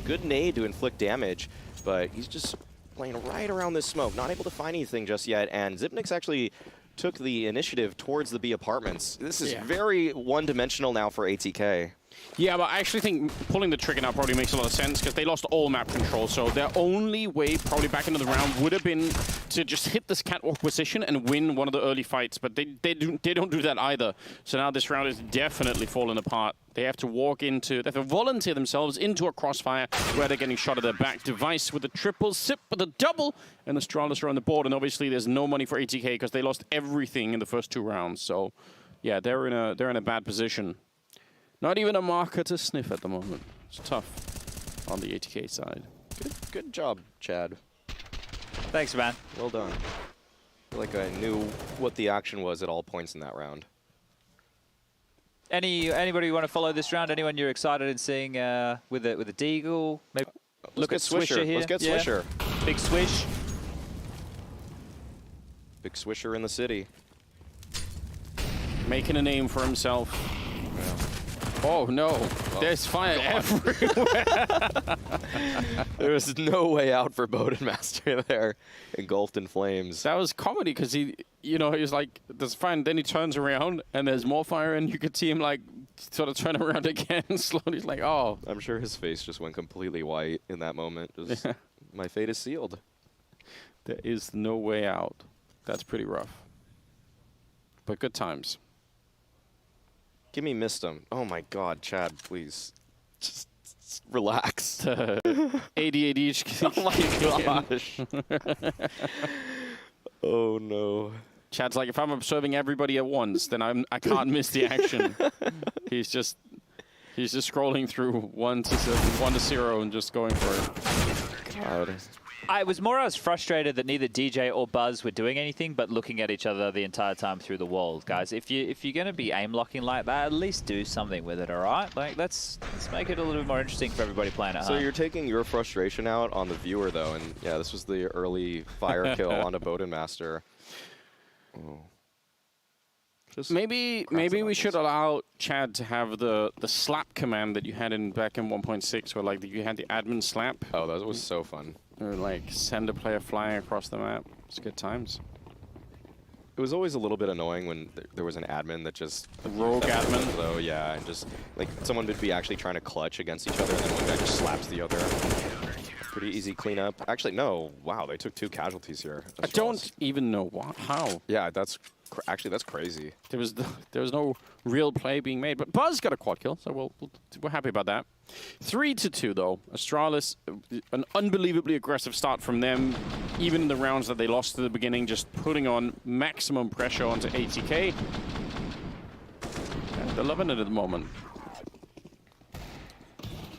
Speaker 16: Good nade to inflict damage, but he's just playing right around this smoke. Not able to find anything just yet. And Zipnik's actually took the initiative towards the B apartments. This is very one-dimensional now for ATK.
Speaker 15: Yeah, but I actually think pulling the trigger now probably makes a lot of sense because they lost all map control. So their only way probably back into the round would have been to just hit this catwalk position and win one of the early fights. But they don't do that either. So now this round is definitely falling apart. They have to they have to volunteer themselves into a crossfire where they're getting shot at their back. Device with a triple, Sip with a double, and Astralis are on the board. And obviously there's no money for ATK because they lost everything in the first 2 rounds. So yeah, they're in a bad position. Not even a marker to sniff at the moment. It's tough on the ATK side.
Speaker 16: Good job, Chad.
Speaker 11: Thanks, man.
Speaker 16: Well done. I feel like I knew what the action was at all points in that round.
Speaker 11: Anybody you want to follow this round? Anyone you're excited in seeing with a Deagle? Maybe look at Swisher here.
Speaker 16: Let's get Swisher.
Speaker 11: Big Swish.
Speaker 16: Big Swisher in the city.
Speaker 15: Making a name for himself. Oh no, there's fire everywhere.
Speaker 16: There was no way out for Bodenmaster there, engulfed in flames.
Speaker 15: That was comedy because he was like, there's fire, and then he turns around and there's more fire, and you could see him like sort of turn around again slowly. He's like, oh.
Speaker 16: I'm sure his face just went completely white in that moment. Just, my fate is sealed.
Speaker 15: There is no way out. That's pretty rough. But good times.
Speaker 16: Give me Mistim. Oh my God, Chad, please. Just relax.
Speaker 15: ADHD.
Speaker 16: Oh my gosh. Oh no.
Speaker 15: Chad's like, if I'm observing everybody at once, then I can't miss the action. He's just scrolling through 1 to 0 and just going for it.
Speaker 16: God.
Speaker 11: I was frustrated that neither DJ or Buzz were doing anything but looking at each other the entire time through the wall. Guys, if you're going to be aim locking like that, at least do something with it, all right? Like, let's make it a little bit more interesting for everybody playing at home.
Speaker 16: So you're taking your frustration out on the viewer, though, and yeah, this was the early fire kill onto Bodenmaster. Oh.
Speaker 15: Maybe we should allow Chad to have the slap command that you had back in 1.6, where like you had the admin slap.
Speaker 16: Oh, that was so fun.
Speaker 15: Or like send a player flying across the map. It's good times.
Speaker 16: It was always a little bit annoying when there was an admin that just
Speaker 15: rogue admin,
Speaker 16: though. Yeah, and just like someone would be actually trying to clutch against each other, and then one guy just slaps the other. Pretty easy cleanup. Actually, no. Wow, they took 2 casualties here.
Speaker 15: I don't even know how.
Speaker 16: Yeah, that's crazy.
Speaker 15: There was no real play being made, but Buzz got a quad kill, so we're happy about that. 3-2 though. Astralis, an unbelievably aggressive start from them, even in the rounds that they lost at the beginning, just putting on maximum pressure onto ATK. And they're loving it at the moment.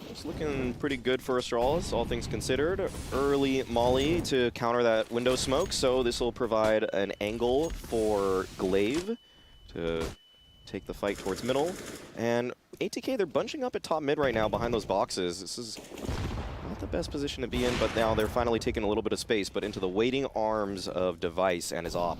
Speaker 16: It's looking pretty good for Astralis, all things considered. Early molly to counter that window smoke, so this will provide an angle for Glaive to take the fight towards middle. And ATK, they're bunching up at top mid right now behind those boxes. This is not the best position to be in, but now they're finally taking a little bit of space, but into the waiting arms of Device and his op.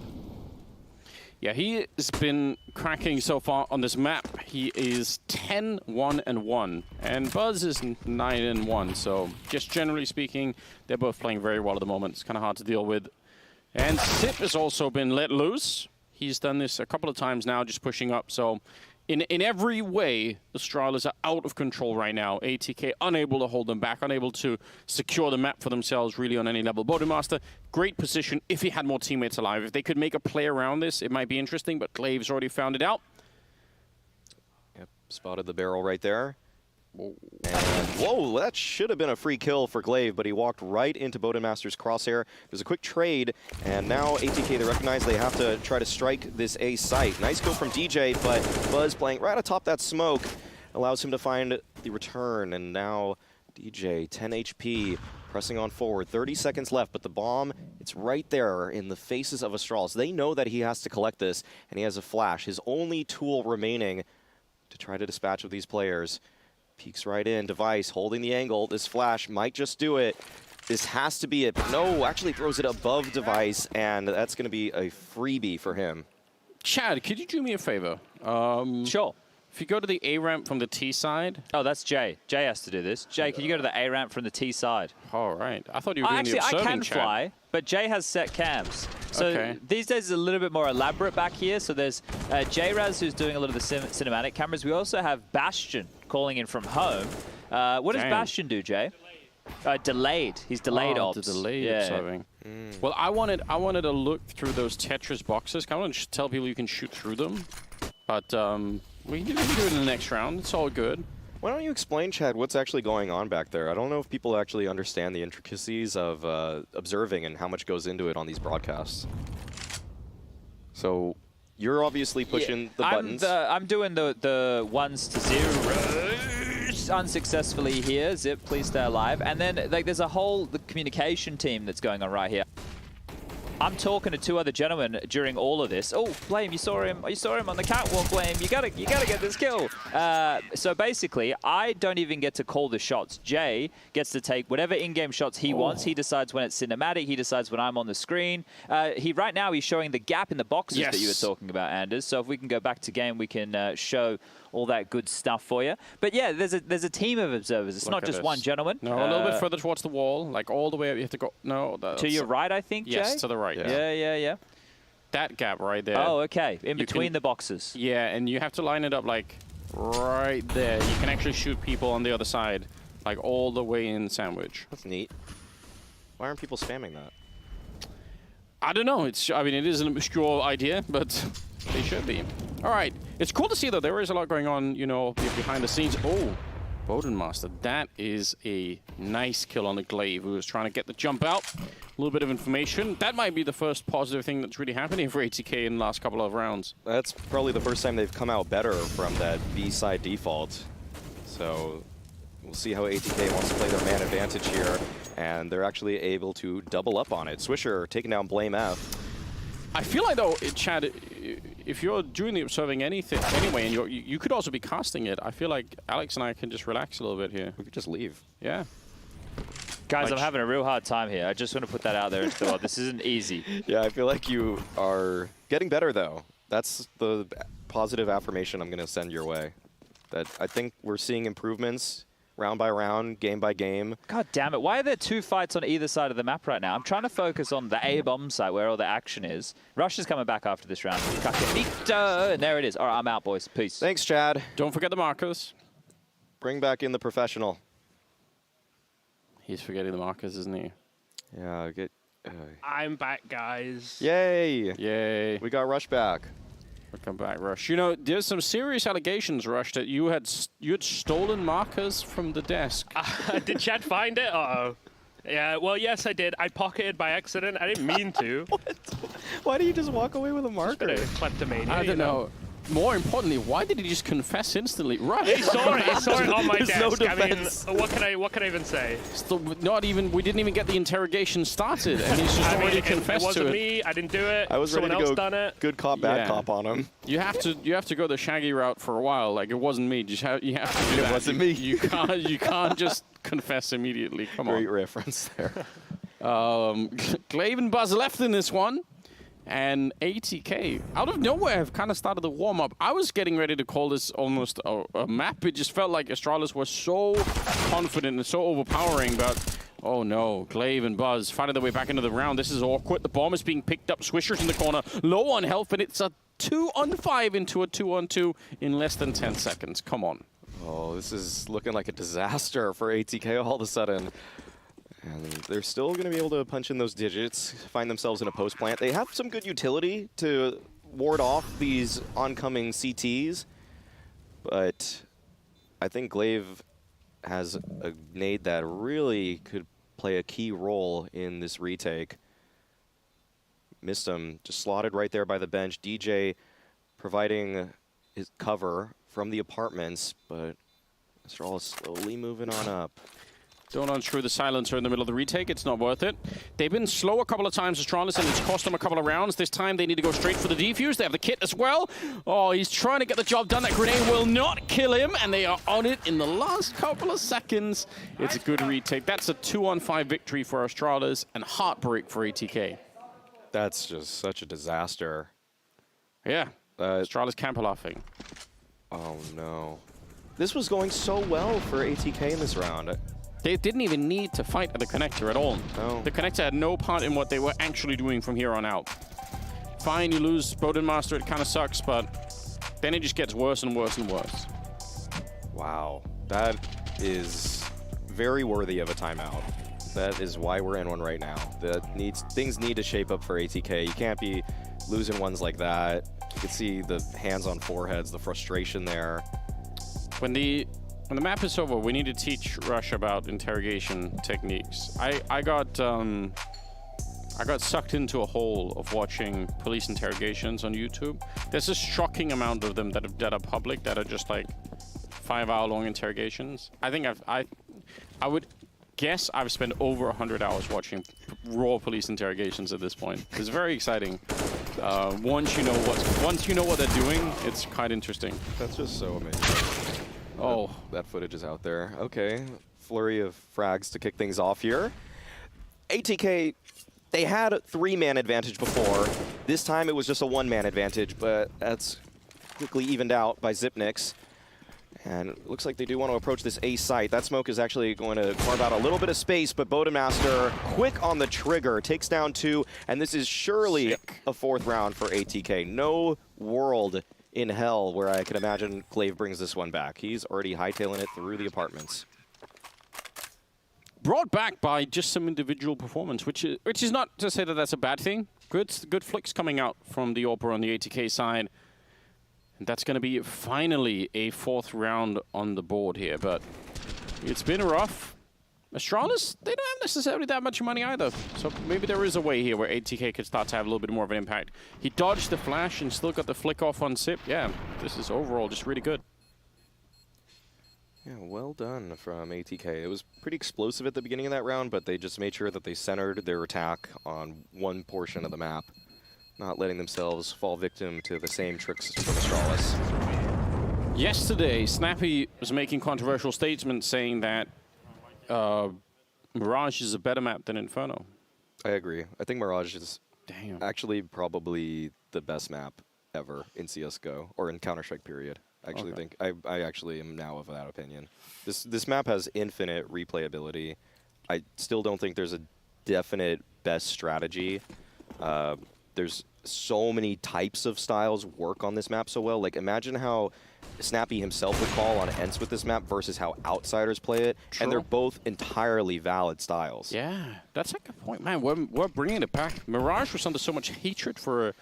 Speaker 15: Yeah, he has been cracking so far on this map. He is 10-1-1, and Buzz is 9-1. So just generally speaking, they're both playing very well at the moment. It's kind of hard to deal with. And Sip has also been let loose. He's done this a couple of times now, just pushing up. So in every way, the Astralis are out of control right now. ATK unable to hold them back, unable to secure the map for themselves really on any level. Bodenmaster, great position if he had more teammates alive. If they could make a play around this, it might be interesting, but Glaive's already found it out.
Speaker 16: Yep, spotted the barrel right there. And whoa, that should have been a free kill for Glaive, but he walked right into Bodenmaster's crosshair. There's a quick trade, and now ATK, they recognize they have to try to strike this A site. Nice kill from DJ, but Buzz playing right atop that smoke allows him to find the return, and now DJ, 10 HP, pressing on forward. 30 seconds left, but the bomb, it's right there in the faces of Astralis. They know that he has to collect this, and he has a flash. His only tool remaining to try to dispatch of these players. Peeks right in, Device holding the angle. This flash might just do it. This has to be it. No, actually throws it above Device, and that's going to be a freebie for him.
Speaker 15: Chad, could you do me a favor?
Speaker 11: Sure.
Speaker 15: If you go to the A ramp from the T side.
Speaker 11: Oh, that's Jay. Jay has to do this. Jay, can you go to the A ramp from the T side?
Speaker 15: All right. I thought you were doing the observing,
Speaker 11: I can
Speaker 15: Chad.
Speaker 11: fly, but Jay has set cams. So these days it's a little bit more elaborate back here. So there's J-Raz who's doing a lot of the cinematic cameras. We also have Bastion calling in from home. What does Bastion do, Jay? Delayed. He's delayed ops.
Speaker 15: The delayed observing. Well, I wanted to look through those Tetris boxes. I want to tell people you can shoot through them. But we can do it in the next round. It's all good.
Speaker 16: Why don't you explain, Chad, what's actually going on back there? I don't know if people actually understand the intricacies of observing and how much goes into it on these broadcasts. So you're obviously pushing the buttons.
Speaker 11: I'm doing the 1s to 0s unsuccessfully here. Zip, please stay alive. And then like there's a whole communication team that's going on right here. I'm talking to 2 other gentlemen during all of this. Oh, Blame, you saw him on the catwalk, Blame. You gotta get this kill. So basically, I don't even get to call the shots. Jay gets to take whatever in-game shots he wants. He decides when it's cinematic. He decides when I'm on the screen. Right now, he's showing the gap in the boxes that you were talking about, Anders. So if we can go back to game, we can show all that good stuff for you. But yeah, there's a team of observers. It's not just one gentleman.
Speaker 15: No, a little bit further towards the wall, like all the way up. You have to go. No,
Speaker 11: to your right, I think.
Speaker 15: Yes,
Speaker 11: Jay?
Speaker 15: to the right.
Speaker 11: Yeah.
Speaker 15: That gap right there.
Speaker 11: Oh, okay. In between the boxes.
Speaker 15: Yeah, and you have to line it up like right there. You can actually shoot people on the other side, like all the way in sandwich.
Speaker 16: That's neat. Why aren't people spamming that?
Speaker 15: I don't know. I mean, it is an obscure idea, but they should be. All right. It's cool to see, though. There is a lot going on, you know, behind the scenes. Oh, Bodenmaster, that is a nice kill on the Glaive, who was trying to get the jump out. A little bit of information. That might be the first positive thing that's really happening for ATK in the last couple of rounds.
Speaker 16: That's probably the first time they've come out better from that B-side default. So we'll see how ATK wants to play their man advantage here. And they're actually able to double up on it. Swisher taking down Blame F.
Speaker 15: I feel like, though, Chad, if you're doing the observing anything anyway, and you could also be casting it, I feel like Alex and I can just relax a little bit here.
Speaker 16: We could just leave.
Speaker 15: Yeah.
Speaker 11: Guys, I'm having a real hard time here. I just want to put that out there into the world. This isn't easy.
Speaker 16: Yeah, I feel like you are getting better, though. That's the positive affirmation I'm going to send your way. That I think we're seeing improvements round by round, game by game.
Speaker 11: God damn it. Why are there 2 fights on either side of the map right now? I'm trying to focus on the A-bomb site where all the action is. Rush is coming back after this round. And there it is. All right, I'm out, boys. Peace.
Speaker 16: Thanks, Chad.
Speaker 15: Don't forget the markers.
Speaker 16: Bring back in the professional.
Speaker 15: He's forgetting the markers, isn't he?
Speaker 16: Yeah, get...
Speaker 12: I'm back, guys.
Speaker 16: Yay!
Speaker 15: Yay.
Speaker 16: We got Rush back.
Speaker 15: Welcome back, Rush. You know, there's some serious allegations, Rush, that you had stolen markers from the desk.
Speaker 12: Did Chad find it? Uh-oh. Yeah, well, yes, I did. I pocketed by accident. I didn't mean to.
Speaker 16: What? Why do you just walk away with a marker?
Speaker 12: Kleptomania,
Speaker 15: I don't know. More importantly, why did he just confess instantly? Rush.
Speaker 12: He saw it on my desk.
Speaker 16: No
Speaker 12: defense. I mean, what can I even say?
Speaker 15: Still, we didn't even get the interrogation started, and he's just already confessed to it.
Speaker 12: It wasn't me. I didn't do it.
Speaker 16: I was
Speaker 12: Someone
Speaker 16: ready to
Speaker 12: else
Speaker 16: go
Speaker 12: done it.
Speaker 16: good cop, bad cop on him.
Speaker 15: You have to go the Shaggy route for a while. Like, it wasn't me. You have to do that.
Speaker 16: It wasn't me.
Speaker 15: You can't just confess immediately. Come on.
Speaker 16: Great reference there.
Speaker 15: Glaive and Buzz left in this one. And ATK, out of nowhere, have kind of started the warm-up. I was getting ready to call this almost a map. It just felt like Astralis was so confident and so overpowering, but oh no, Glaive and Buzz finding their way back into the round. This is awkward. The bomb is being picked up. Swisher's in the corner, low on health, and it's a 2-on-5 into a 2-on-2 in less than 10 seconds. Come on.
Speaker 16: Oh, this is looking like a disaster for ATK all of a sudden. And they're still going to be able to punch in those digits, find themselves in a post plant. They have some good utility to ward off these oncoming CTs, but I think Glaive has a nade that really could play a key role in this retake. Missed him, just slotted right there by the bench. DJ providing his cover from the apartments, but Astralis slowly moving on up.
Speaker 15: Don't unscrew the silencer in the middle of the retake. It's not worth it. They've been slow a couple of times, Astralis, and it's cost them a couple of rounds. This time they need to go straight for the defuse. They have the kit as well. Oh, he's trying to get the job done. That grenade will not kill him, and they are on it in the last couple of seconds. It's a good retake. That's a 2-on-5 victory for Astralis and heartbreak for ATK.
Speaker 16: That's just such a disaster.
Speaker 15: Yeah, Astralis camp laughing.
Speaker 16: Oh no. This was going so well for ATK in this round.
Speaker 15: They didn't even need to fight at the connector at all.
Speaker 16: No.
Speaker 15: The connector had no part in what they were actually doing from here on out. Fine, you lose Bodenmaster, it kind of sucks, but then it just gets worse and worse and worse.
Speaker 16: Wow, that is very worthy of a timeout. That is why we're in one right now. Things need to shape up for ATK. You can't be losing ones like that. You can see the hands on foreheads, the frustration there.
Speaker 15: When the map is over, we need to teach Rush about interrogation techniques. I got sucked into a hole of watching police interrogations on YouTube. There's a shocking amount of them that are public, that are just like 5-hour-long interrogations. I think I would guess I've spent over 100 hours watching raw police interrogations at this point. It's very exciting. Once you know what they're doing, it's quite interesting.
Speaker 16: That's just so amazing. Oh, that footage is out there. Okay, flurry of frags to kick things off here. ATK, they had a 3-man advantage before. This time it was just a 1-man advantage, but that's quickly evened out by Zipnix. And it looks like they do want to approach this A site. That smoke is actually going to carve out a little bit of space, but Bodenmaster, quick on the trigger, takes down 2, and this is surely a 4th round for ATK. No world in hell where I can imagine Glaive brings this one back. He's already hightailing it through the apartments.
Speaker 15: Brought back by just some individual performance, which is not to say that that's a bad thing. Good flicks coming out from the AWPer on the ATK side. And that's going to be finally a 4th round on the board here, but It's been rough. Astralis, they don't have necessarily that much money either. So maybe there is a way here where ATK could start to have a little bit more of an impact. He dodged the flash and still got the flick off on Sip. Yeah, this is overall just really good.
Speaker 16: Yeah, well done from ATK. It was pretty explosive at the beginning of that round, but they just made sure that they centered their attack on one portion of the map, not letting themselves fall victim to the same tricks from Astralis.
Speaker 15: Yesterday, Snappy was making controversial statements saying that Mirage is a better map than Inferno.
Speaker 16: I agree. I think Mirage is actually probably the best map ever in CSGO, or in Counter-Strike period. I actually think I actually am now of that opinion. This map has infinite replayability. I still don't think there's a definite best strategy. There's so many types of styles work on this map so well. Like, imagine how Snappy himself would call on Ents with this map versus how outsiders play it. True. And they're both entirely valid styles.
Speaker 15: Yeah, that's a good point. Man, we're bringing it back. Mirage was under so much hatred for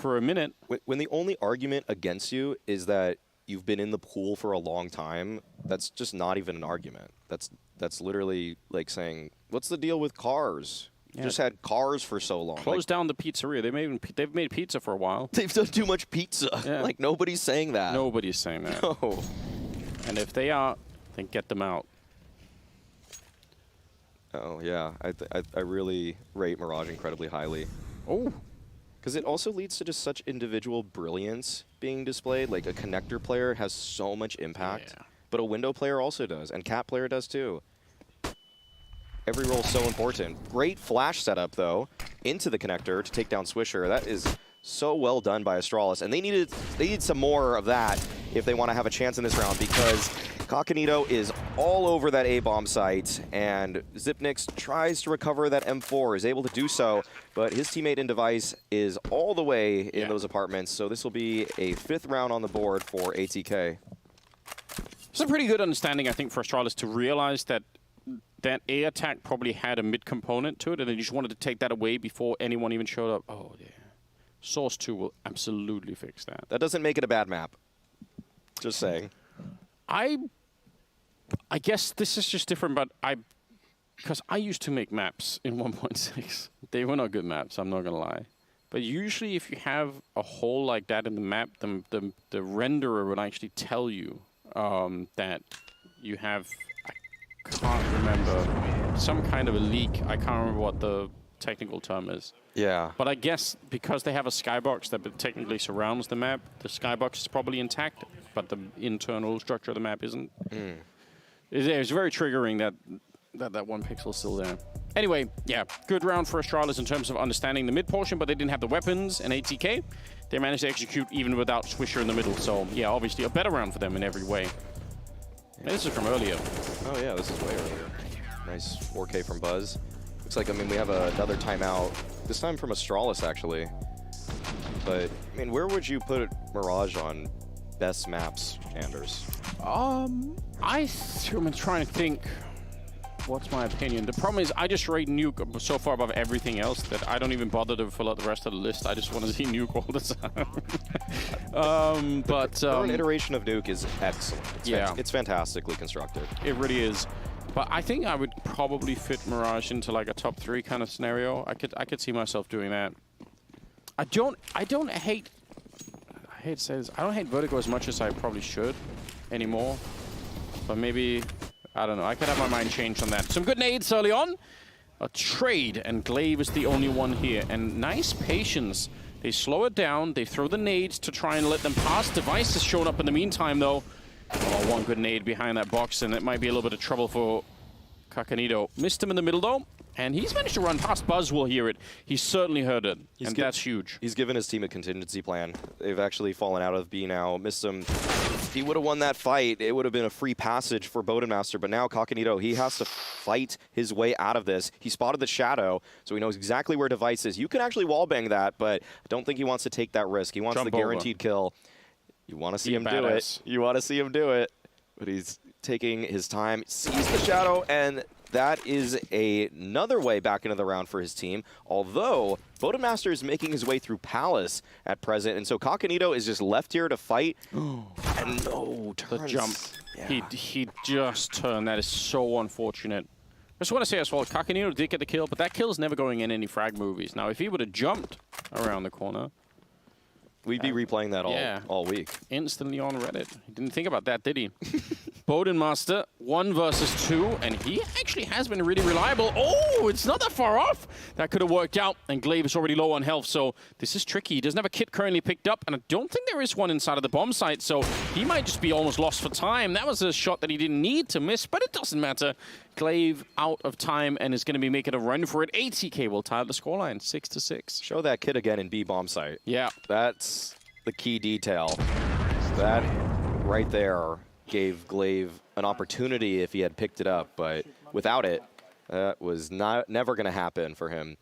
Speaker 15: a minute.
Speaker 16: When the only argument against you is that you've been in the pool for a long time, that's just not even an argument. That's literally like saying, what's the deal with cars? You just had cars for so long.
Speaker 15: Close down the pizzeria. They've made pizza for a while.
Speaker 16: They've done too much pizza. Yeah. Like, nobody's saying that.
Speaker 15: Nobody's saying that.
Speaker 16: No.
Speaker 15: And if they are, then get them out.
Speaker 16: Oh, yeah. I really rate Mirage incredibly highly.
Speaker 15: Oh.
Speaker 16: Because it also leads to just such individual brilliance being displayed. Like, a connector player has so much impact, but a window player also does, and cat player does too. Every role is so important. Great flash setup, though, into the connector to take down Swisher. That is so well done by Astralis, and they need some more of that if they want to have a chance in this round, because Coconito is all over that A-bomb site, and Zipnix tries to recover that M4, is able to do so, but his teammate in Device is all the way in those apartments, so this will be a 5th round on the board for ATK.
Speaker 15: It's a pretty good understanding, I think, for Astralis to realize that that A attack probably had a mid component to it, and they just wanted to take that away before anyone even showed up. Oh, yeah. Source 2 will absolutely fix that.
Speaker 16: That doesn't make it a bad map. Just saying.
Speaker 15: I guess this is just different, but because I used to make maps in 1.6. They were not good maps, I'm not going to lie. But usually if you have a hole like that in the map, the renderer would actually tell you that you have, I can't remember, some kind of a leak. I can't remember what the technical term is.
Speaker 16: Yeah.
Speaker 15: But I guess because they have a skybox that technically surrounds the map, the skybox is probably intact, but the internal structure of the map isn't. It's very triggering that one pixel is still there. Anyway, yeah, good round for Astralis in terms of understanding the mid portion, but they didn't have the weapons, and ATK, they managed to execute even without Swisher in the middle. So, yeah, obviously a better round for them in every way. And this is from earlier.
Speaker 16: Oh, yeah, this is way earlier. Nice 4K from Buzz. Looks like, I mean, we have another timeout, this time from Astralis, actually. But, I mean, where would you put Mirage on best maps, Anders?
Speaker 15: I'm trying to think. What's my opinion? The problem is I just rate Nuke so far above everything else that I don't even bother to fill out the rest of the list. I just want to see Nuke all the time. But
Speaker 16: an iteration of Nuke is excellent. It's fantastically constructed.
Speaker 15: It really is. But I think I would probably fit Mirage into like a top 3 kind of scenario. I could see myself doing that. I don't hate Vertigo as much as I probably should anymore. But maybe, I don't know, I could have my mind changed on that. Some good nades early on. A trade, and Glaive is the only one here. And nice patience. They slow it down, they throw the nades to try and let them pass. Device has shown up in the meantime, though. Oh, one good nade behind that box, and it might be a little bit of trouble for Coconito. Missed him in the middle, though. And he's managed to run past. Buzz will hear it. He certainly heard it, and that's huge.
Speaker 16: He's given his team a contingency plan. They've actually fallen out of B now. Missed him. If he would have won that fight, it would have been a free passage for Bodenmaster. But now Coconito, he has to fight his way out of this. He spotted the shadow, so he knows exactly where Device is. You can actually wallbang that, but I don't think he wants to take that risk. He wants the guaranteed kill. You want to see him do it. You want to see him do it. But he's taking his time, sees the shadow, and that is another way back into the round for his team. Although, Bodenmaster is making his way through Palace at present, and so Kakanito is just left here to fight. And no, turns.
Speaker 15: The jump.
Speaker 16: Yeah.
Speaker 15: He just turned. That is so unfortunate. I just want to say as well, Kakanito did get the kill, but that kill is never going in any frag movies. Now, if he would have jumped around the corner,
Speaker 16: we'd be replaying that all week.
Speaker 15: Instantly on Reddit. He didn't think about that, did he? Bodenmaster, 1 versus 2, and he actually has been really reliable. Oh, it's not that far off. That could have worked out, and Glaive is already low on health, so this is tricky. He doesn't have a kit currently picked up, and I don't think there is one inside of the bomb site, so he might just be almost lost for time. That was a shot that he didn't need to miss, but it doesn't matter. Glaive out of time and is going to be making a run for it. ATK will tie the scoreline, 6-6.
Speaker 16: Show that kit again in B bomb site.
Speaker 15: Yeah.
Speaker 16: That's the key detail. That right there gave Glaive an opportunity if he had picked it up, but without it, that was never going to happen for him.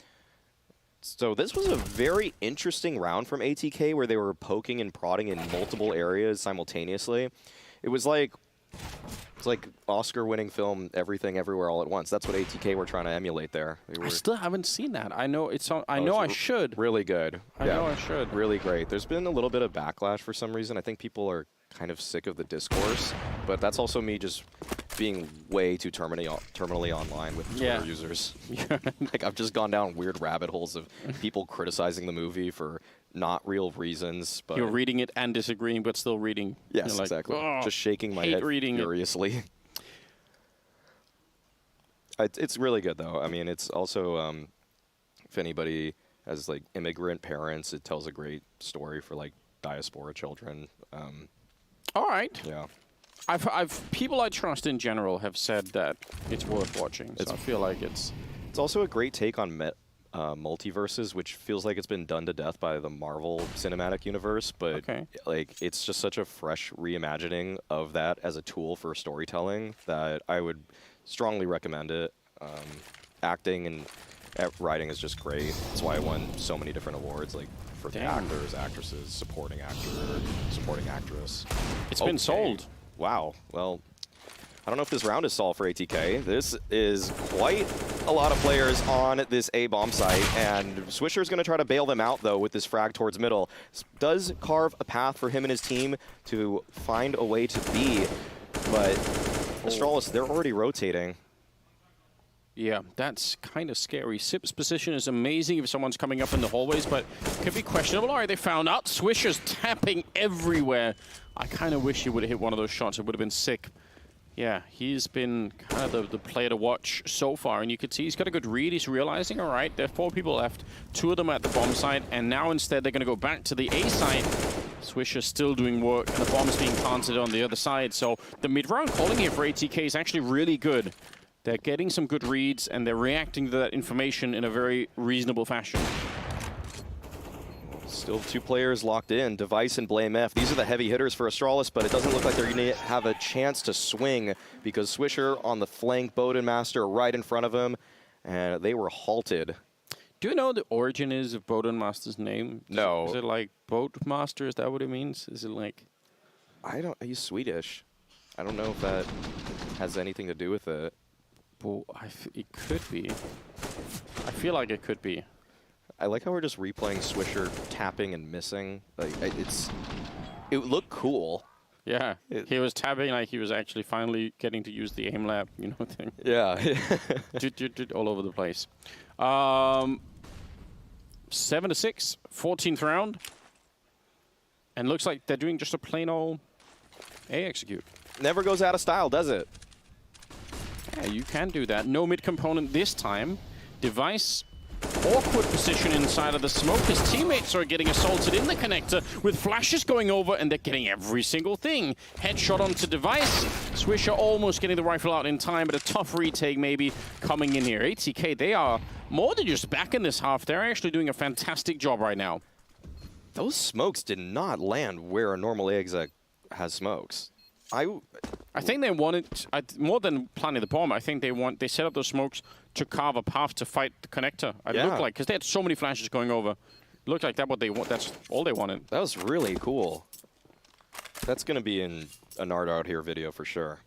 Speaker 16: So this was a very interesting round from ATK where they were poking and prodding in multiple areas simultaneously. It was like Oscar-winning film Everything Everywhere All at Once. That's what ATK were trying to emulate there.
Speaker 15: I still haven't seen that. I know it's on. I know I should.
Speaker 16: Really good.
Speaker 15: I know I should.
Speaker 16: Really great. There's been a little bit of backlash for some reason. I think people are kind of sick of the discourse, but that's also me just being way too terminally online with Twitter users. Like I've just gone down weird rabbit holes of people criticizing the movie for not real reasons. But
Speaker 15: you're reading it and disagreeing, but still reading.
Speaker 16: Yes,
Speaker 15: like,
Speaker 16: exactly.
Speaker 15: Oh,
Speaker 16: just shaking my head furiously. It's really good though. I mean, it's also if anybody has like immigrant parents, it tells a great story for like diaspora children.
Speaker 15: All right.
Speaker 16: Yeah.
Speaker 15: People I trust in general have said that it's worth watching. So I feel like it's
Speaker 16: also a great take on multiverses, which feels like it's been done to death by the Marvel Cinematic Universe, but like it's just such a fresh reimagining of that as a tool for storytelling that I would strongly recommend it. Acting and writing is just great. That's why I won so many different awards, like for the actors, actresses, supporting actor, supporting actress.
Speaker 15: It's been sold.
Speaker 16: Wow. Well, I don't know if this round is solved for ATK. This is quite a lot of players on this A bomb site, and Swisher's going to try to bail them out, though, with this frag towards middle. Does carve a path for him and his team to find a way to B, but Astralis, they're already rotating.
Speaker 15: Yeah, that's kind of scary. Sip's position is amazing if someone's coming up in the hallways, but could be questionable. All right, they found out. Swisher's tapping everywhere. I kind of wish he would have hit one of those shots. It would have been sick. Yeah, he's been kind of the player to watch so far, and you can see he's got a good read. He's realizing, all right, there are 4 people left, 2 of them at the bomb site, and now instead they're going to go back to the A site. Swisher's still doing work, and the bomb's being planted on the other side. So the mid-round calling here for ATK is actually really good. They're getting some good reads, and they're reacting to that information in a very reasonable fashion.
Speaker 16: Still 2 players locked in, Device and Blame F. These are the heavy hitters for Astralis, but it doesn't look like they're going to have a chance to swing because Swisher on the flank, Bodenmaster right in front of him, and they were halted.
Speaker 15: Do you know the origin is of Bodenmaster's name?
Speaker 16: No.
Speaker 15: Is it like Boatmaster? Is that what it means? Is it like...
Speaker 16: He's Swedish. I don't know if that has anything to do with it.
Speaker 15: Well, it could be. I feel like it could be.
Speaker 16: I like how we're just replaying Swisher tapping and missing. Like it looked cool.
Speaker 15: Yeah, he was tapping like he was actually finally getting to use the aim lab, you know, thing.
Speaker 16: Yeah.
Speaker 15: All over the place. 7-6, 14th round. And looks like they're doing just a plain old A execute.
Speaker 16: Never goes out of style, does it?
Speaker 15: Yeah, you can do that. No mid component this time. Device, awkward position inside of the smoke. His teammates are getting assaulted in the connector with flashes going over, and they're getting every single thing. Headshot onto Device. Swisher almost getting the rifle out in time, but a tough retake maybe coming in here. ATK, they are more than just back in this half. They're actually doing a fantastic job right now.
Speaker 16: Those smokes did not land where a normal exec has smokes.
Speaker 15: I think they wanted, more than planting the bomb, I think they set up those smokes to carve a path to fight the connector. It looked like, because they had so many flashes going over. It looked like that's all they wanted.
Speaker 16: That was really cool. That's going to be in a Nard Out Here video for sure.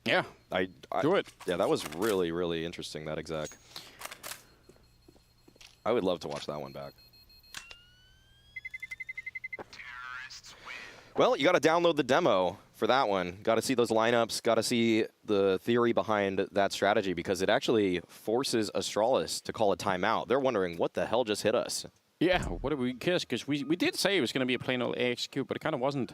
Speaker 15: Yeah, do it.
Speaker 16: Yeah, that was really, really interesting, that exec. I would love to watch that one back. Well, you got to download the demo for that one. Got to see those lineups, got to see the theory behind that strategy, because it actually forces Astralis to call a timeout. They're wondering, what the hell just hit us?
Speaker 15: Yeah, what did we kiss? Because we did say it was going to be a plain old AXQ, but it kind of wasn't.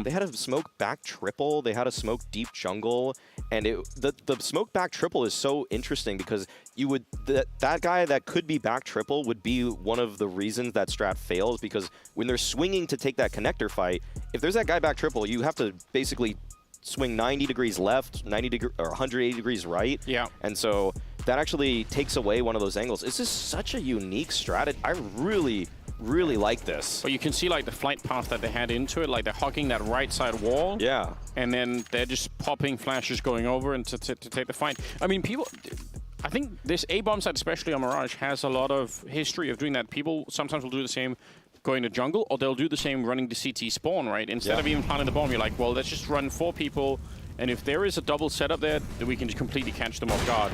Speaker 16: They had a smoke back triple. They had a smoke deep jungle, and the smoke back triple is so interesting because you would that guy that could be back triple would be one of the reasons that strat fails, because when they're swinging to take that connector fight, if there's that guy back triple, you have to basically swing 90 degrees left, 90 or 180 degrees right.
Speaker 15: Yeah,
Speaker 16: and so that actually takes away one of those angles. This is such a unique strategy. I really, really like this.
Speaker 15: But you can see like the flight path that they had into it, like they're hogging that right side wall.
Speaker 16: Yeah.
Speaker 15: And then they're just popping flashes going over and to take the fight. I mean, people, I think this A-bomb side, especially on Mirage, has a lot of history of doing that. People sometimes will do the same going to jungle, or they'll do the same running to CT spawn, right? Instead of even planting the bomb, you're like, well, let's just run 4 people, and if there is a double setup there, then we can just completely catch them off guard.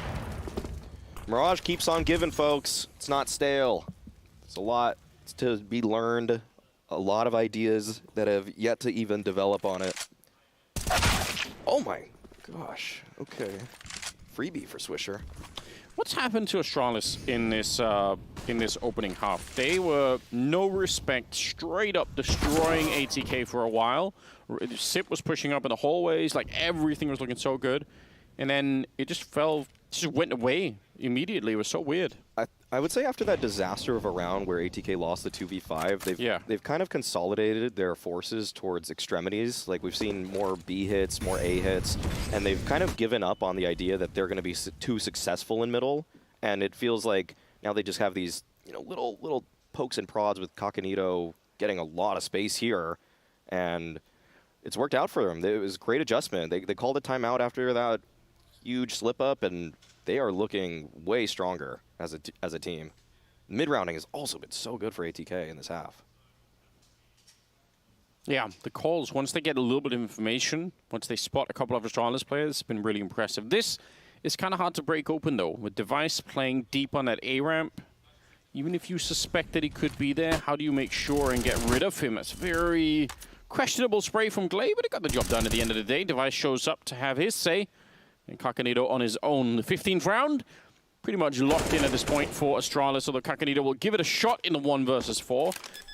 Speaker 16: Mirage keeps on giving, folks. It's not stale. It's a lot to be learned, a lot of ideas that have yet to even develop on it. Oh my gosh. Okay. Freebie for Swisher.
Speaker 15: What's happened to Astralis in this opening half? They were no respect, straight up destroying ATK for a while. Sip was pushing up in the hallways, like everything was looking so good, and then it just went away immediately. It was so weird.
Speaker 16: I would say after that disaster of a round where ATK lost the 2v5, they've kind of consolidated their forces towards extremities. Like, we've seen more B hits, more A hits, and they've kind of given up on the idea that they're going to be too successful in middle. And it feels like now they just have these, you know, little pokes and prods with Coconito getting a lot of space here, and it's worked out for them. It was a great adjustment. They called a timeout after that huge slip up, and they are looking way stronger as a team. Mid-rounding has also been so good for ATK in this half.
Speaker 15: Yeah, the calls, once they get a little bit of information, once they spot a couple of Astralis players, it's been really impressive. This is kind of hard to break open, though, with Device playing deep on that A ramp. Even if you suspect that he could be there, how do you make sure and get rid of him? It's very questionable spray from Glay, but it got the job done at the end of the day. Device shows up to have his say. And Coconito on his own. The 15th round, pretty much locked in at this point for Astralis, although Coconito will give it a shot in the 1 versus 4.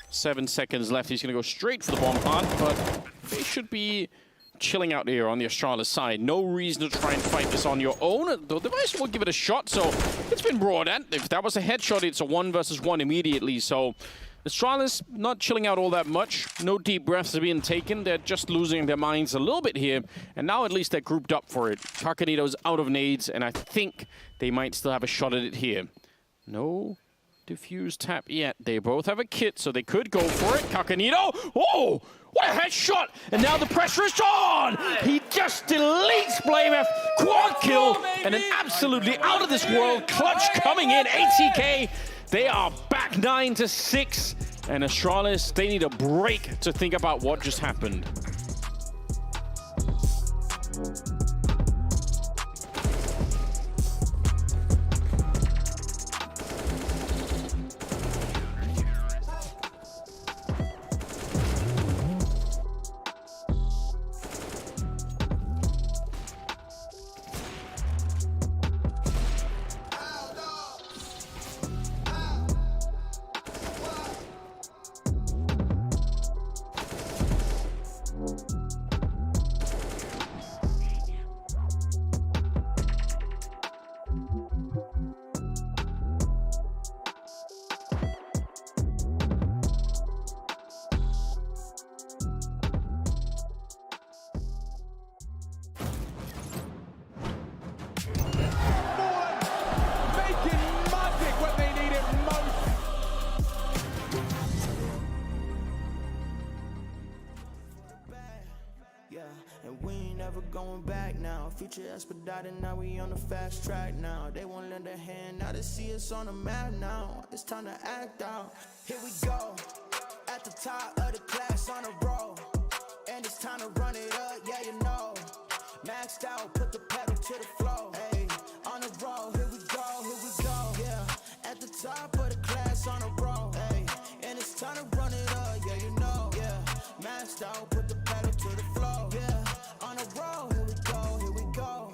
Speaker 15: 7 seconds left. He's going to go straight for the bomb plant, but they should be chilling out here on the Astralis side. No reason to try and fight this on your own. The Device will give it a shot, so it's been brought in. If that was a headshot, it's a 1 versus 1 immediately, so Astralis not chilling out all that much. No deep breaths are being taken. They're just losing their minds a little bit here. And now at least they're grouped up for it. Coconito's out of nades, and I think they might still have a shot at it here. No diffuse tap yet. They both have a kit, so they could go for it. Coconito, oh, what a headshot! And now the pressure is on! He just deletes BlameF, quad kill, and an absolutely out of this world clutch coming in. ATK, they are back 9-6, and Astralis, they need a break to think about what just happened.
Speaker 17: Future expedited, now we on the fast track now. They won't lend a hand, now they see us on the map now. It's time to act out. Here we go, at the top of the class on a roll. And it's time to run it up, yeah you know. Maxed Maxed out, put the pedal to the floor. Hey, on the road, here we go, yeah. At the top of the class on the road, hey. And it's time to run it up, yeah, you know, yeah. Maxed out, put the pedal to the floor, yeah. On the road, here we go, here we go.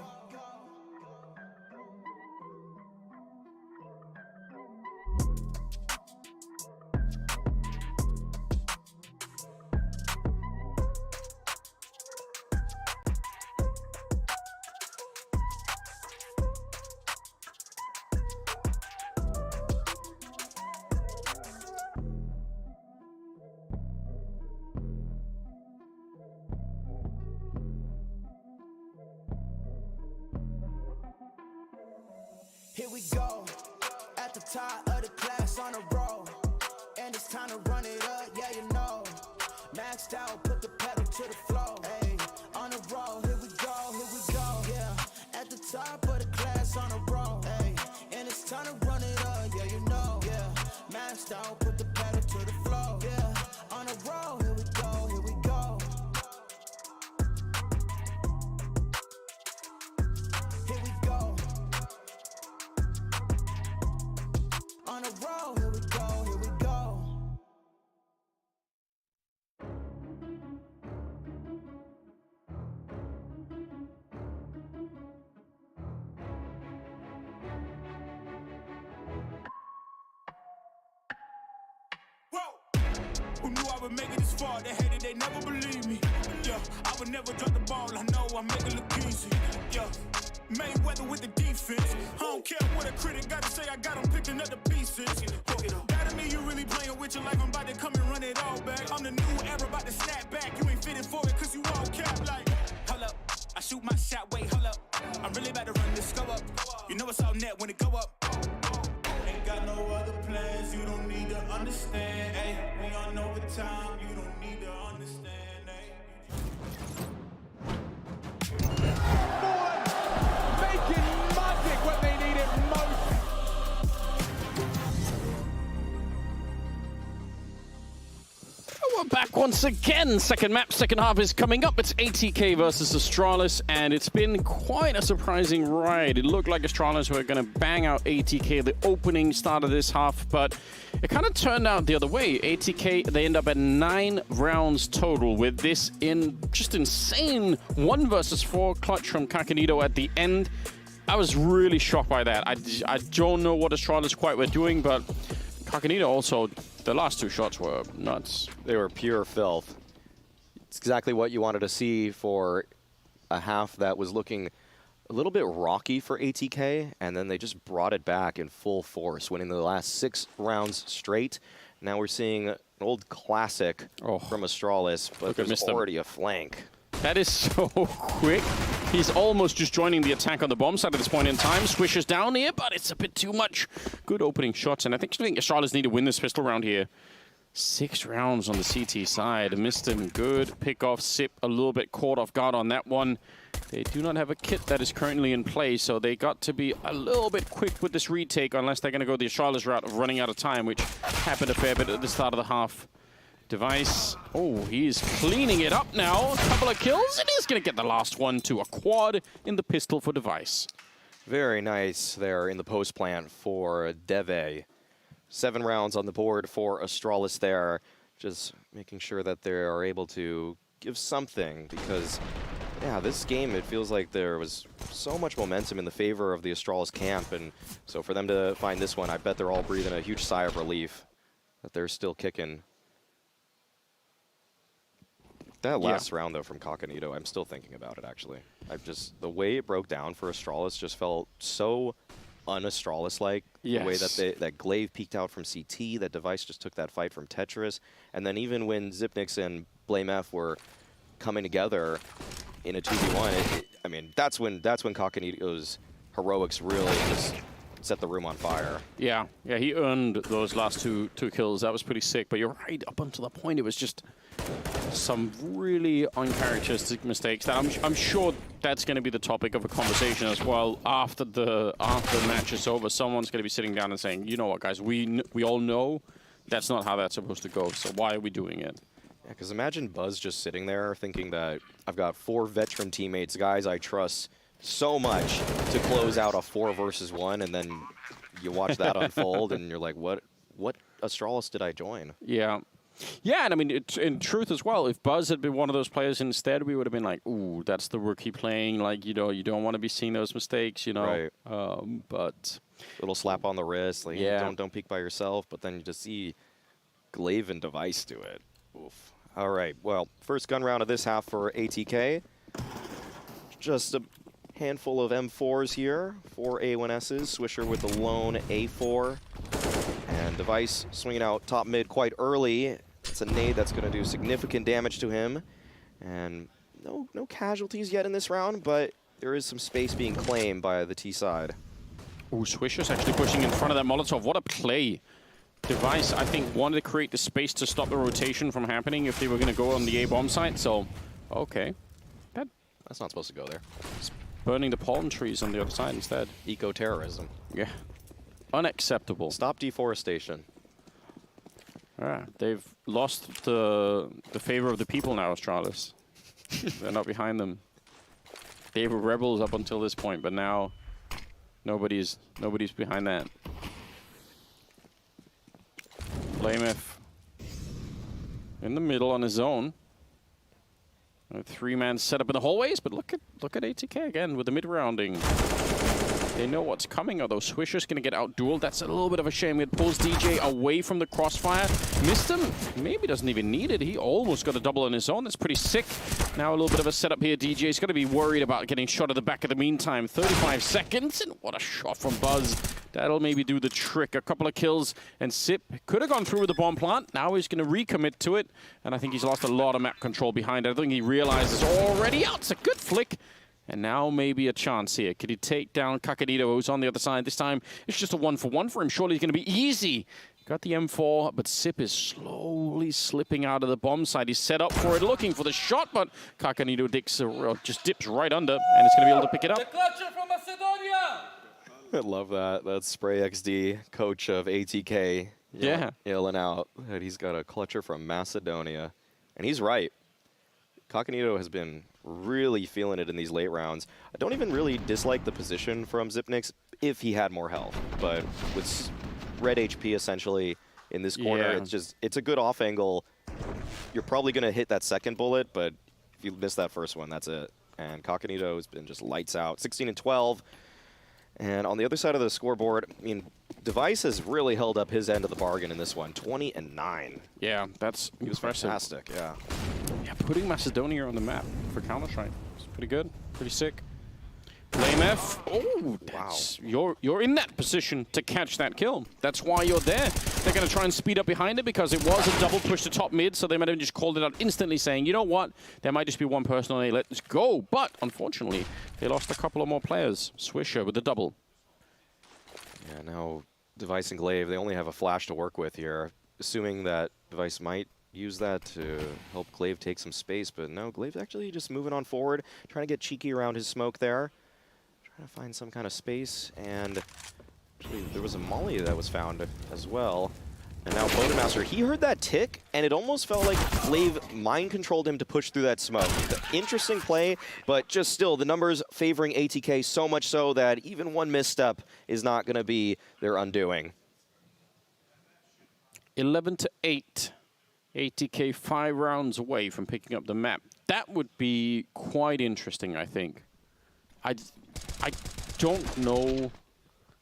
Speaker 17: Here we go, at the top of the class on the road. And it's time to run it up, yeah, you know. Maxed out, put the pedal to the floor. Hey, on the road, here we go, yeah. At the top of the class on the road. Hey, and it's time to run it up, yeah, you know. Yeah, maxed out, put the pedal to the floor. Yeah, on the road, here we go, here we go. Here we go. On the road, here we go, here we go.
Speaker 14: Who knew I would make it this far? They hated, they never believed me. Yeah, I would never drop the ball. I know I make it look easy. Yeah, Mayweather with the defense. I don't care what a critic got to say. I got them picking up the pieces. That me, you really playing with your life. I'm about to come and run it all back. I'm the new era, about to snap back. You ain't fitting for it, cause you all cap like. Hold up, I shoot my shot, wait, hold up. I'm really about to run this go up. You know it's all net when it go up. Ain't got no other plans, you don't need to understand. Ay, we on overtime, you don't need to understand.
Speaker 1: Making magic when they need it most.
Speaker 15: We're back once again. Second map, second half is coming up. It's ATK versus Astralis, and it's been quite a surprising ride. It looked like Astralis were going to bang out ATK the opening start of this half, but it kind of turned out the other way. ATK, they end up at 9 rounds total with this just insane 1 versus 4 clutch from Kakanito at the end. I was really shocked by that. I don't know what Astralis quite were doing, but Kakanito also, the last 2 shots were nuts.
Speaker 16: They were pure filth. It's exactly what you wanted to see for a half that was looking a little bit rocky for ATK, and then they just brought it back in full force, winning the last 6 rounds straight. Now we're seeing an old classic from Astralis, but there's already a flank.
Speaker 15: That is so quick. He's almost just joining the attack on the bomb side at this point in time. Swishes down here, but it's a bit too much. Good opening shots, and I think Astralis need to win this pistol round here. 6 rounds on the CT side. Missed him good. Pick off Sip a little bit caught off guard on that one. They do not have a kit that is currently in play, so they got to be a little bit quick with this retake unless they're going to go the Astralis route of running out of time, which happened a fair bit at the start of the half. Device, he's cleaning it up now. A couple of kills, and he's going to get the last one to a quad in the pistol for Device.
Speaker 16: Very nice there in the post plant for Deve. 7 rounds on the board for Astralis there. Just making sure that they are able to give something, because, yeah, this game, it feels like there was so much momentum in the favor of the Astralis camp, and so for them to find this one, I bet they're all breathing a huge sigh of relief that they're still kicking. That last round, though, from Kakanito, I'm still thinking about it, actually. The way it broke down for Astralis just felt so un-Astralis-like.
Speaker 15: Yes.
Speaker 16: The way that that Glaive peeked out from CT, that Device just took that fight from Tetris. And then even when Zipnix and Blame F were coming together in a 2v1, I mean, that's when Kakanito's heroics really just set the room on fire.
Speaker 15: Yeah, he earned those last two kills. That was pretty sick. But you're right, up until that point, it was just some really uncharacteristic mistakes that I'm sure that's going to be the topic of a conversation as well after the match is over. Someone's going to be sitting down and saying, you know what, guys, we all know that's not how that's supposed to go, so why are we doing it?
Speaker 16: Yeah, because imagine Buzz just sitting there thinking that I've got 4 veteran teammates, guys I trust so much to close out a 4 versus 1, and then you watch that unfold, and you're like, what Astralis did I join?
Speaker 15: Yeah. Yeah, and I mean, in truth as well, if Buzz had been one of those players instead, we would have been like, ooh, that's the rookie playing. Like, you know, you don't want to be seeing those mistakes, you know.
Speaker 16: Right.
Speaker 15: But
Speaker 16: little slap on the wrist, like,
Speaker 15: yeah.
Speaker 16: don't peek by yourself, but then you just see Glaive and Device do it. Oof. All right, well, first gun round of this half for ATK. Just a handful of M4s here, 4 A1Ss, Swisher with a lone A4. And Device swinging out top mid quite early. It's a nade that's going to do significant damage to him. And no casualties yet in this round, but there is some space being claimed by the T side.
Speaker 15: Ooh, Swisher's actually pushing in front of that Molotov. What a play. Device, I think, wanted to create the space to stop the rotation from happening if they were going to go on the A-bomb site, so, okay.
Speaker 16: That's not supposed to go there.
Speaker 15: It's burning the palm trees on the other side instead.
Speaker 16: Eco-terrorism.
Speaker 15: Yeah. Unacceptable.
Speaker 16: Stop deforestation.
Speaker 15: They've lost the favor of the people now, Astralis. They're not behind them. They were rebels up until this point, but now nobody's behind that. Flameth in the middle on his own. A 3-man setup in the hallways, but look at ATK again with the mid-rounding. They know what's coming, although Swisher's going to get out-dueled. That's a little bit of a shame. It pulls DJ away from the crossfire. Missed him. Maybe doesn't even need it. He almost got a double on his own. That's pretty sick. Now a little bit of a setup here. DJ's going to be worried about getting shot at the back of the meantime. 35 seconds, and what a shot from Buzz. That'll maybe do the trick. A couple of kills, and Sip could have gone through with the bomb plant. Now he's going to recommit to it, and I think he's lost a lot of map control behind it. I think he realizes already. Oh, it's a good flick. And now maybe a chance here. Could he take down Kakanito, who's on the other side? This time, it's just a 1-for-1 for him. Surely it's going to be easy. Got the M4, but Sip is slowly slipping out of the bomb site. He's set up for it, looking for the shot, but Kakanito just dips right under, and it's going to be able to pick it up.
Speaker 14: The clutcher from Macedonia!
Speaker 16: I love that. That's Spray XD, coach of ATK. Yelling out that he's got a clutcher from Macedonia. And he's right. Kakanito has been really feeling it in these late rounds. I don't even really dislike the position from Zipnix if he had more health. But with red HP essentially in this corner, it's a good off angle. You're probably going to hit that second bullet, but if you miss that first one, that's it. And Kakanito has been just lights out. 16 and 12. And on the other side of the scoreboard, I mean, Device has really held up his end of the bargain in this one. 20 and 9.
Speaker 15: Yeah, that's impressive.
Speaker 16: Fantastic, yeah.
Speaker 15: Yeah, putting Macedonia on the map for Counter-Strike is pretty good, pretty sick. Flame F. Oh, wow. You're in that position to catch that kill. That's why you're there. They're going to try and speed up behind it because it was a double push to top mid, so they might have just called it out instantly saying, you know what, there might just be one person on A, let's go. But, unfortunately, they lost a couple of more players. Swisher with the double.
Speaker 16: Yeah, now Device and Glaive, they only have a flash to work with here, assuming that Device might use that to help Glaive take some space, but no, Glaive's actually just moving on forward, trying to get cheeky around his smoke there. Trying to find some kind of space, and actually there was a molly that was found as well. And now Bodemaster, he heard that tick, and it almost felt like Glaive mind-controlled him to push through that smoke. Interesting play, but just still, the numbers favoring ATK so much so that even one misstep is not going to be their undoing.
Speaker 15: 11 to 8. ATK 5 rounds away from picking up the map. That would be quite interesting, I think. I don't know.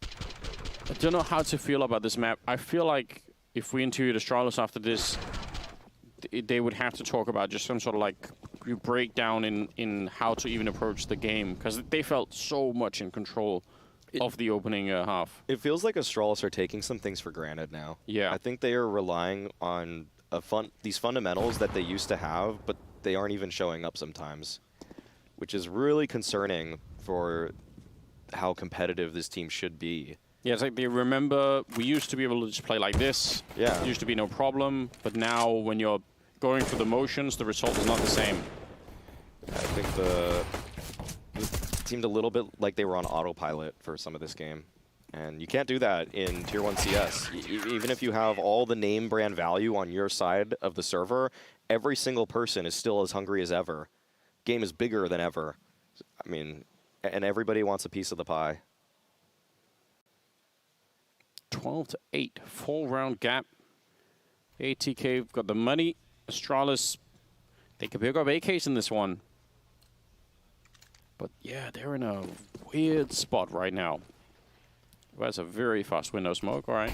Speaker 15: I don't know how to feel about this map. I feel like if we interviewed Astralis after this, they would have to talk about just some sort of like breakdown in how to even approach the game, because they felt so much in control of the opening half.
Speaker 16: It feels like Astralis are taking some things for granted now.
Speaker 15: Yeah.
Speaker 16: I think they are relying on these fundamentals that they used to have, but they aren't even showing up sometimes, which is really concerning for how competitive this team should be.
Speaker 15: Yeah, it's like they remember we used to be able to just play like this.
Speaker 16: Yeah.
Speaker 15: It used to be no problem, but now when you're going through the motions, the result is not the same.
Speaker 16: I think it seemed a little bit like they were on autopilot for some of this game. And you can't do that in Tier 1 CS. Even if you have all the name brand value on your side of the server, every single person is still as hungry as ever. Game is bigger than ever. I mean, and everybody wants a piece of the pie.
Speaker 15: 12-8, 4-round gap. ATK got the money. Astralis, they could pick up AKs in this one. But yeah, they're in a weird spot right now. That's a very fast window smoke. All right.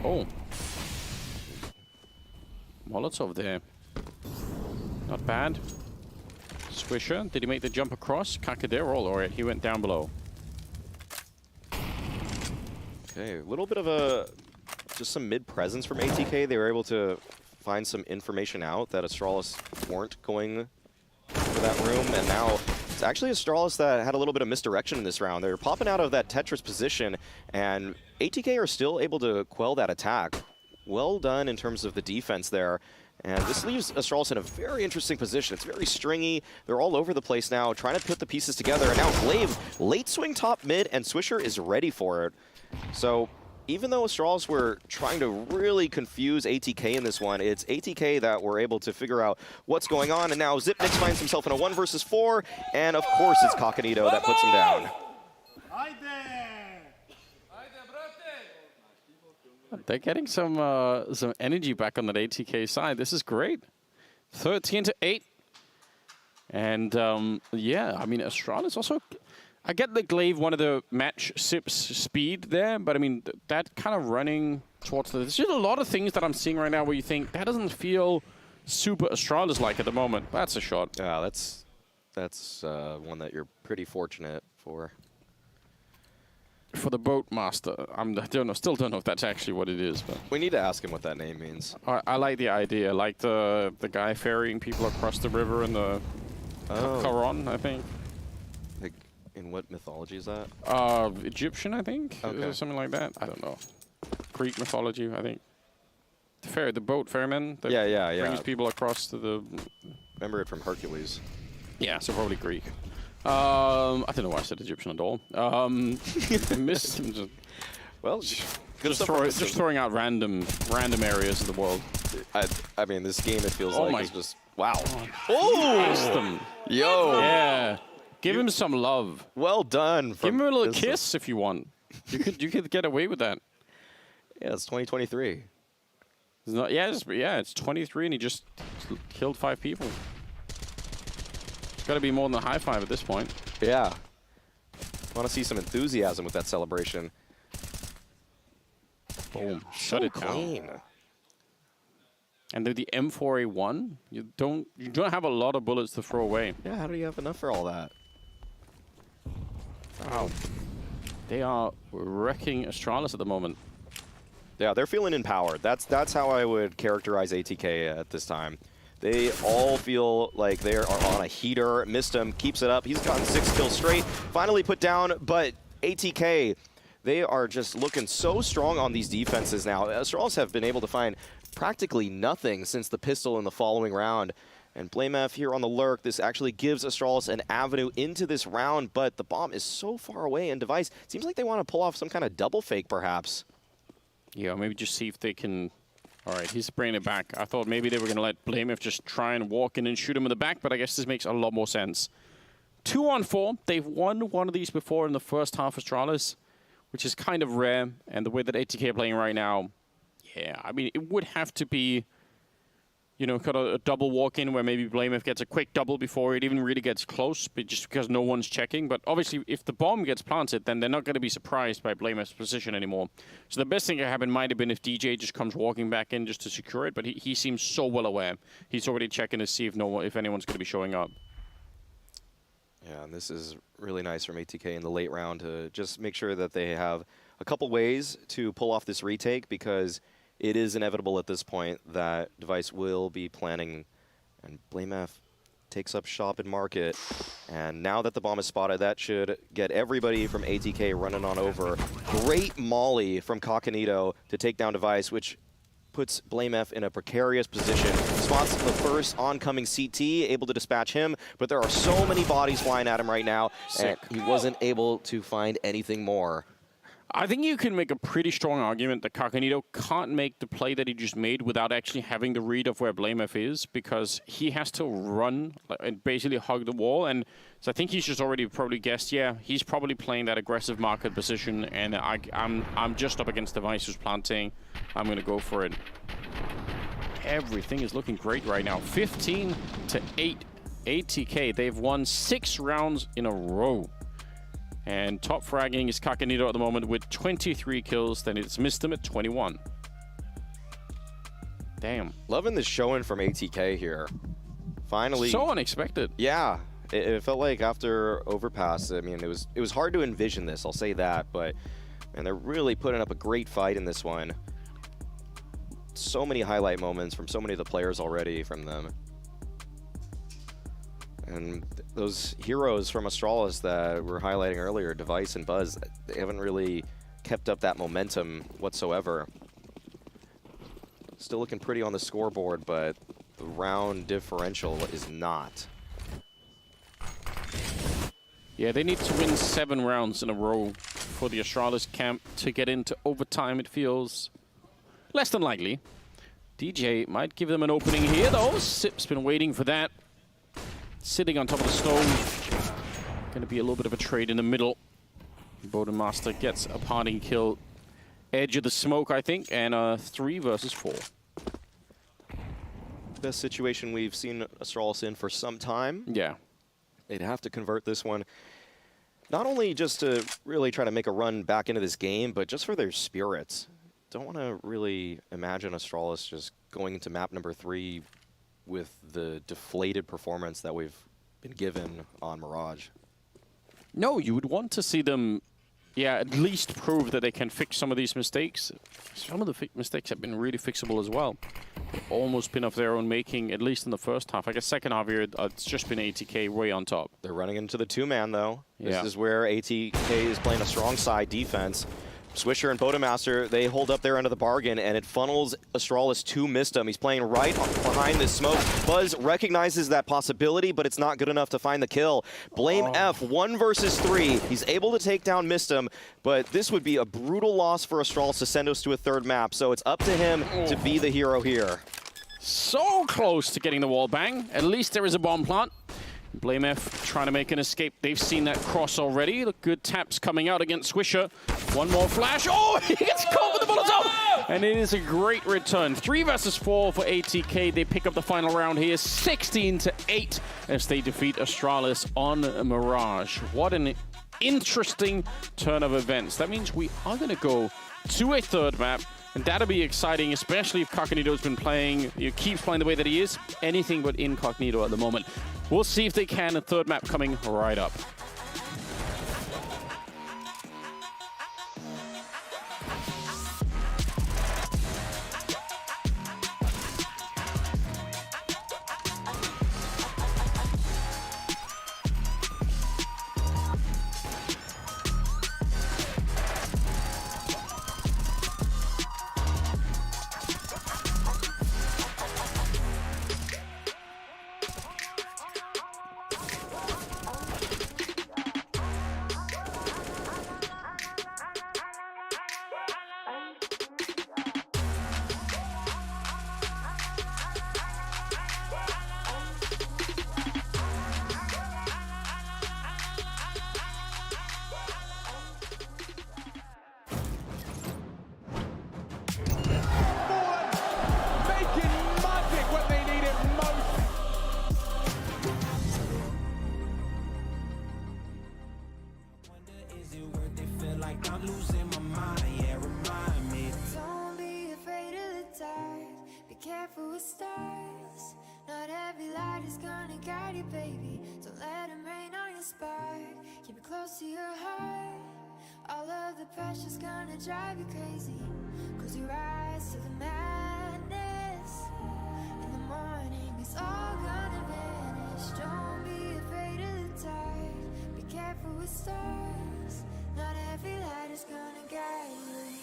Speaker 15: Oh. Molotov there. Not bad. Swisher, did he make the jump across? Kakadero, all right, he went down below.
Speaker 16: Okay, a little bit of just some mid-presence from ATK. They were able to find some information out that Astralis weren't going for that room, and now it's actually Astralis that had a little bit of misdirection in this round. They're popping out of that Tetris position, and ATK are still able to quell that attack. Well done in terms of the defense there. And this leaves Astralis in a very interesting position. It's very stringy. They're all over the place now, trying to put the pieces together. And now Glaive, late swing top mid, and Swisher is ready for it. So even though Astralis were trying to really confuse ATK in this one, it's ATK that were able to figure out what's going on. And now Zipnix finds himself in a 1 versus 4. And of course it's Coconito that puts him down.
Speaker 15: They're getting some energy back on that ATK side. This is great. 13-8. And yeah, I mean, Astralis also, I get the Glaive wanted to match Sip's speed there, but I mean, that kind of running towards there's just a lot of things that I'm seeing right now where you think that doesn't feel super Astralis-like at the moment. That's a shot.
Speaker 16: Yeah, that's one that you're pretty fortunate for.
Speaker 15: For the boat master, still don't know if that's actually what it is. But
Speaker 16: we need to ask him what that name means.
Speaker 15: I like the idea, like the guy ferrying people across the river in the Quran, I think.
Speaker 16: Like, in what mythology is that?
Speaker 15: Egyptian, I think.
Speaker 16: Okay.
Speaker 15: Or something like that. I don't know. Greek mythology, I think. The boat ferryman. That brings people across to the.
Speaker 16: Remember it from Hercules.
Speaker 15: Yeah, so probably Greek. I don't know why I said Egyptian at all. Missed.
Speaker 16: Well,
Speaker 15: just throwing out random areas of the world.
Speaker 16: I mean, this game, it feels like it's just wow.
Speaker 15: Oh,
Speaker 16: yo,
Speaker 15: yeah. Give him some love.
Speaker 16: Well done.
Speaker 15: Give him a little kiss if you want. You could get away with that.
Speaker 16: Yeah, it's 2023.
Speaker 15: It's not. It's 23, and he just killed 5 people. Got to be more than a high five at this point.
Speaker 16: Yeah. Want to see some enthusiasm with that celebration.
Speaker 15: Boom. Shut it down. And the M4A1, you don't have a lot of bullets to throw away.
Speaker 16: Yeah, how do you have enough for all that?
Speaker 15: Wow. They are wrecking Astralis at the moment.
Speaker 16: Yeah, they're feeling empowered. That's how I would characterize ATK at this time. They all feel like they are on a heater. Missed him, keeps it up. He's gotten 6 kills straight. Finally put down, but ATK, they are just looking so strong on these defenses now. Astralis have been able to find practically nothing since the pistol in the following round. And BlameF here on the lurk. This actually gives Astralis an avenue into this round, but the bomb is so far away, and Device seems like they want to pull off some kind of double fake, perhaps.
Speaker 15: Yeah, maybe just see if they can. All right, he's bringing it back. I thought maybe they were going to let BlameF just try and walk in and shoot him in the back, but I guess this makes a lot more sense. 2-on-4. They've won one of these before in the first half of Astralis, which is kind of rare. And the way that ATK are playing right now, yeah, I mean, it would have to be, you know, kind of a double walk-in where maybe BlameF gets a quick double before it even really gets close, but just because no one's checking. But obviously, if the bomb gets planted, then they're not going to be surprised by BlameF's position anymore. So the best thing that happened might have been if DJ just comes walking back in just to secure it, but he seems so well aware. He's already checking to see if anyone's going to be showing up.
Speaker 16: Yeah, and this is really nice from ATK in the late round to just make sure that they have a couple ways to pull off this retake, because it is inevitable at this point that Device will be planning, and BlameF takes up shop in market. And now that the bomb is spotted, that should get everybody from ATK running on over. Great molly from Coconito to take down Device, which puts BlameF in a precarious position. Spots the first oncoming CT, able to dispatch him, but there are so many bodies flying at him right now, and he wasn't able to find anything more.
Speaker 15: I think you can make a pretty strong argument that Kakanito can't make the play that he just made without actually having the read of where BlameF is, because he has to run and basically hug the wall. And so I think he's just already probably guessed, yeah, he's probably playing that aggressive market position, and I'm just up against Device who's planting. I'm going to go for it. Everything is looking great right now. 15-8 ATK. They've won 6 rounds in a row. And top fragging is Kakanito at the moment with 23 kills. Then it's Mistum at 21. Damn.
Speaker 16: Loving the showing from ATK here. Finally.
Speaker 15: So unexpected.
Speaker 16: Yeah. It felt like after Overpass, I mean, it was hard to envision this, I'll say that. But, man, they're really putting up a great fight in this one. So many highlight moments from so many of the players already from them. And those heroes from Astralis that we're highlighting earlier, Device and Buzz, they haven't really kept up that momentum whatsoever. Still looking pretty on the scoreboard, but the round differential is not.
Speaker 15: Yeah, they need to win 7 rounds in a row for the Astralis camp to get into overtime. It feels less than likely. DJ might give them an opening here, though. Sip's been waiting for that. Sitting on top of the stone. Going to be a little bit of a trade in the middle. Bodenmaster gets a parting kill. Edge of the smoke, I think, and 3 versus 4.
Speaker 16: Best situation we've seen Astralis in for some time.
Speaker 15: Yeah.
Speaker 16: They'd have to convert this one. Not only just to really try to make a run back into this game, but just for their spirits. Don't want to really imagine Astralis just going into map number 3 with the deflated performance that we've been given on Mirage.
Speaker 15: No, you would want to see them, yeah, at least prove that they can fix some of these mistakes. Some of the mistakes have been really fixable as well. They've almost been of their own making, at least in the first half. I guess second half here, it's just been ATK way on top.
Speaker 16: They're running into the 2-man, though. This
Speaker 15: Yeah.
Speaker 16: is where ATK is playing a strong side defense. Swisher and Bodenmaster, they hold up their end of the bargain, and it funnels Astralis to Mistum. He's playing right behind this smoke. Buzz recognizes that possibility, but it's not good enough to find the kill. BlameF, 1 versus 3. He's able to take down Mistum, but this would be a brutal loss for Astralis to send us to a 3rd map, so it's up to him to be the hero here.
Speaker 15: So close to getting the wall bang. At least there is a bomb plant. BlameF trying to make an escape. They've seen that cross already. The good taps coming out against Swisher. One more flash. Oh, he gets caught with the Molotov! And it is a great return. 3 versus 4 for ATK. They pick up the final round here, 16-8, as they defeat Astralis on Mirage. What an interesting turn of events. That means we are going to go to a 3rd map. And that'll be exciting, especially if Kakanito's been playing, keeps playing the way that he is. Anything but incognito at the moment. We'll see if they can. A 3rd map coming right up.
Speaker 18: close to your heart. All of the pressure's gonna drive you crazy, 'cause you rise to the madness. In the morning it's all gonna vanish. Don't be afraid of the dark. Be careful with stars. Not every light is gonna guide you.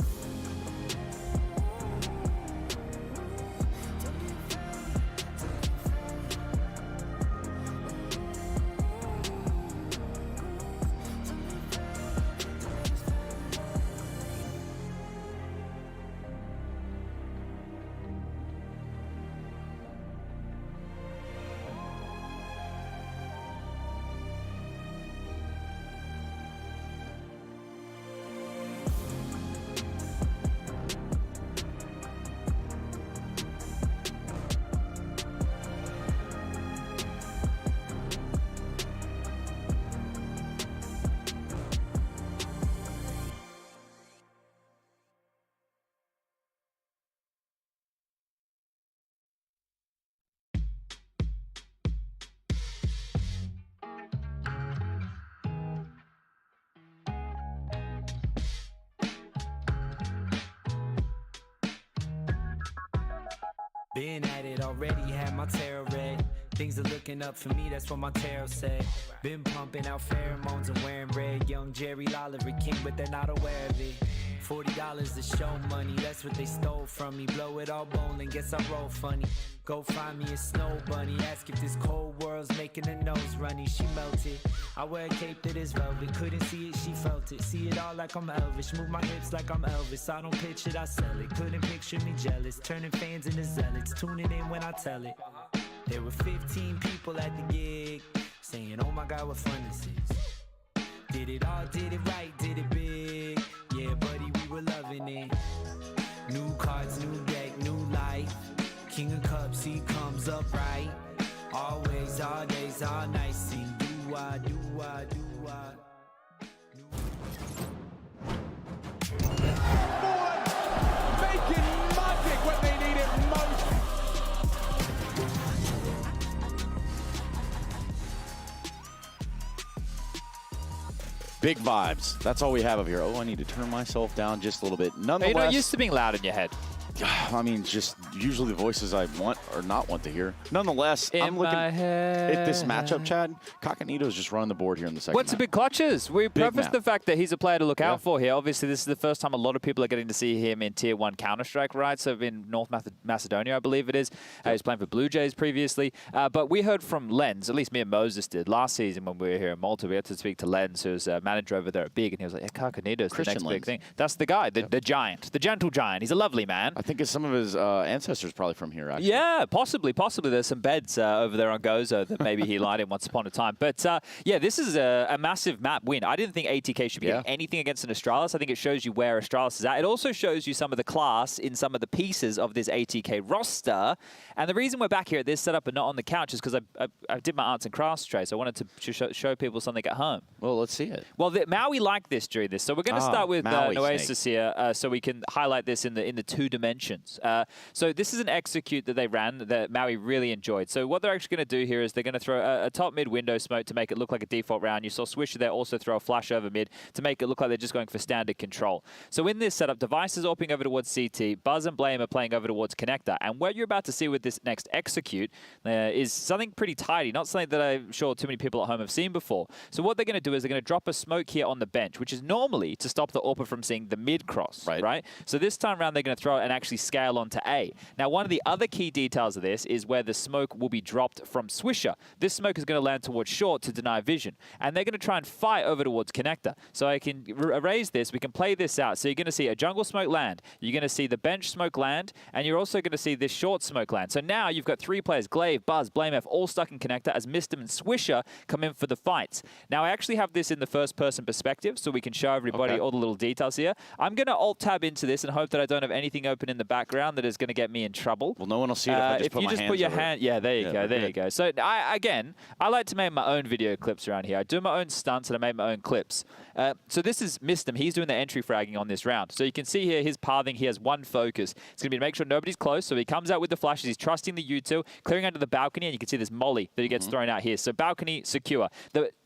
Speaker 13: Been at it already, had my tarot read. Things are looking up for me, that's what my tarot said. Been pumping out pheromones and wearing red. Young Jerry Lolliver King, but they're not aware of it. $40 to show money, that's what they stole from me. Blow it all bowling, guess I roll funny. Go find me a snow bunny, ask if this cold world's making her nose runny. She melted, I wear a cape that is velvet. Couldn't see it, she felt it. See it all like I'm Elvis, move my hips like I'm Elvis. I don't pitch it, I sell it. Couldn't picture me jealous, turning fans into zealots. Tuning in when I tell it. There were 15 people at the gig, saying, oh my God, what fun this is. Did it all, did it right, did it big. Yeah, buddy, we were loving it. New cards, new deck, new life. King of Cups, he comes up right. Always, all days, all night. Sing, do-wah, do-wah, do-wah.
Speaker 1: Making magic when they need it most.
Speaker 19: Big vibes. That's all we have of here. Oh, I need to turn myself down just a little bit. Nonetheless,
Speaker 11: you're not used to being loud in your head.
Speaker 19: I mean, just usually the voices I want or not want to hear. Nonetheless, I'm looking at this matchup, Chad. Cognito's just running the board here in the second
Speaker 11: What's the big clutches? We prefaced the fact that he's a player to look out for here. Obviously, this is the first time a lot of people are getting to see him in Tier 1 Counter-Strike, right? So in North Macedonia, I believe it is. He was playing for Blue Jays previously. But we heard from Lens, at least me and Moses did, last season when we were here in Malta. We had to speak to Lens, who's a manager over there at Big, and he was like, yeah, Cognito's the next big thing. That's the guy, the giant, the gentle giant. He's a lovely man.
Speaker 19: I think it's some of his ancestors probably from here, actually.
Speaker 11: Yeah, possibly. There's some beds over there on Gozo that maybe he lied in once upon a time. But yeah, this is a massive map win. I didn't think ATK should be getting anything against an Astralis. I think it shows you where Astralis is at. It also shows you some of the class in some of the pieces of this ATK roster. And the reason we're back here at this setup and not on the couch is because I did my arts and crafts trade, so I wanted to show people something at home.
Speaker 19: Well, let's see it.
Speaker 11: Well, Maui liked this during this, so we're going to start with Noasis here, so we can highlight this in the 2 dimensions. So this is an execute that they ran that Maui really enjoyed. So what they're actually going to do here is they're going to throw a top mid window smoke to make it look like a default round. You saw Swisher there also throw a flash over mid to make it look like they're just going for standard control. So in this setup, Device is AWPing over towards CT, Buzz and Blame are playing over towards Connector. And what you're about to see with this next execute is something pretty tidy, not something that I'm sure too many people at home have seen before. So what they're going to do is they're going to drop a smoke here on the bench, which is normally to stop the AWPer from seeing the mid cross, right? So this time around, they're going to throw it and actually scale onto A. Now, one of the other key details of this is where the smoke will be dropped from Swisher. This smoke is going to land towards short to deny vision, and they're going to try and fight over towards Connector. So I can erase this. We can play this out. So you're going to see a jungle smoke land. You're going to see the bench smoke land, and you're also going to see this short smoke land. So now you've got 3 players, Glaive, Buzz, Blame F, all stuck in Connector as Mistim and Swisher come in for the fights. Now I actually have this in the first-person perspective, so we can show everybody all the little details here. I'm going to Alt-tab into this and hope that I don't have anything open in the background that is going to get me in trouble.
Speaker 19: Well, no one will see it if I just put my hands over it.
Speaker 11: Yeah, there you go, there you go. So I like to make my own video clips around here. I do my own stunts and I make my own clips. So this is Mistim. He's doing the entry fragging on this round. So you can see here his pathing. He has one focus. It's going to be to make sure nobody's close. So he comes out with the flashes. He's trusting the U2, clearing under the balcony, and you can see this molly that he gets thrown out here. So balcony secure.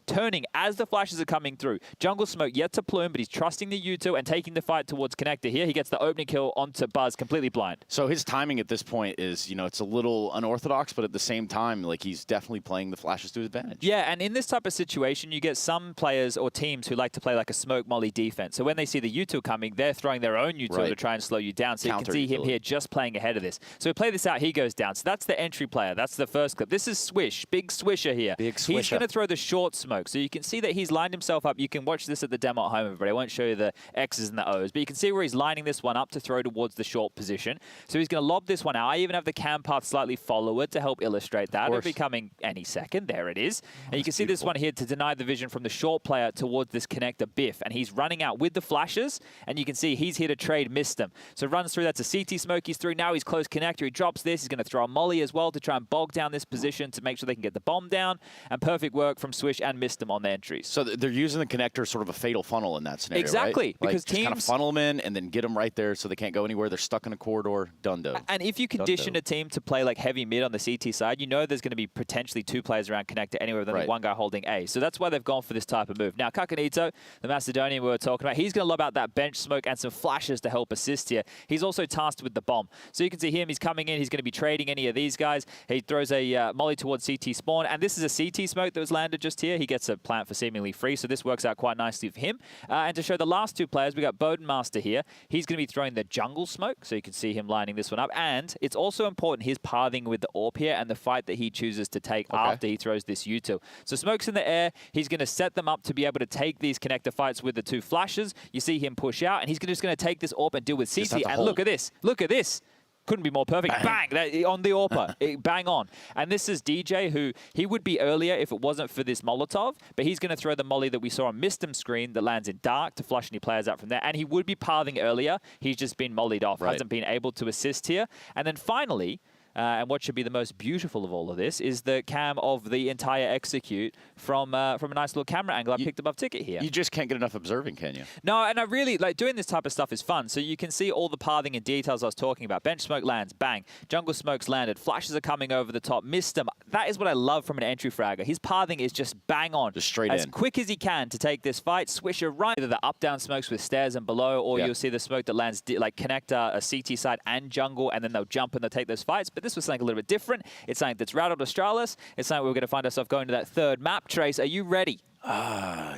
Speaker 11: Turning as the flashes are coming through. Jungle smoke yet to plume, but he's trusting the U2 and taking the fight towards Connector here. He gets the opening kill onto Buzz, completely blind.
Speaker 19: So his timing at this point is, it's a little unorthodox, but at the same time, like, he's definitely playing the flashes to his advantage.
Speaker 11: Yeah, and in this type of situation, you get some players or teams who like to play like a smoke molly defense. So when they see the U2 coming, they're throwing their own U2 to try and slow you down. So you can see him here just playing ahead of this. So we play this out, he goes down. So that's the entry player. That's the first clip. This is Swish, big Swisher here. He's going to throw the short smoke. So you can see that he's lined himself up. You can watch this at the demo at home, everybody. I won't show you the X's and the O's, but you can see where he's lining this one up to throw towards the short position. So he's going to lob this one out. I even have the cam path slightly forward to help illustrate that. It'll be coming any second. There it is. And you can see this one here to deny the vision from the short player towards this Connector Biff. And he's running out with the flashes, and you can see he's here to trade Mistim. So runs through. That's a CT smoke. He's through. Now he's close Connector. He drops this. He's going to throw a molly as well to try and bog down this position to make sure they can get the bomb down. And perfect work from Swish and Mistim missed them on the entries.
Speaker 19: So they're using the connector as sort of a fatal funnel in that scenario,
Speaker 11: Exactly,
Speaker 19: right?
Speaker 11: because
Speaker 19: like, just kind of
Speaker 11: teams
Speaker 19: funnel them in and then get them right there so they can't go anywhere. They're stuck in a corridor. Dundo.
Speaker 11: And if you condition a team to play like heavy mid on the CT side, you know there's going to be potentially 2 players around connector anywhere with only one guy holding A. So that's why they've gone for this type of move. Now, Kakanito, the Macedonian we were talking about, he's going to lob out that bench smoke and some flashes to help assist here. He's also tasked with the bomb. So you can see him, he's coming in, he's going to be trading any of these guys. He throws a molly towards CT spawn, and this is a CT smoke that was landed just here. He gets a plant for seemingly free, so this works out quite nicely for him. And to show the last 2 players, we got Bodenmaster here. He's going to be throwing the jungle smoke, so you can see him lining this one up. And it's also important his pathing with the AWP here and the fight that he chooses to take after he throws this util. So smoke's in the air. He's going to set them up to be able to take these connector fights with the 2 flashes. You see him push out, and he's just going to take this AWP and deal with CT. And look at this. Look at this. Couldn't be more perfect. Bang! On the AWP. Bang on. And this is DJ, who he would be earlier if it wasn't for this Molotov, but he's going to throw the molly that we saw on Mistem screen that lands in dark to flush any players out from there. And he would be pathing earlier. He's just been mollied off. Hasn't been able to assist here. And then finally, and what should be the most beautiful of all of this is the cam of the entire execute from a nice little camera angle I picked above ticket here.
Speaker 19: You just can't get enough observing, can you?
Speaker 11: No, and I really like doing this type of stuff is fun. So you can see all the pathing and details I was talking about. Bench smoke lands, bang. Jungle smoke's landed. Flashes are coming over the top. Missed them. That is what I love from an entry fragger. His pathing is just bang on.
Speaker 19: Just straight
Speaker 11: as
Speaker 19: in.
Speaker 11: Quick as he can to take this fight. Swisher right. Either the up-down smokes with stairs and below, or you'll see the smoke that lands like connector, a CT side and jungle, and then they'll jump and they'll take those fights. But this was something a little bit different. It's something that's rattled Australis. It's something we're going to find ourselves going to that 3rd map. Trace, are you ready?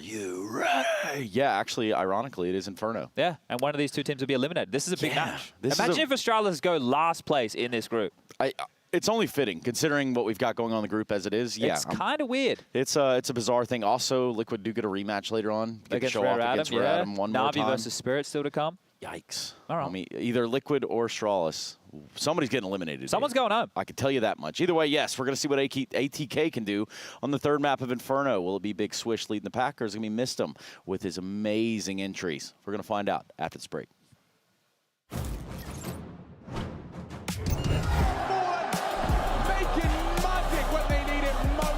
Speaker 19: You ready? Yeah, actually, ironically, it is Inferno.
Speaker 11: Yeah, and one of these 2 teams will be eliminated. This is a big match. Imagine if Australis go last place in this group.
Speaker 19: It's only fitting, considering what we've got going on in the group as it is. Yeah,
Speaker 11: it's kind of weird.
Speaker 19: It's a bizarre thing. Also, Liquid do get a rematch later on.
Speaker 11: Against
Speaker 19: Rare
Speaker 11: Adam,
Speaker 19: one more
Speaker 11: Na'Vi
Speaker 19: time.
Speaker 11: versus Spirit still to come.
Speaker 19: Yikes.
Speaker 11: All right.
Speaker 19: I mean, either Liquid or Astralis. Somebody's getting eliminated.
Speaker 11: Someone's going home.
Speaker 19: I can tell you that much. Either way, yes, we're going to see what ATK can do on the 3rd map of Inferno. Will it be Big Swish leading the pack, or is it going to be Mistem with his amazing entries? We're going to find out after this break.
Speaker 1: Making magic when they need it most.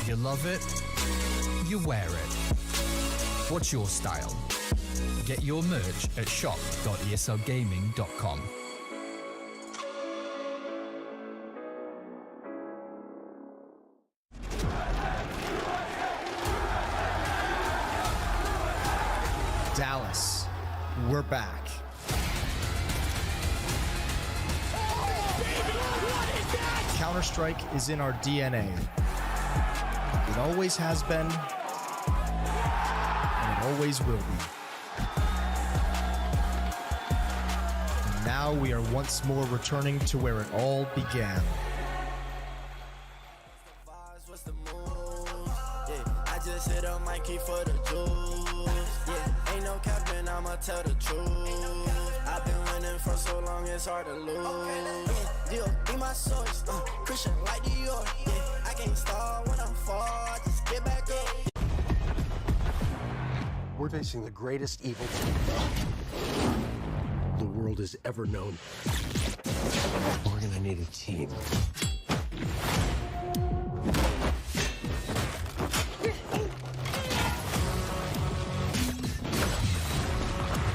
Speaker 20: You love it, you wear it. What's your style? Get your merch at shop.eslgaming.com.
Speaker 21: Dallas, we're back. Counter-Strike is in our DNA. It always has been, and it always will be. And now we are once more returning to where it all began.
Speaker 17: I just hit a Mikey for the juice. Yeah, ain't no capping, I'ma tell the truth. I've been winning for so long, it's hard to lose. Yeah, be my source, Christian like Dior. Yeah, I can't start when I'm fall, I just get back up.
Speaker 8: We're facing the greatest evil the world has ever known. We're gonna need a team.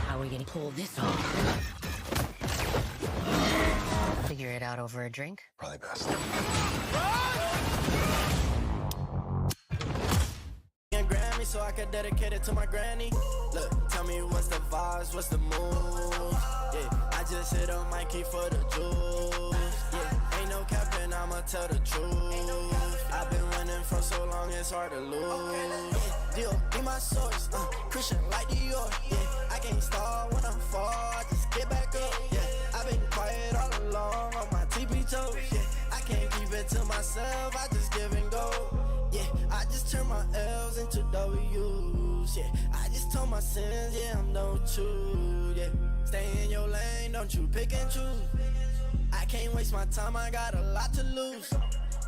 Speaker 9: How are we gonna pull this off? Figure it out over a drink?
Speaker 8: Probably best.
Speaker 17: So I can dedicate it to my granny. Look, tell me what's the vibes, what's the move? Yeah, I just hit a Mikey for the juice. Yeah, ain't no capping, I'ma tell the truth. I've been winning for so long, it's hard to lose. Deal, be my source, Christian like Dior. Yeah, I can't start when I'm fall, I just get back up. Yeah, I've been quiet all along on my TP toes. Yeah, I can't keep it to myself, I just give and go. Yeah, I just turn my L's into W's. Yeah, I just told my sins, yeah, I'm done with you. Yeah, stay in your lane, don't you pick and choose. I can't can't waste my time, I got a lot to lose.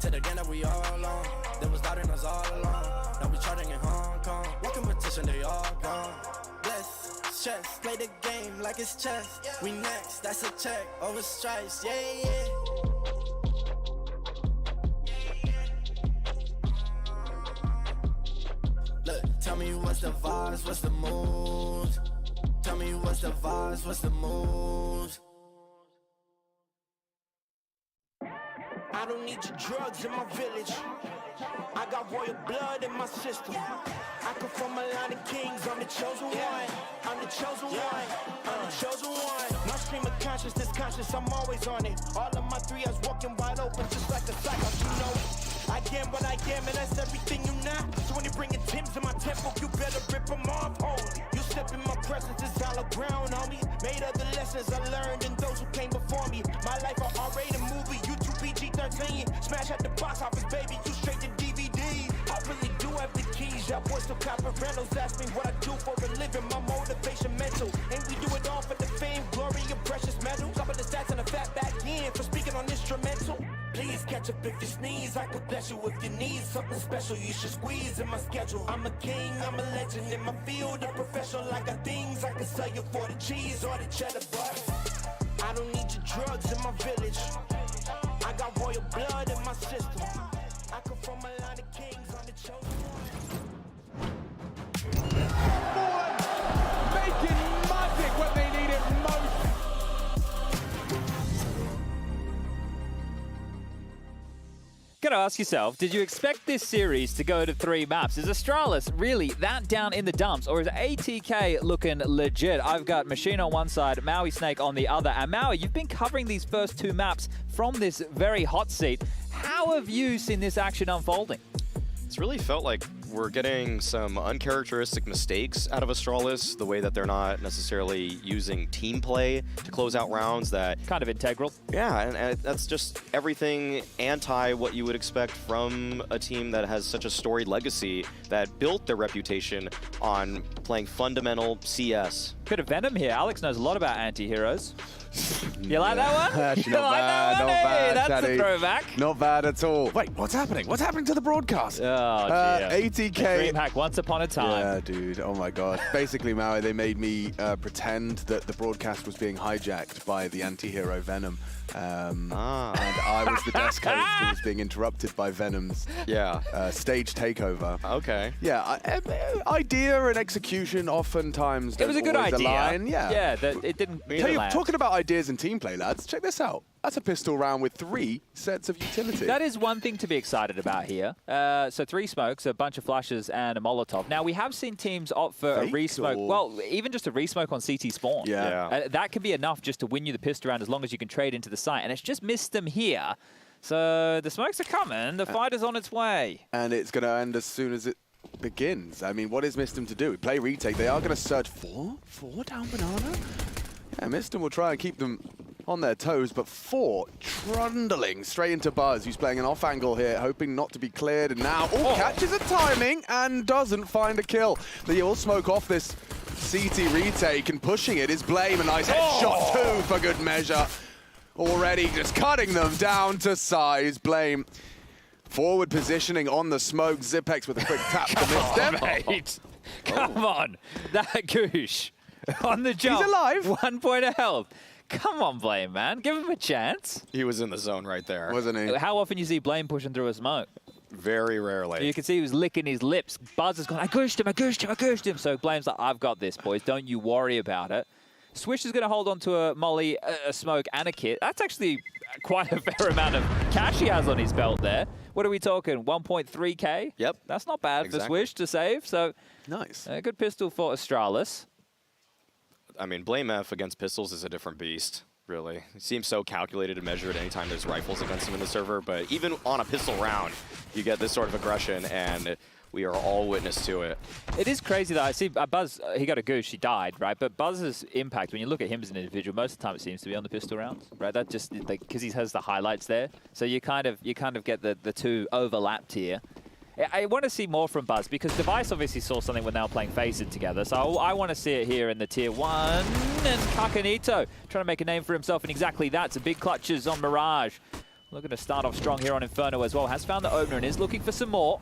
Speaker 17: To the game that we all alone. They was doubting us all along. Now we charting in Hong Kong. What competition, they all gone. Bless, chess, play the game like it's chess. We next, that's a check. Over stripes, yeah, yeah. Look, tell me what's the vibes, what's the mood? Tell me what's the vibes, what's the mood? I don't need your drugs in my village. I got royal blood in my system. I come from a line of kings, I'm the chosen one. I'm the chosen one. I'm the chosen one. My stream of consciousness, conscious, I'm always on it. All of my 3 eyes walking wide open, just like a cycle, you know it. I am what I am, and that's everything you not. So when you bringing Timbs in my temple, you better rip them off. Holy, you step in my presence, it's all ground, homie. Made of the lessons I learned and those who came before me. My life a R-rated movie, YouTube PG-13. Smash at the box office, baby, you straight to DVD. I really do have the keys, y'all boys still copper rentals. Ask me what I do for a living, my motivation mental. And we do it all for the fame, glory, and precious metals. Top of the stats and a fat back end for speaking on instrumental. Please catch up if you sneeze, I could bless you if you need something special. You should squeeze in my schedule. I'm a king, I'm a legend in my field, a professional. I got things I can sell you for the cheese or the cheddar butter. I don't need your drugs in my village. I got royal blood in my system. I come from a line of kings, I'm the chosen one.
Speaker 1: Making magic when they need it most.
Speaker 11: Gotta ask yourself, did you expect this series to go to 3 maps? Is Astralis really that down in the dumps, or is ATK looking legit? I've got Machine on one side, Maui Snake on the other. And Maui, you've been covering these first 2 maps from this very hot seat. How have you seen this action unfolding?
Speaker 16: It's really felt like we're getting some uncharacteristic mistakes out of Astralis, the way that they're not necessarily using team play to close out rounds. That
Speaker 11: kind of integral.
Speaker 16: Yeah, and that's just everything anti what you would expect from a team that has such a storied legacy that built their reputation on playing fundamental CS.
Speaker 11: Bit of Venom here. Alex knows a lot about anti-heroes. You like that one?
Speaker 4: Actually,
Speaker 11: You
Speaker 4: not
Speaker 11: like
Speaker 4: bad,
Speaker 11: that one?
Speaker 4: not
Speaker 11: Hey,
Speaker 4: bad,
Speaker 11: that's
Speaker 4: Daddy.
Speaker 11: a throwback.
Speaker 4: Not bad at all. Wait, what's happening? What's happening to the broadcast?
Speaker 11: Oh, dear.
Speaker 4: ATK.
Speaker 11: DreamHack once upon a time.
Speaker 4: Yeah, dude. Oh, my God. Basically, Maui, they made me pretend that the broadcast was being hijacked by the anti-hero Venom. And I was the desk host who was being interrupted by Venom's stage takeover.
Speaker 16: Okay.
Speaker 4: Yeah, idea and execution oftentimes
Speaker 11: It was a
Speaker 4: don't
Speaker 11: good
Speaker 4: always
Speaker 11: idea.
Speaker 4: align. Yeah,
Speaker 11: Yeah, it didn't
Speaker 4: Tell you,
Speaker 11: land.
Speaker 4: talking about ideas and team play, lads, check this out. That's a pistol round with 3 sets of utility.
Speaker 11: That is one thing to be excited about here. So 3 smokes, a bunch of flashes, and a Molotov. Now, we have seen teams opt for a
Speaker 4: Fake
Speaker 11: resmoke.
Speaker 4: or-
Speaker 11: Well, even just a resmoke on CT spawn.
Speaker 4: Yeah.
Speaker 11: That can be enough just to win you the pistol round as long as you can trade into the site. And it's just missed them here. So the smokes are coming. The fight is on its way.
Speaker 4: And it's going to end as soon as it begins. I mean, what is Mistum to do? Play retake. They are going to search 4 down banana. Yeah, Mistum will try and keep them on their toes, but 4 trundling straight into Buzz, who's playing an off angle here, hoping not to be cleared. And now, catches a timing and doesn't find a kill. They all smoke off this CT retake, and pushing it is Blame. A nice headshot too for good measure. Already just cutting them down to size. Blame. Forward positioning on the smoke. Zipex with a quick tap to miss them.
Speaker 11: Mate. Come on. That goosh on the jump.
Speaker 4: He's alive.
Speaker 11: 1 point of health. Come on, Blame, man. Give him a chance.
Speaker 16: He was in the zone right there.
Speaker 4: Wasn't he?
Speaker 11: How often you see Blame pushing through a smoke?
Speaker 16: Very rarely.
Speaker 11: You can see he was licking his lips. Buzz has gone, I gooshed him, I gooshed him, I gooshed him. So Blame's like, I've got this, boys. Don't you worry about it. Swish is going to hold on to a molly, a smoke, and a kit. That's actually quite a fair amount of cash he has on his belt there. What are we talking? 1.3k?
Speaker 16: Yep.
Speaker 11: That's not bad for Swish to save. So
Speaker 4: nice.
Speaker 11: A good pistol for Astralis.
Speaker 16: I mean, Blame F against pistols is a different beast, really. He seems so calculated and measured anytime there's rifles against him in the server, but even on a pistol round, you get this sort of aggression, and we are all witness to it.
Speaker 11: It is crazy that I see Buzz, he got a goose, he died, right? But Buzz's impact, when you look at him as an individual, most of the time it seems to be on the pistol rounds, right? That just, because he has the highlights there. So you kind of get the 2 overlapped here. I want to see more from Buzz, because Device obviously saw something when they were playing Faceit together. So I want to see it here in the Tier 1. and Kakanito trying to make a name for himself in exactly that. Some big clutches on Mirage. Looking to start off strong here on Inferno as well. Has found the opener and is looking for some more.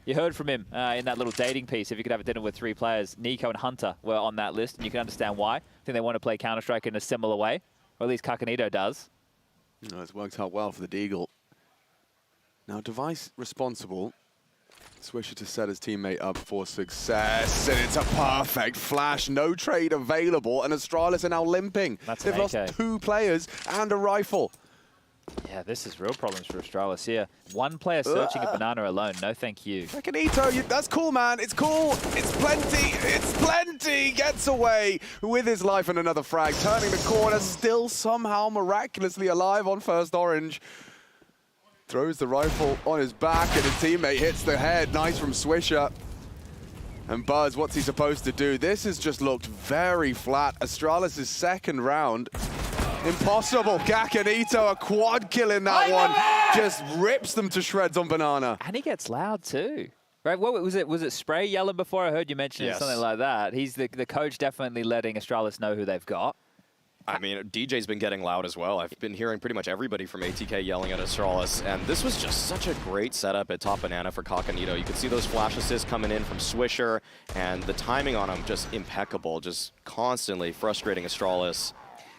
Speaker 11: You heard from him in that little dating piece. If you could have a dinner with 3 players, Nico and Hunter were on that list, and you can understand why. I think they want to play Counter-Strike in a similar way, or at least Kakanito does.
Speaker 4: No, it's worked out well for the Deagle. Now, Device responsible. Swisher to set his teammate up for success, and it's a perfect flash. No trade available, and Astralis are now limping. They've lost 2 players and a rifle.
Speaker 11: Yeah, this is real problems for Astralis here. 1 player searching a banana alone. No, thank you.
Speaker 4: Kakanito, that's cool, man. It's cool. It's plenty. It's plenty. Gets away with his life and another frag. Turning the corner, still somehow miraculously alive on first orange. Throws the rifle on his back, and his teammate hits the head. Nice from Swisher. And Buzz, what's he supposed to do? This has just looked very flat. Astralis' second round. Impossible. Kakanito, a quad kill in that one. Just rips them to shreds on banana.
Speaker 11: And he gets loud too. Right, what was it? Was it Spray yelling before? I heard you mention it, something like that. He's the coach definitely letting Astralis know who they've got.
Speaker 16: I mean, DJ's been getting loud as well. I've been hearing pretty much everybody from ATK yelling at Astralis, and this was just such a great setup at top banana for Kakanito. You could see those flash assists coming in from Swisher, and the timing on him just impeccable, just constantly frustrating Astralis.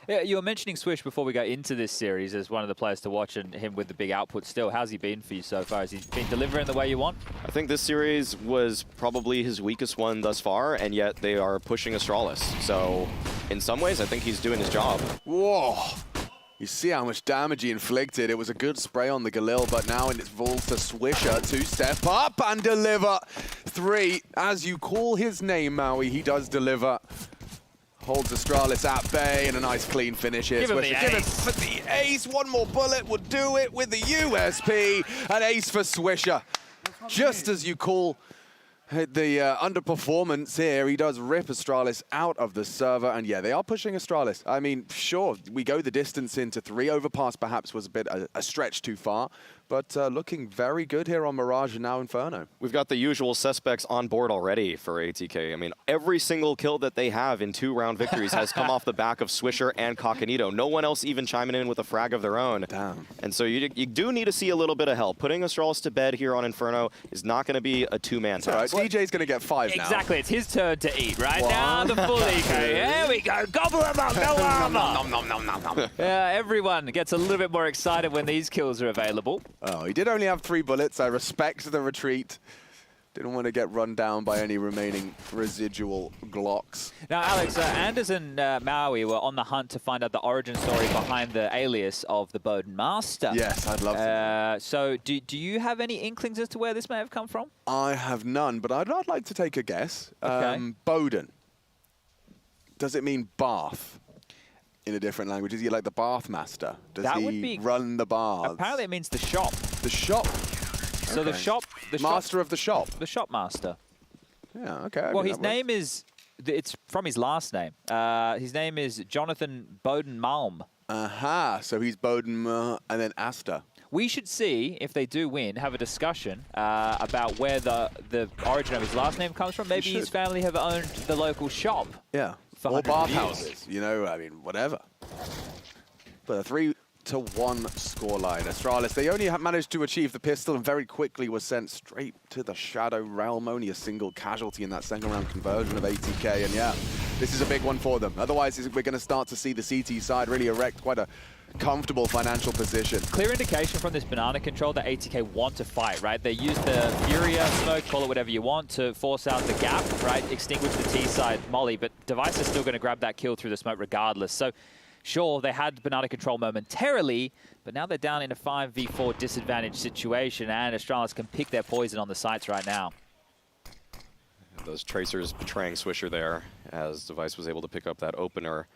Speaker 11: Yeah, you were mentioning Swish before we go into this series as one of the players to watch, and him with the big output still. How's he been for you so far? Has he been delivering the way you want?
Speaker 16: I think this series was probably his weakest one thus far, and yet they are pushing Astralis. So in some ways, I think he's doing his job.
Speaker 4: Whoa. You see how much damage he inflicted. It was a good spray on the Galil, but now it falls to Swisher to step up and deliver 3. As you call his name, Maui, he does deliver. Holds Astralis at bay, and a nice clean finish here.
Speaker 11: Give him the ace.
Speaker 4: Give him for the ace. One more bullet would do it with the USP. An ace for Swisher. Just as you call the underperformance here, he does rip Astralis out of the server. And yeah, they are pushing Astralis. I mean, sure, we go the distance into 3. Overpass perhaps was a bit a stretch too far. But looking very good here on Mirage and now Inferno.
Speaker 16: We've got the usual suspects on board already for ATK. I mean, every single kill that they have in 2-round victories has come off the back of Swisher and Kakanito. No one else even chiming in with a frag of their own.
Speaker 4: Damn.
Speaker 16: And so you do need to see a little bit of help. Putting Astralis to bed here on Inferno is not going to be a 2-man task.
Speaker 4: Right, DJ's going to get 5 now.
Speaker 11: Exactly, it's his turn to eat, right? Now the full eco. Here we go, gobble them up, no armor. Yeah, everyone gets a little bit more excited when these kills are available.
Speaker 4: Oh, he did only have 3 bullets. I respect the retreat. Didn't want to get run down by any remaining residual Glocks.
Speaker 11: Now, Alex, Anders and Maui were on the hunt to find out the origin story behind the alias of the Bowden Master.
Speaker 4: Yes, I'd love to.
Speaker 11: So, do you have any inklings as to where this may have come from?
Speaker 4: I have none, but I'd like to take a guess.
Speaker 11: Okay.
Speaker 4: Bowden. Does it mean bath? In a different language? Is he like the bath master? Does he run the baths?
Speaker 11: Apparently it means the shop.
Speaker 4: The shop?
Speaker 11: So
Speaker 4: okay.
Speaker 11: the shop...
Speaker 4: Master of the shop?
Speaker 11: The shop master.
Speaker 4: Yeah, okay.
Speaker 11: Well, his name is... It's from his last name. His name is Jonathan Bowden Malm.
Speaker 4: Aha, so he's Bowden and then Asta.
Speaker 11: We should see, if they do win, have a discussion about where the origin of his last name comes from. Maybe his family have owned the local shop.
Speaker 4: Yeah. Or bathhouses, you know, I mean, whatever. But a 3-1 scoreline. Astralis, they only managed to achieve the pistol and very quickly was sent straight to the Shadow Realm. Only a single casualty in that second round conversion of ATK. And yeah, this is a big one for them. Otherwise, we're going to start to see the CT side really erect quite a comfortable financial position.
Speaker 11: Clear indication from this banana control that ATK want to fight, right? They use the Furia smoke, call it whatever you want, to force out the gap, right? Extinguish the T-side molly, but Device is still going to grab that kill through the smoke regardless. So, sure, they had banana control momentarily, but now they're down in a 5v4 disadvantage situation, and Astralis can pick their poison on the sites right now.
Speaker 16: Those tracers betraying Swisher there, as Device was able to pick up that opener.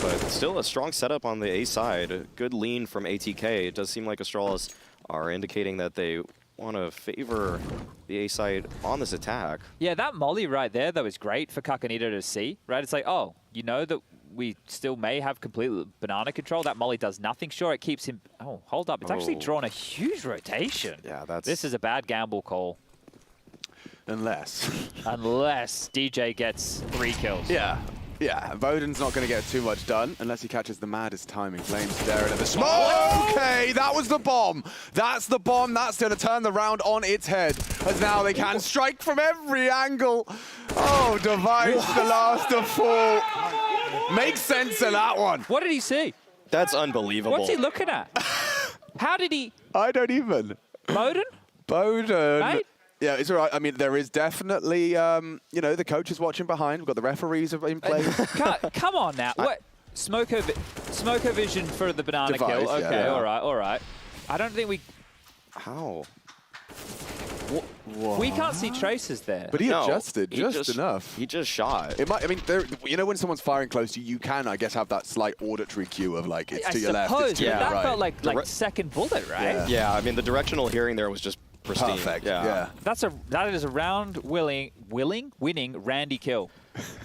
Speaker 16: But still a strong setup on the A side. A good lean from ATK. It does seem like Astralis are indicating that they want to favor the A side on this attack.
Speaker 11: Yeah, that molly right there, though, is great for Kakanito to see, right? It's like, oh, you know that we still may have complete banana control. That molly does nothing. Sure, it keeps him... Oh, hold up. It's actually drawn a huge rotation.
Speaker 16: Yeah, that's...
Speaker 11: This is a bad gamble call.
Speaker 4: Unless
Speaker 11: DJ gets 3 kills.
Speaker 4: Yeah. Yeah, Bowden's not going to get too much done unless he catches the maddest timing. Flames staring at the smoke. Okay, that was the bomb. That's the bomb. That's going to turn the round on its head. As now they can strike from every angle. Oh, Device, the last to fall. Makes sense of that one.
Speaker 11: What did he see?
Speaker 16: That's unbelievable.
Speaker 11: What's he looking at? How did he?
Speaker 4: I don't even.
Speaker 11: Bowden?
Speaker 4: Bowden.
Speaker 11: Mate?
Speaker 4: Yeah, it's all right. I mean, there is definitely, you know, the coach is watching behind. We've got the referees in place.
Speaker 11: Come on now. What? Smoker vision for the banana
Speaker 4: Device,
Speaker 11: kill. Okay,
Speaker 4: yeah.
Speaker 11: all right, all right. I don't think we...
Speaker 16: How?
Speaker 11: We can't see traces there.
Speaker 4: But he adjusted just enough.
Speaker 16: He just shot.
Speaker 4: It might. I mean, you know, when someone's firing close to you, you can, I guess, have that slight auditory cue of like it's to your left, it's to your
Speaker 11: that
Speaker 4: right.
Speaker 11: felt like second bullet, right?
Speaker 16: Yeah, I mean, the directional hearing there was just pristine.
Speaker 4: Perfect.
Speaker 16: Yeah.
Speaker 11: That is a round winning Randy kill.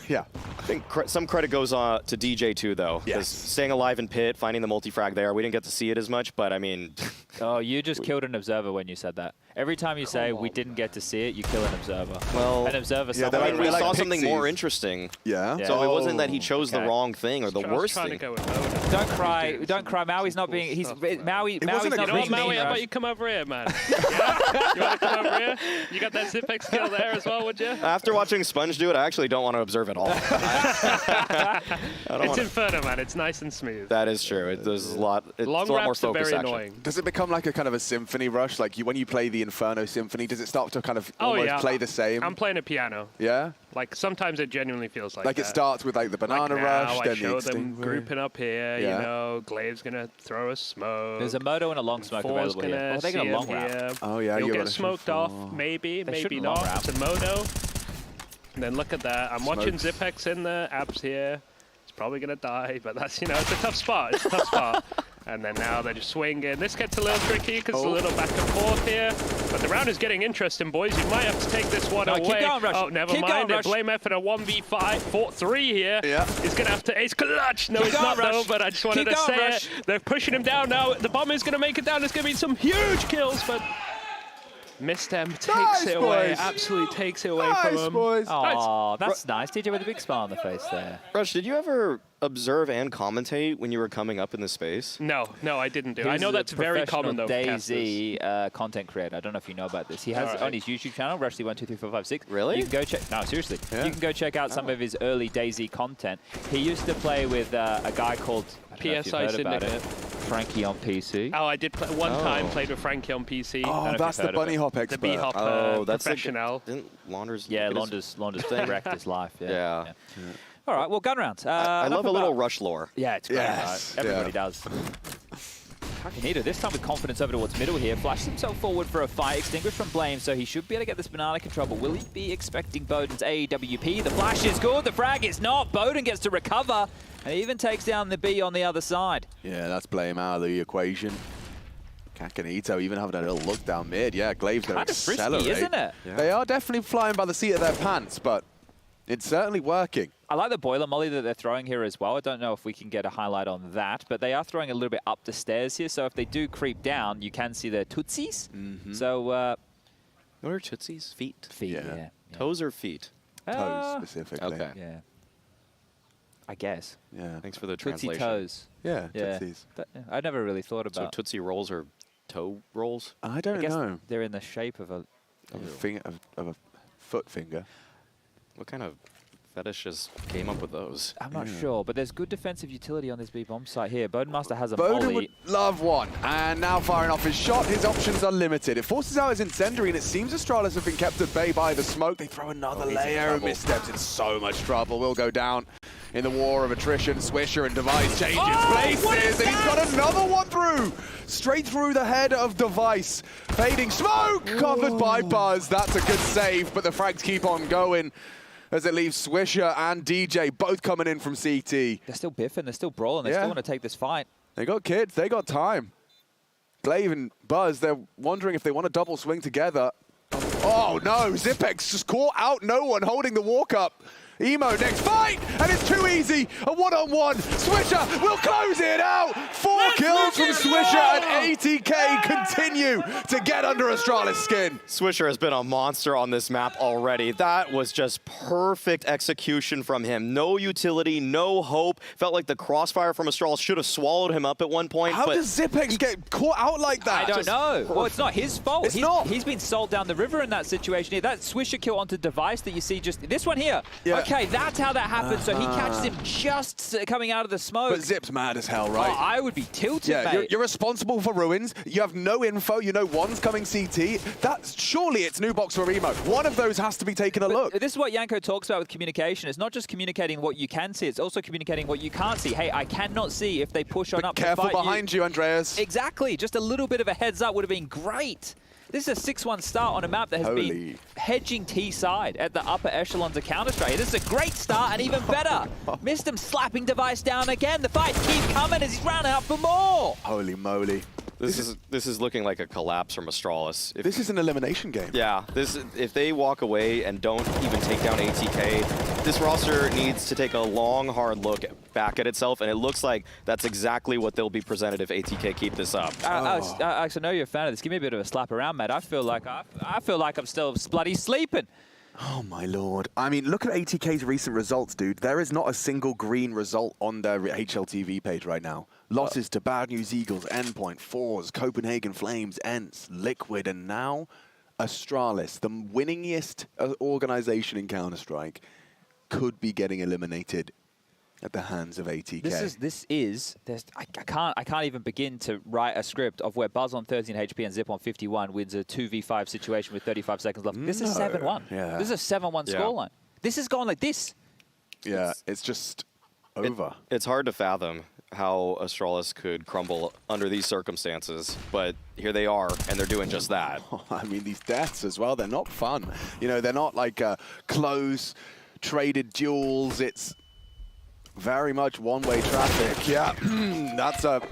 Speaker 4: Yeah.
Speaker 16: I think some credit goes to DJ too, though.
Speaker 4: Yes.
Speaker 16: Staying alive in pit, finding the multi-frag there. We didn't get to see it as much, but I mean...
Speaker 11: Oh, you just killed an observer when you said that. Every time you say we didn't get to see it, you kill an observer.
Speaker 16: Well,
Speaker 11: an observer.
Speaker 16: Yeah, I mean, we saw something more interesting.
Speaker 4: Yeah.
Speaker 16: So it wasn't that he chose the wrong thing or the worst thing.
Speaker 11: Don't cry. Don't cry. Maui's not being. He's Maui's not being
Speaker 12: Maui,
Speaker 11: mean,
Speaker 12: how about
Speaker 11: Rush.
Speaker 12: you come over here, man? Yeah? You want to come over here? You got that Zipex skill there as well, would you?
Speaker 16: After watching Sponge do it, I actually don't want to observe at all.
Speaker 12: It's Inferno, man. It's nice and smooth.
Speaker 16: That is true. There's a lot. It's
Speaker 12: Long
Speaker 16: a lot more
Speaker 12: raps are
Speaker 16: focus
Speaker 12: very
Speaker 16: action.
Speaker 12: annoying.
Speaker 4: Does it become like a kind of a symphony rush? Like when you play the Inferno Symphony, does it start to kind of almost play the same?
Speaker 12: I'm playing a piano.
Speaker 4: Yeah?
Speaker 12: Like sometimes it genuinely feels like
Speaker 4: Like
Speaker 12: that.
Speaker 4: it starts with like the banana
Speaker 12: like
Speaker 4: rush,
Speaker 12: I
Speaker 4: then
Speaker 12: show
Speaker 4: the
Speaker 12: them grouping up here,
Speaker 4: Yeah.
Speaker 12: you know, Glaive's gonna throw a smoke.
Speaker 11: There's a moto and a long smoke
Speaker 12: Four's
Speaker 11: available
Speaker 12: gonna
Speaker 11: here. Oh, they got a long
Speaker 12: here.
Speaker 11: wrap.
Speaker 4: Oh, yeah,
Speaker 12: He'll
Speaker 4: you
Speaker 12: get
Speaker 4: gotta
Speaker 12: smoked
Speaker 4: shoot
Speaker 12: off,
Speaker 4: four.
Speaker 12: maybe,
Speaker 11: They
Speaker 12: maybe
Speaker 11: shouldn't long
Speaker 12: not.
Speaker 11: wrap.
Speaker 12: It's a moto. And then look at that. I'm watching
Speaker 4: Smokes.
Speaker 12: Zipex in the abs here. He's probably gonna die, but that's, you know, it's a tough spot. It's a tough spot. And then now they're just swinging. This gets a little tricky because it's a little back and forth here. But the round is getting interesting, boys. You might have to take this one away.
Speaker 11: Keep going, Rush.
Speaker 12: Oh, never
Speaker 11: Keep
Speaker 12: mind.
Speaker 11: going, Rush.
Speaker 12: Blame F in a 1v3 here.
Speaker 4: Yeah.
Speaker 12: He's going to have to ace clutch. No,
Speaker 11: Keep
Speaker 12: he's
Speaker 11: going,
Speaker 12: not, though,
Speaker 11: Rush.
Speaker 12: but I just wanted
Speaker 11: Keep
Speaker 12: to
Speaker 11: going,
Speaker 12: say
Speaker 11: Rush.
Speaker 12: it. They're pushing him down now. The bomb is going to make it down. There's going to be some huge kills, but... Mistem takes it away.
Speaker 4: boys.
Speaker 12: Absolutely takes it away from him.
Speaker 4: boys.
Speaker 11: Oh, that's nice. DJ with a big smile on the face there.
Speaker 16: Rush, did you ever observe and commentate when you were coming up in the space?
Speaker 12: No, I didn't do. I
Speaker 11: He's
Speaker 12: know
Speaker 11: a
Speaker 12: that's very common though. for
Speaker 11: DayZ content creator. I don't know if you know about this. He has on his YouTube channel, Rushley12345
Speaker 16: Really?
Speaker 11: You can go check. No, seriously.
Speaker 4: Yeah.
Speaker 11: You can go check out some of his early DayZ content. He used to play with a guy called I don't know if you've
Speaker 12: PSI
Speaker 11: heard about
Speaker 12: Syndicate.
Speaker 11: Frankie on PC.
Speaker 12: Oh, I did play one time. Played with Frankie on PC.
Speaker 4: Oh, that's the bunny hop expert.
Speaker 12: The B-hop
Speaker 16: that's
Speaker 12: professional.
Speaker 16: Didn't Launders?
Speaker 11: Yeah,
Speaker 16: get his-
Speaker 11: Launders wrecked his life.
Speaker 16: Yeah.
Speaker 11: All right, well, gun round.
Speaker 16: I love a little Rush lore.
Speaker 11: Yeah, it's great.
Speaker 4: Yes.
Speaker 11: Right? Everybody
Speaker 4: Yeah.
Speaker 11: does. Kakanita, this time with confidence over towards middle here, flashes himself forward for a fight, extinguished from Blame, so he should be able to get this banana control, but will he be expecting Bowden's AWP? The flash is good, the frag is not. Bowden gets to recover, and he even takes down the B on the other side.
Speaker 4: Yeah, that's Blame out of the equation. Kakanito even having a little look down mid. Yeah, Glaive's going to
Speaker 11: Kind of frisky,
Speaker 4: accelerate.
Speaker 11: isn't it?
Speaker 4: Yeah. They are definitely flying by the seat of their pants, but it's certainly working.
Speaker 11: I like the boiler molly that they're throwing here as well. I don't know if we can get a highlight on that, but they are throwing a little bit up the stairs here, so if they do creep down, you can see their tootsies. So,
Speaker 16: What are tootsies? Feet?
Speaker 11: Feet, yeah.
Speaker 16: Toes or feet?
Speaker 4: Toes, specifically.
Speaker 16: Okay.
Speaker 11: Yeah. I guess.
Speaker 4: Yeah.
Speaker 16: Thanks for the
Speaker 11: Tootsie
Speaker 16: translation.
Speaker 11: toes.
Speaker 4: Yeah,
Speaker 11: Yeah.
Speaker 4: tootsies.
Speaker 11: I never really thought
Speaker 16: So
Speaker 11: about.
Speaker 16: Tootsie Rolls are toe rolls?
Speaker 4: I
Speaker 11: I
Speaker 4: don't
Speaker 11: guess
Speaker 4: know.
Speaker 11: they're in the shape of a.
Speaker 4: Of a finger, of a foot finger.
Speaker 16: What kind of fetishes came up with those?
Speaker 11: I'm not sure, but there's good defensive utility on this B bomb site here. Bodenmaster has a
Speaker 4: Bowden
Speaker 11: molly.
Speaker 4: would love one, and now firing off his shot, his options are limited. It forces out his incendiary, and it seems Astralis have been kept at bay by the smoke. They throw another layer, missteps in so much trouble. Will go down in the war of attrition. Swisher and Device changes places, and he's got another one through. Straight through the head of Device. Fading smoke, covered by Buzz. That's a good save, but the frags keep on going as it leaves Swisher and DJ both coming in from CT.
Speaker 11: They're still biffing, they're still brawling, they
Speaker 4: Yeah.
Speaker 11: still want to take this fight.
Speaker 4: They got kids, they got time. Glaive and Buzz, they're wondering if they want to double swing together. Oh no, Zipex just caught out no one holding the walk up. Emo next fight, and it's too easy. A one-on-one. Swisher will close it out. 4 kills from Swisher, and ATK continue to get under Astralis' skin.
Speaker 16: Swisher has been a monster on this map already. That was just perfect execution from him. No utility, no hope. Felt like the crossfire from Astralis should have swallowed him up at one point.
Speaker 4: How
Speaker 16: but
Speaker 4: does Zipex get caught out like that?
Speaker 11: I don't know. Well, it's not his fault.
Speaker 4: It's not.
Speaker 11: He's been sold down the river in that situation here. That Swisher kill onto Device that you see just... This one here. Yeah. Okay, that's how that happened. So he catches him just coming out of the smoke.
Speaker 4: But Zip's mad as hell, right?
Speaker 11: Oh, I would be tilted, mate.
Speaker 4: You're responsible for ruins. You have no info. You know one's coming CT. Surely it's new box or emo. One of those has to be taking a look.
Speaker 11: This is what Yanko talks about with communication. It's not just communicating what you can see. It's also communicating what you can't see. Hey, I cannot see if they push on up.
Speaker 4: Careful
Speaker 11: to fight
Speaker 4: behind you, Andreas.
Speaker 11: Exactly. Just a little bit of a heads up would have been great. This is a 6-1 start on a map that has been hedging T-side at the upper echelons of Counter-Strike. This is a great start and even better. Missed him slapping Device down again. The fights keep coming as he's rounding out for more.
Speaker 4: Holy moly.
Speaker 16: This is looking like a collapse from Astralis.
Speaker 4: This is an elimination game.
Speaker 16: Yeah, if they walk away and don't even take down ATK, this roster needs to take a long, hard look back at itself, and it looks like that's exactly what they'll be presented if ATK keep this up.
Speaker 11: Alex, I know you're a fan of this. Give me a bit of a slap around, mate. I feel like I'm still bloody sleeping.
Speaker 4: Oh my lord. I mean, look at ATK's recent results, dude. There is not a single green result on their HLTV page right now. Losses to Bad News Eagles, Endpoint, Fours, Copenhagen Flames, Ents, Liquid, and now Astralis, the winningest organization in Counter-Strike, could be getting eliminated at the hands of ATK.
Speaker 11: I can't even begin to write a script of where Buzz on 13 HP and Zip on 51 wins a 2v5 situation with 35 seconds left. This is 7-1.
Speaker 4: Yeah.
Speaker 11: This is a 7-1 scoreline. This has gone like this.
Speaker 4: Yeah, it's just over.
Speaker 16: It's hard to fathom how Astralis could crumble under these circumstances, but here they are, and they're doing just that.
Speaker 4: I mean, these deaths as well, they're not fun. You know, they're not like close, traded duels. It's very much one-way traffic. Yeah, that's a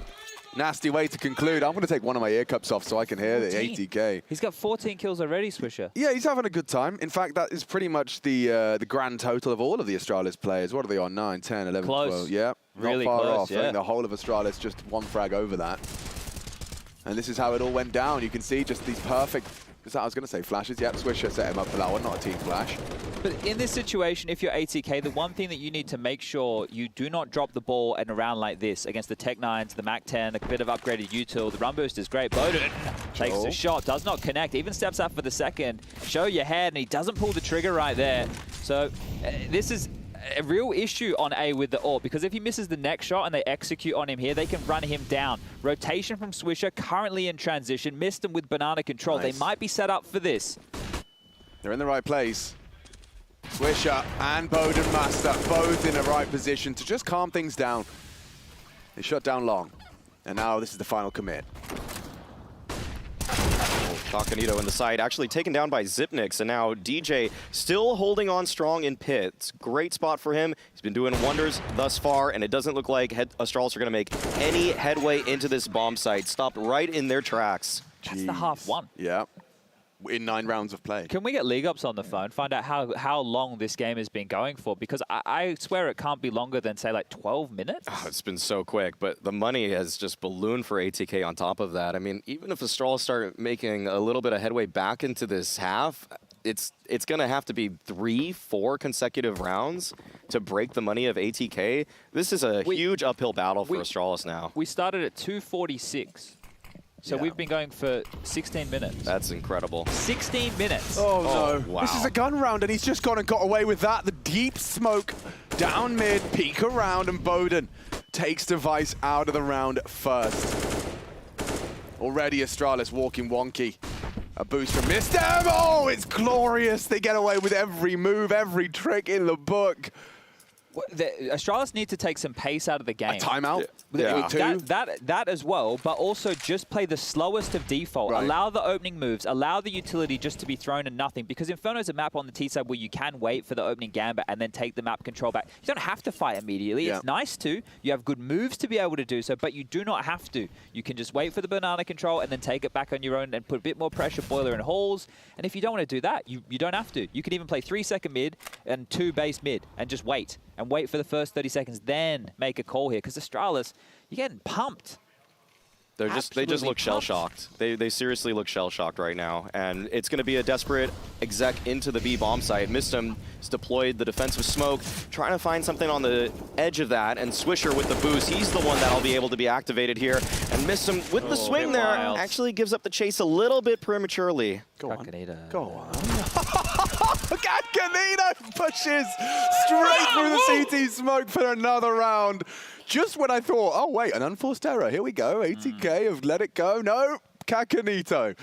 Speaker 4: nasty way to conclude. I'm going to take one of my ear cups off so I can hear the ATK.
Speaker 11: He's got 14 kills already, Swisher.
Speaker 4: Yeah, he's having a good time. In fact, that is pretty much the grand total of all of the Astralis players. What are they on? 9, 10, 11,
Speaker 11: close.
Speaker 4: 12. Yeah,
Speaker 11: really
Speaker 4: not far
Speaker 11: close,
Speaker 4: off. I think the whole of Astralis just one frag over that. And this is how it all went down. You can see just these perfect... I was going to say flashes. Yep, Swisher set him up for that one, not a team flash.
Speaker 11: But in this situation, if you're ATK, the one thing that you need to make sure you do not drop the ball in a round like this against the Tech 9s, the Mac 10, a bit of upgraded util. The run boost is great. Bowden takes a shot, does not connect, even steps up for the second. Show your head, and he doesn't pull the trigger right there. So this is a real issue on A with the AWP, because if he misses the next shot and they execute on him here, they can run him down. Rotation from Swisher, currently in transition, missed him with banana control. Nice. They might be set up for this.
Speaker 4: They're in the right place. Swisher and Bowden Master both in the right position to just calm things down. They shut down long, and now this is the final commit.
Speaker 16: Takanito in the side, actually taken down by Zipnix, and now DJ still holding on strong in pit. It's a great spot for him. He's been doing wonders thus far, and it doesn't look like Astralis are going to make any headway into this bomb site. Stopped right in their tracks.
Speaker 11: That's the half one.
Speaker 4: Yeah. In 9 rounds of play.
Speaker 11: Can we get League Ops on the phone, find out how long this game has been going for? Because I swear it can't be longer than, say, like 12 minutes.
Speaker 16: Oh, it's been so quick, but the money has just ballooned for ATK on top of that. I mean, even if Astralis start making a little bit of headway back into this half, it's going to have to be 3-4 consecutive rounds to break the money of ATK. This is a huge uphill battle for Astralis now.
Speaker 11: We started at 2:46. So we've been going for 16 minutes.
Speaker 16: That's incredible.
Speaker 11: 16 minutes.
Speaker 4: Oh, no.
Speaker 16: Wow.
Speaker 4: This is a gun round, and he's just gone and got away with that. The deep smoke down mid, peek around, and Bowden takes Device out of the round first. Already Astralis walking wonky. A boost from Mistem. Oh, it's glorious. They get away with every move, every trick in the book.
Speaker 11: Astralis need to take some pace out of the game.
Speaker 4: A timeout?
Speaker 11: Yeah. That as well, but also just play the slowest of default. Right. Allow the opening moves, allow the utility just to be thrown and nothing, because Inferno is a map on the T side where you can wait for the opening gambit and then take the map control back. You don't have to fight immediately. Yeah. It's nice to. You have good moves to be able to do so, but you do not have to. You can just wait for the banana control and then take it back on your own and put a bit more pressure, boiler and halls. And if you don't want to do that, you don't have to. You can even play 3-second mid and 2 base mid and just wait. And wait for the first 30 seconds, then make a call here. Because Astralis, you're getting pumped.
Speaker 16: They just look shell-shocked. They seriously look shell-shocked right now. And it's going to be a desperate exec into the B bomb site. Mistum has deployed the defensive smoke, trying to find something on the edge of that. And Swisher with the boost, he's the one that'll be able to be activated here. And Mistum with the swing there actually gives up the chase a little bit prematurely.
Speaker 4: Go on. Go on. Kakanito pushes straight through the CT smoke for another round. Just when I thought, oh wait, an unforced error. Here we go. ATK have let it go. No, Kakanito.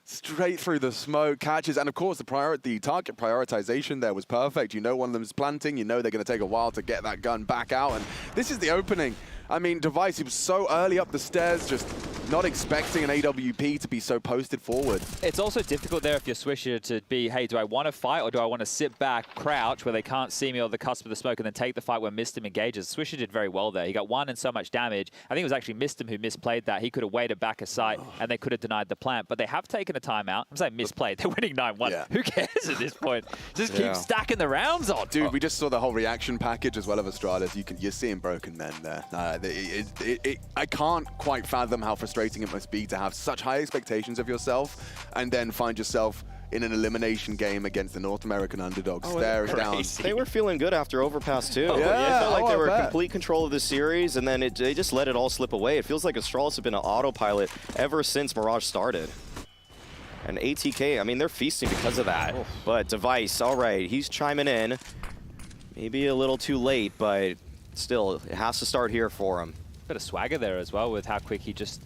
Speaker 4: Straight through the smoke, catches, and of course the target prioritization there was perfect. You know one of them's planting, you know they're going to take a while to get that gun back out, and this is the opening. I mean, Device, he was so early up the stairs, just not expecting an AWP to be so posted forward.
Speaker 11: It's also difficult there if you're Swisher to be, hey, do I want to fight or do I want to sit back, crouch where they can't see me on the cusp of the smoke and then take the fight when Mistum engages? Swisher did very well there. He got 1 and so much damage. I think it was actually Mistum who misplayed that. He could have waited back a sight and they could have denied the plant, but they have taken a timeout. I'm saying misplayed. They're winning 9-1. Yeah. Who cares at this point? Just keep stacking the rounds on.
Speaker 4: Dude, we just saw the whole reaction package as well of Astralis. You're seeing broken men there. I can't quite fathom how frustrating it must be to have such high expectations of yourself and then find yourself in an elimination game against the North American underdog staring down.
Speaker 16: They were feeling good after Overpass too. It felt like they were in complete control of the series, and then they just let it all slip away. It feels like Astralis have been an autopilot ever since Mirage started. And ATK, I mean, they're feasting because of that. But Device, all right, he's chiming in. Maybe a little too late, but still, it has to start here for him.
Speaker 11: Bit of swagger there as well with how quick he just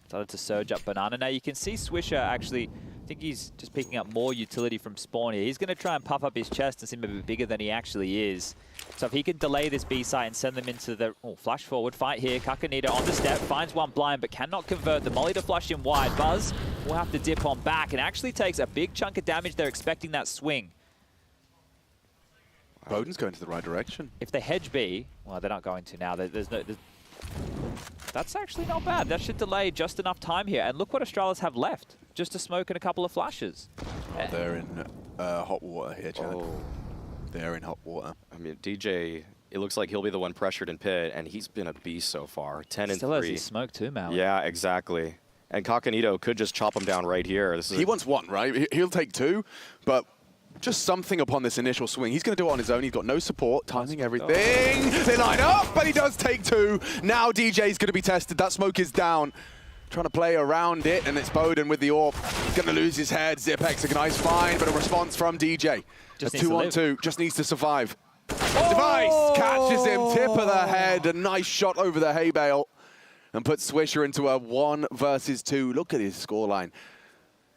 Speaker 11: started to surge up Banana. Now you can see Swisher actually, I think he's just picking up more utility from spawn here. He's going to try and puff up his chest and seem a bit bigger than he actually is. So if he can delay this B site and send them into the flash forward fight here, Kakanito on the step, finds one blind but cannot convert the molly to flush him wide. Buzz will have to dip on back and actually takes a big chunk of damage. They're expecting that swing.
Speaker 4: Bowden's going to the right direction.
Speaker 11: If they hedge B, well, they're not going to now. That's actually not bad. That should delay just enough time here. And look what Astralis have left. Just a smoke and a couple of flashes.
Speaker 4: Oh, they're in hot water here, Chad. They're in hot water.
Speaker 16: I mean, DJ, it looks like he'll be the one pressured in pit, and he's been a beast so far. 10 and 3.
Speaker 11: Still has his smoke too, Mal.
Speaker 16: Yeah, exactly. And Kakanito could just chop him down right here.
Speaker 4: He wants 1, right? He'll take 2, but just something upon this initial swing. He's going to do it on his own. He's got no support, timing everything. They line up, but he does take 2. Now DJ's going to be tested. That smoke is down. Trying to play around it, and it's Bowden with the AWP. He's going to lose his head. Zipex, a nice find, but a response from DJ.
Speaker 11: Just
Speaker 4: a 2-on-2, just needs to survive. Device catches him, tip of the head. A nice shot over the hay bale and puts Swisher into a 1 versus 2. Look at his scoreline.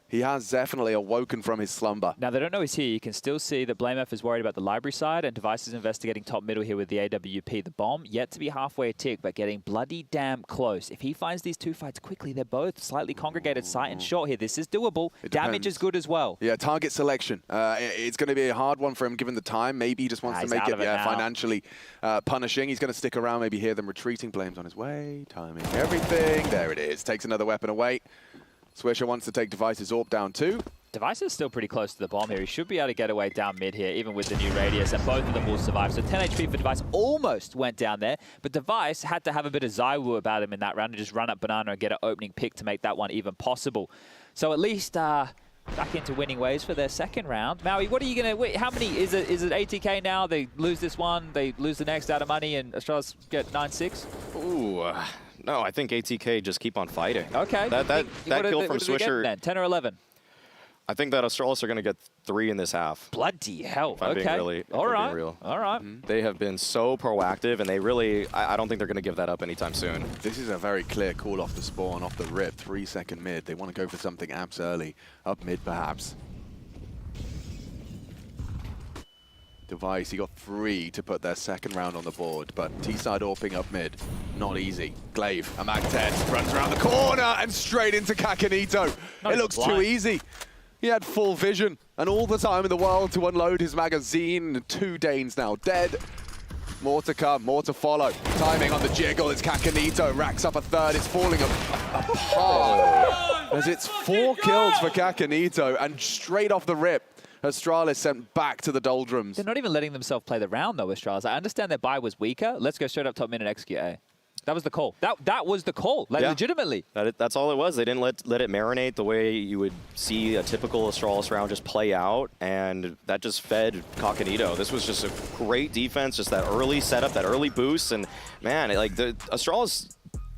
Speaker 4: He has definitely awoken from his slumber.
Speaker 11: Now, they don't know he's here. You can still see that BlameF is worried about the library side, and Device is investigating top middle here with the AWP. The bomb, yet to be halfway a tick, but getting bloody damn close. If he finds these 2 fights quickly, they're both slightly congregated sight and short here. This is doable. Damage is good as well.
Speaker 4: Yeah, target selection. It's going to be a hard one for him given the time. Maybe he just wants to make it financially punishing. He's going to stick around, maybe hear them retreating. Blame's on his way, timing everything. There it is. Takes another weapon away. Swisher wants to take Device's AWP down too.
Speaker 11: Device is still pretty close to the bomb here. He should be able to get away down mid here, even with the new radius, and both of them will survive. So 10 HP for Device almost went down there, but Device had to have a bit of Zywoo about him in that round and just run up Banana and get an opening pick to make that one even possible. So at least back into winning ways for their second round. Maui, what are you going to... How many... Is it ATK now? They lose this one, they lose the next out of money, and Astralis get 9-6?
Speaker 16: Ooh... No, I think ATK just keep on fighting.
Speaker 11: Okay.
Speaker 16: That kill from Swisher...
Speaker 11: Then? 10 or 11?
Speaker 16: I think that Astralis are going to get 3 in this half.
Speaker 11: Bloody hell.
Speaker 16: If I'm being really,
Speaker 11: all right.
Speaker 16: Real.
Speaker 11: All right.
Speaker 16: They have been so proactive, and they really... I don't think they're going to give that up anytime soon.
Speaker 4: This is a very clear call off the spawn, off the rip. 3-second mid. They want to go for something abs early. Up mid, perhaps. Device, he got 3 to put their second round on the board, but T-side AWPing up mid, not easy. Glaive, a mag test, runs around the corner and straight into Kakanito. It looks too easy. He had full vision and all the time in the world to unload his magazine. 2 Danes now dead. More to come, more to follow. Timing on the jiggle as Kakanito racks up a 3rd. It's falling apart as it's 4 kills for Kakanito, and straight off the rip, Astralis sent back to the doldrums.
Speaker 11: They're not even letting themselves play the round, though, Astralis. I understand their buy was weaker. Let's go straight up top mid and execute A. That was the call. That was the call, like legitimately.
Speaker 16: That's all it was. They didn't let it marinate the way you would see a typical Astralis round just play out, and that just fed Kakanito. This was just a great defense, just that early setup, that early boost, and man, the Astralis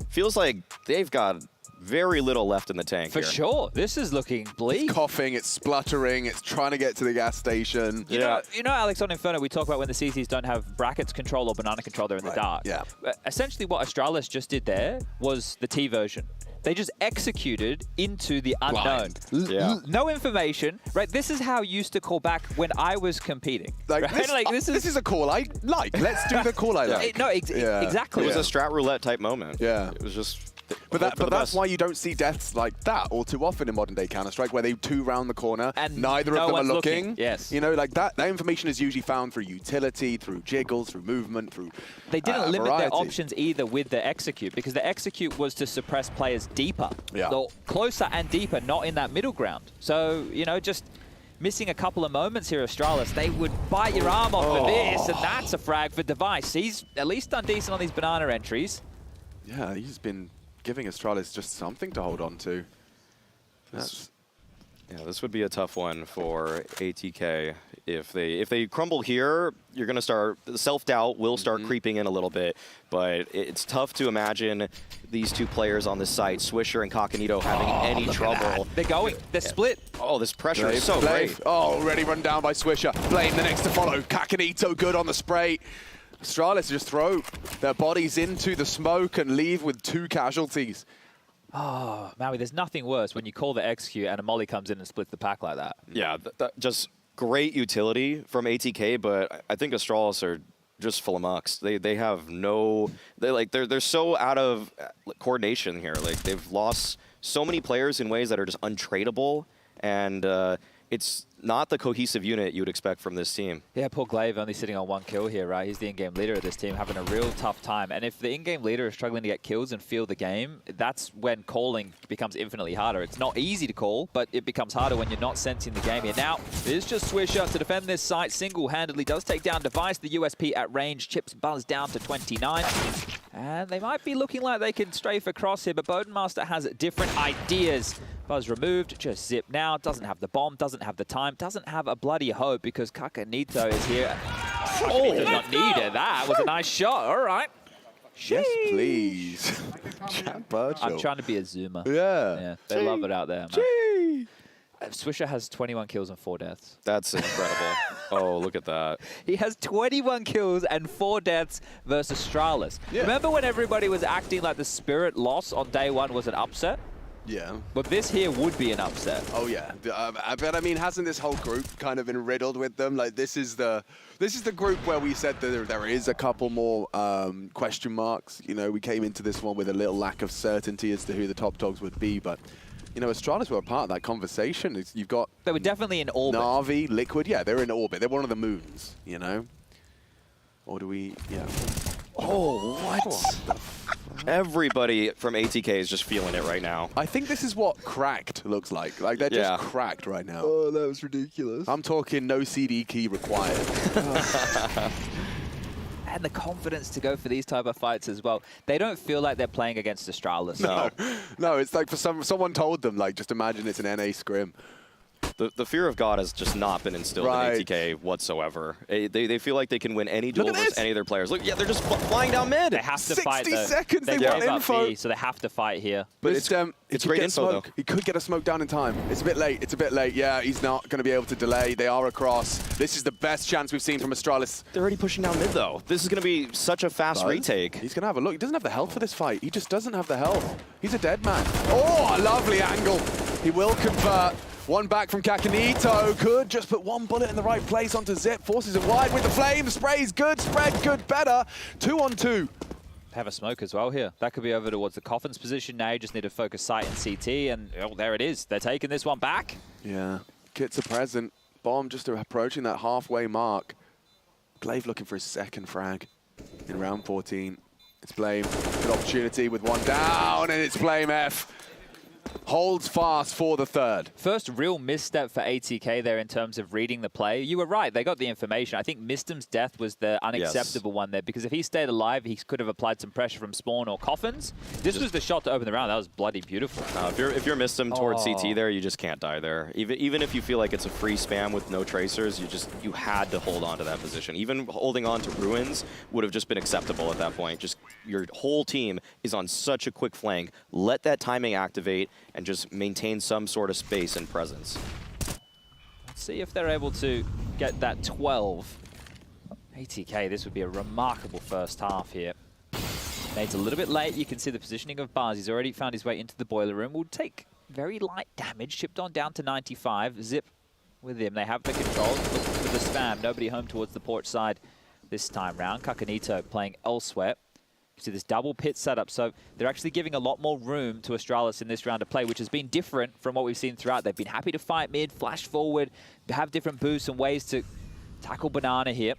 Speaker 16: feels like they've got very little left in the tank
Speaker 11: For sure. This is looking bleak.
Speaker 4: It's coughing, it's spluttering, it's trying to get to the gas station.
Speaker 11: You know, Alex, on Inferno, we talk about when the CCs don't have brackets control or banana control, they're in the dark.
Speaker 4: Yeah.
Speaker 11: Essentially, what Astralis just did there was the T version. They just executed into the unknown. No information, right? This is how I used to call back when I was competing.
Speaker 4: Like,
Speaker 11: right?
Speaker 4: this is a call I like. Let's do the call I like.
Speaker 11: Exactly.
Speaker 16: It was a strat roulette type moment.
Speaker 4: Yeah.
Speaker 16: It was just...
Speaker 4: But that's why you don't see deaths like that all too often in modern day Counter-Strike, where they two round the corner and neither of them are looking.
Speaker 11: Yes.
Speaker 4: You know, like that information is usually found through utility, through jiggles, through movement, through
Speaker 11: They didn't limit
Speaker 4: variety.
Speaker 11: their options either with the execute, because the execute was to suppress players deeper. So closer and deeper, not in that middle ground. So, you know, just missing a couple of moments here, Astralis, they would bite your arm off for this, and that's a frag for Device. He's at least done decent on these banana entries.
Speaker 4: Yeah, he's been giving Astralis just something to hold on to.
Speaker 16: This would be a tough one for ATK. If they crumble here, you're going to start, self-doubt will start creeping in a little bit, but it's tough to imagine these two players on this site, Swisher and Kakanito, having any trouble.
Speaker 11: They're going, they're split.
Speaker 16: Oh, this pressure is so
Speaker 4: Blame.
Speaker 16: great.
Speaker 4: Oh, already run down by Swisher. Blame the next to follow. Kakanito good on the spray. Astralis just throw their bodies into the smoke and leave with 2 casualties.
Speaker 11: Oh, Maui, there's nothing worse when you call the execute and a molly comes in and splits the pack like that.
Speaker 16: Yeah, just great utility from ATK, but I think Astralis are just flummoxed. They have no, they're so out of coordination here. Like, they've lost so many players in ways that are just untradeable, and it's not the cohesive unit you would expect from this team.
Speaker 11: Yeah, poor Glaive only sitting on 1 kill here, right? He's the in-game leader of this team, having a real tough time. And if the in-game leader is struggling to get kills and feel the game, that's when calling becomes infinitely harder. It's not easy to call, but it becomes harder when you're not sensing the game here. Now, it's just Swisher to defend this site single-handedly. Does take down Device. The USP at range chips Buzz down to 29. And they might be looking like they can strafe across here, but Bodenmaster has different ideas. Buzz removed, just Zip now, doesn't have the bomb, doesn't have the time, doesn't have a bloody hope because Kakanito is here. Oh, does not need it. That was a nice shot, all right.
Speaker 4: Yes, please.
Speaker 11: I'm trying to be a zoomer.
Speaker 4: Yeah.
Speaker 11: They love it out there, man. Swisher has 21 kills and 4 deaths.
Speaker 16: That's incredible. Oh, look at that.
Speaker 11: He has 21 kills and 4 deaths versus Astralis. Remember when everybody was acting like the Spirit loss on day 1 was an upset?
Speaker 4: Yeah.
Speaker 11: But this here would be an upset.
Speaker 4: Oh yeah, but I mean, hasn't this whole group kind of been riddled with them? Like, this is the group where we said that there is a couple more question marks. You know, we came into this one with a little lack of certainty as to who the top dogs would be, but you know, Astralis were a part of that conversation. You've got
Speaker 11: they were definitely in orbit.
Speaker 4: Na'Vi, Liquid, yeah, they're in orbit. They're one of the moons, you know. Or do we? Yeah.
Speaker 16: Oh, what? Everybody from ATK is just feeling it right now.
Speaker 4: I think this is what cracked looks like. Like, they're just cracked right now.
Speaker 16: Oh, that was ridiculous.
Speaker 4: I'm talking no CD key required.
Speaker 11: And the confidence to go for these type of fights as well. They don't feel like they're playing against Astralis.
Speaker 4: No, it's like for someone told them, like, just imagine it's an NA scrim.
Speaker 16: The fear of God has just not been instilled in ATK whatsoever. They feel like they can win any duel versus any of their players. Look, yeah, they're just flying down mid.
Speaker 11: They have to fight.
Speaker 4: 60 seconds, they
Speaker 11: gave
Speaker 4: want
Speaker 11: up
Speaker 4: info.
Speaker 11: B, so they have to fight here.
Speaker 4: But
Speaker 16: it's great info, though.
Speaker 4: He could get a smoke down in time. It's a bit late. It's a bit late. Yeah, he's not going to be able to delay. They are across. This is the best chance we've seen from Astralis.
Speaker 16: They're already pushing down mid, though. This is going to be such a fast retake.
Speaker 4: He's going to have a look. He doesn't have the health for this fight. He just doesn't have the health. He's a dead man. Oh, a lovely angle. He will convert. One back from Kakanito. Could just put one bullet in the right place onto Zip. Forces it wide with the flame. Spray's good. Spread good. Better. 2-on-2.
Speaker 11: Have a smoke as well here. That could be over towards the Coffin's position now. You just need to focus sight and CT, and oh, there it is. They're taking this one back.
Speaker 4: Yeah. Kits are present. Bomb just approaching that halfway mark. Glaive looking for his second frag in round 14. It's Blame. Good opportunity with one down, and it's Blame F. holds fast for the third.
Speaker 11: First real misstep for ATK there in terms of reading the play. You were right, they got the information. I think Mistum's death was the unacceptable one there, because if he stayed alive, he could have applied some pressure from Spawn or Coffins. This was the shot to open the round. That was bloody beautiful.
Speaker 16: If you're Mistum towards CT there, you just can't die there. Even if you feel like it's a free spam with no tracers, you had to hold on to that position. Even holding on to Ruins would have just been acceptable at that point. Just your whole team is on such a quick flank. Let that timing activate and just maintain some sort of space and presence.
Speaker 11: Let's see if they're able to get that 12. ATK, this would be a remarkable first half here. Nade's a little bit late. You can see the positioning of Bars. He's already found his way into the boiler room. Will take very light damage, chipped on down to 95. Zip with him. They have the control. Looking for the spam. Nobody home towards the porch side this time round. Kakanito playing elsewhere. You see this double pit setup, so they're actually giving a lot more room to Astralis in this round of play, which has been different from what we've seen throughout. They've been happy to fight mid, flash forward, have different boosts and ways to tackle Banana here.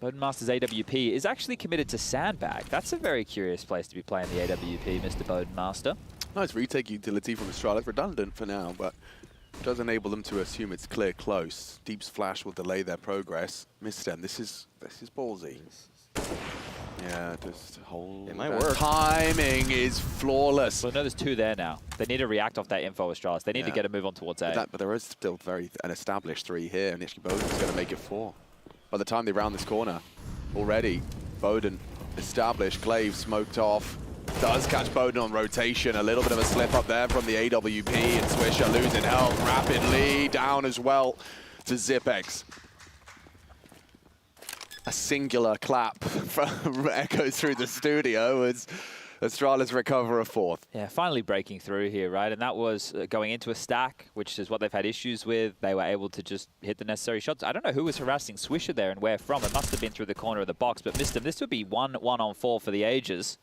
Speaker 11: Bodenmaster's AWP is actually committed to Sandbag. That's a very curious place to be playing the AWP, Mr. Bodenmaster.
Speaker 4: Nice retake utility from Astralis. Redundant for now, but does enable them to assume it's clear close. Deep's flash will delay their progress. Missed them. This is ballsy. Yeah, just hold.
Speaker 16: It might work.
Speaker 4: Timing is flawless.
Speaker 11: Well, no, there's two there now. They need to react off that info, Astralis. They need to get a move on towards A.
Speaker 4: But there is still an established 3 here, and actually Boden's going to make it 4. By the time they round this corner, already Boden established. Glaive smoked off. Does catch Boden on rotation. A little bit of a slip up there from the AWP, and Swisher losing health rapidly. Down as well to Zipex. A singular clap echoes through the studio as Astralis recover a 4th.
Speaker 11: Yeah, finally breaking through here, right? And that was going into a stack, which is what they've had issues with. They were able to just hit the necessary shots. I don't know who was harassing Swisher there and where from. It must have been through the corner of the box, but missed him. This would be 1-on-4 for the ages.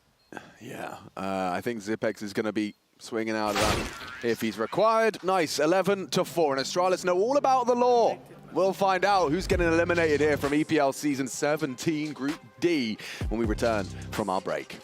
Speaker 4: Yeah, I think Zipex is going to be swinging out of that if he's required. Nice, 11-4, and Astralis know all about the law. We'll find out who's getting eliminated here from EPL Season 17 Group D when we return from our break.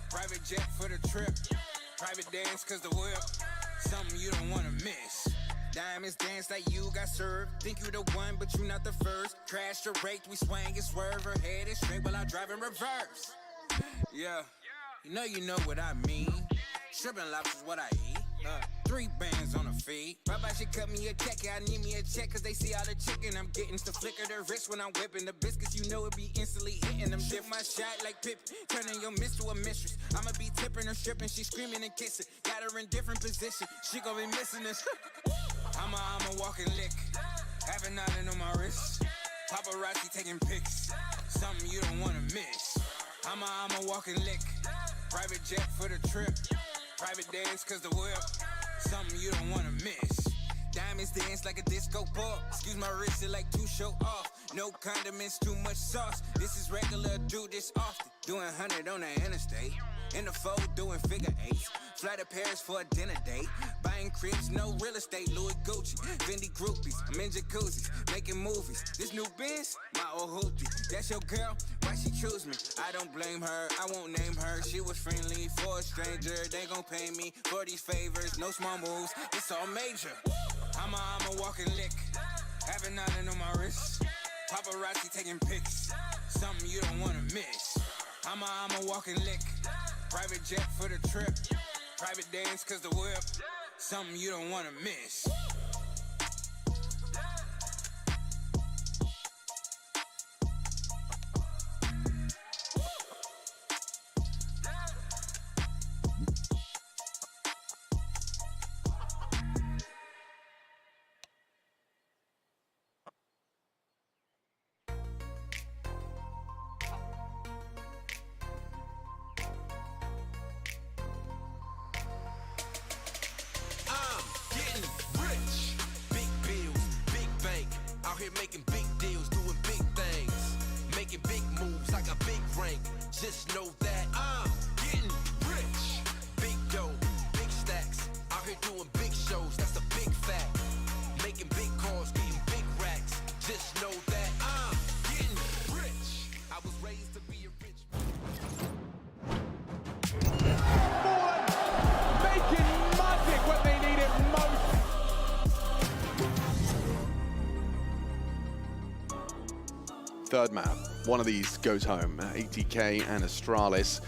Speaker 3: Private jet for the trip. Private dance cause the whip. Something you don't wanna miss. Diamonds dance like you got served. Think you the one, but you not the first. Crash or rake, we swang and swerve. Her head is straight while I drive in reverse. Yeah, you know what I mean. Shrimping lobster's what I eat. 3 bands on the feet. Bye-bye, she cut me a check. I need me a check cause they see all the chicken I'm getting. To flicker the wrist when I'm whipping the biscuits. You know it be instantly hitting them. Shoot my shot like Pip. Turning your miss to a mistress. I'ma be tipping her, stripping. She screaming and kissing. Got her in different positions. She gon' be missing this. I'm a walking lick. Have an island on my wrist. Paparazzi taking pics. Something you don't wanna miss. I'm a walking lick. Private jet for the trip. Private dance cause the whip. Something you don't wanna miss. Diamonds dance like a disco ball. Excuse my wrist, it like too show off. No condiments, too much sauce. This is regular, do this often. Doing 100 on the interstate. In the fold, doing figure 8s. Fly to Paris for a dinner date. Buying cribs, no real estate. Louis Gucci, Fendi groupies. I'm in jacuzzis, making movies. This new Benz, my old hoopty. That's your girl, why she choose me? I don't blame her, I won't name her. She was friendly for a stranger. They gon' pay me for these favors. No small moves, it's all major. I'm a walking lick. Have an island on my wrist. Paparazzi taking pics. Something you don't wanna miss. I'm a walking lick. Private jet for the trip. Private dance cause the whip. Something you don't wanna miss. here making big deals, doing big things, making big moves. I got big rank. Just know that I'm getting rich. Big dough, big stacks. Out here doing big shows. That's a big fact. Making big calls, getting big racks. Just know that I'm getting rich. I was raised to be a rich
Speaker 1: Making magic when they need it most.
Speaker 4: Third map. One of these goes home. ATK and Astralis.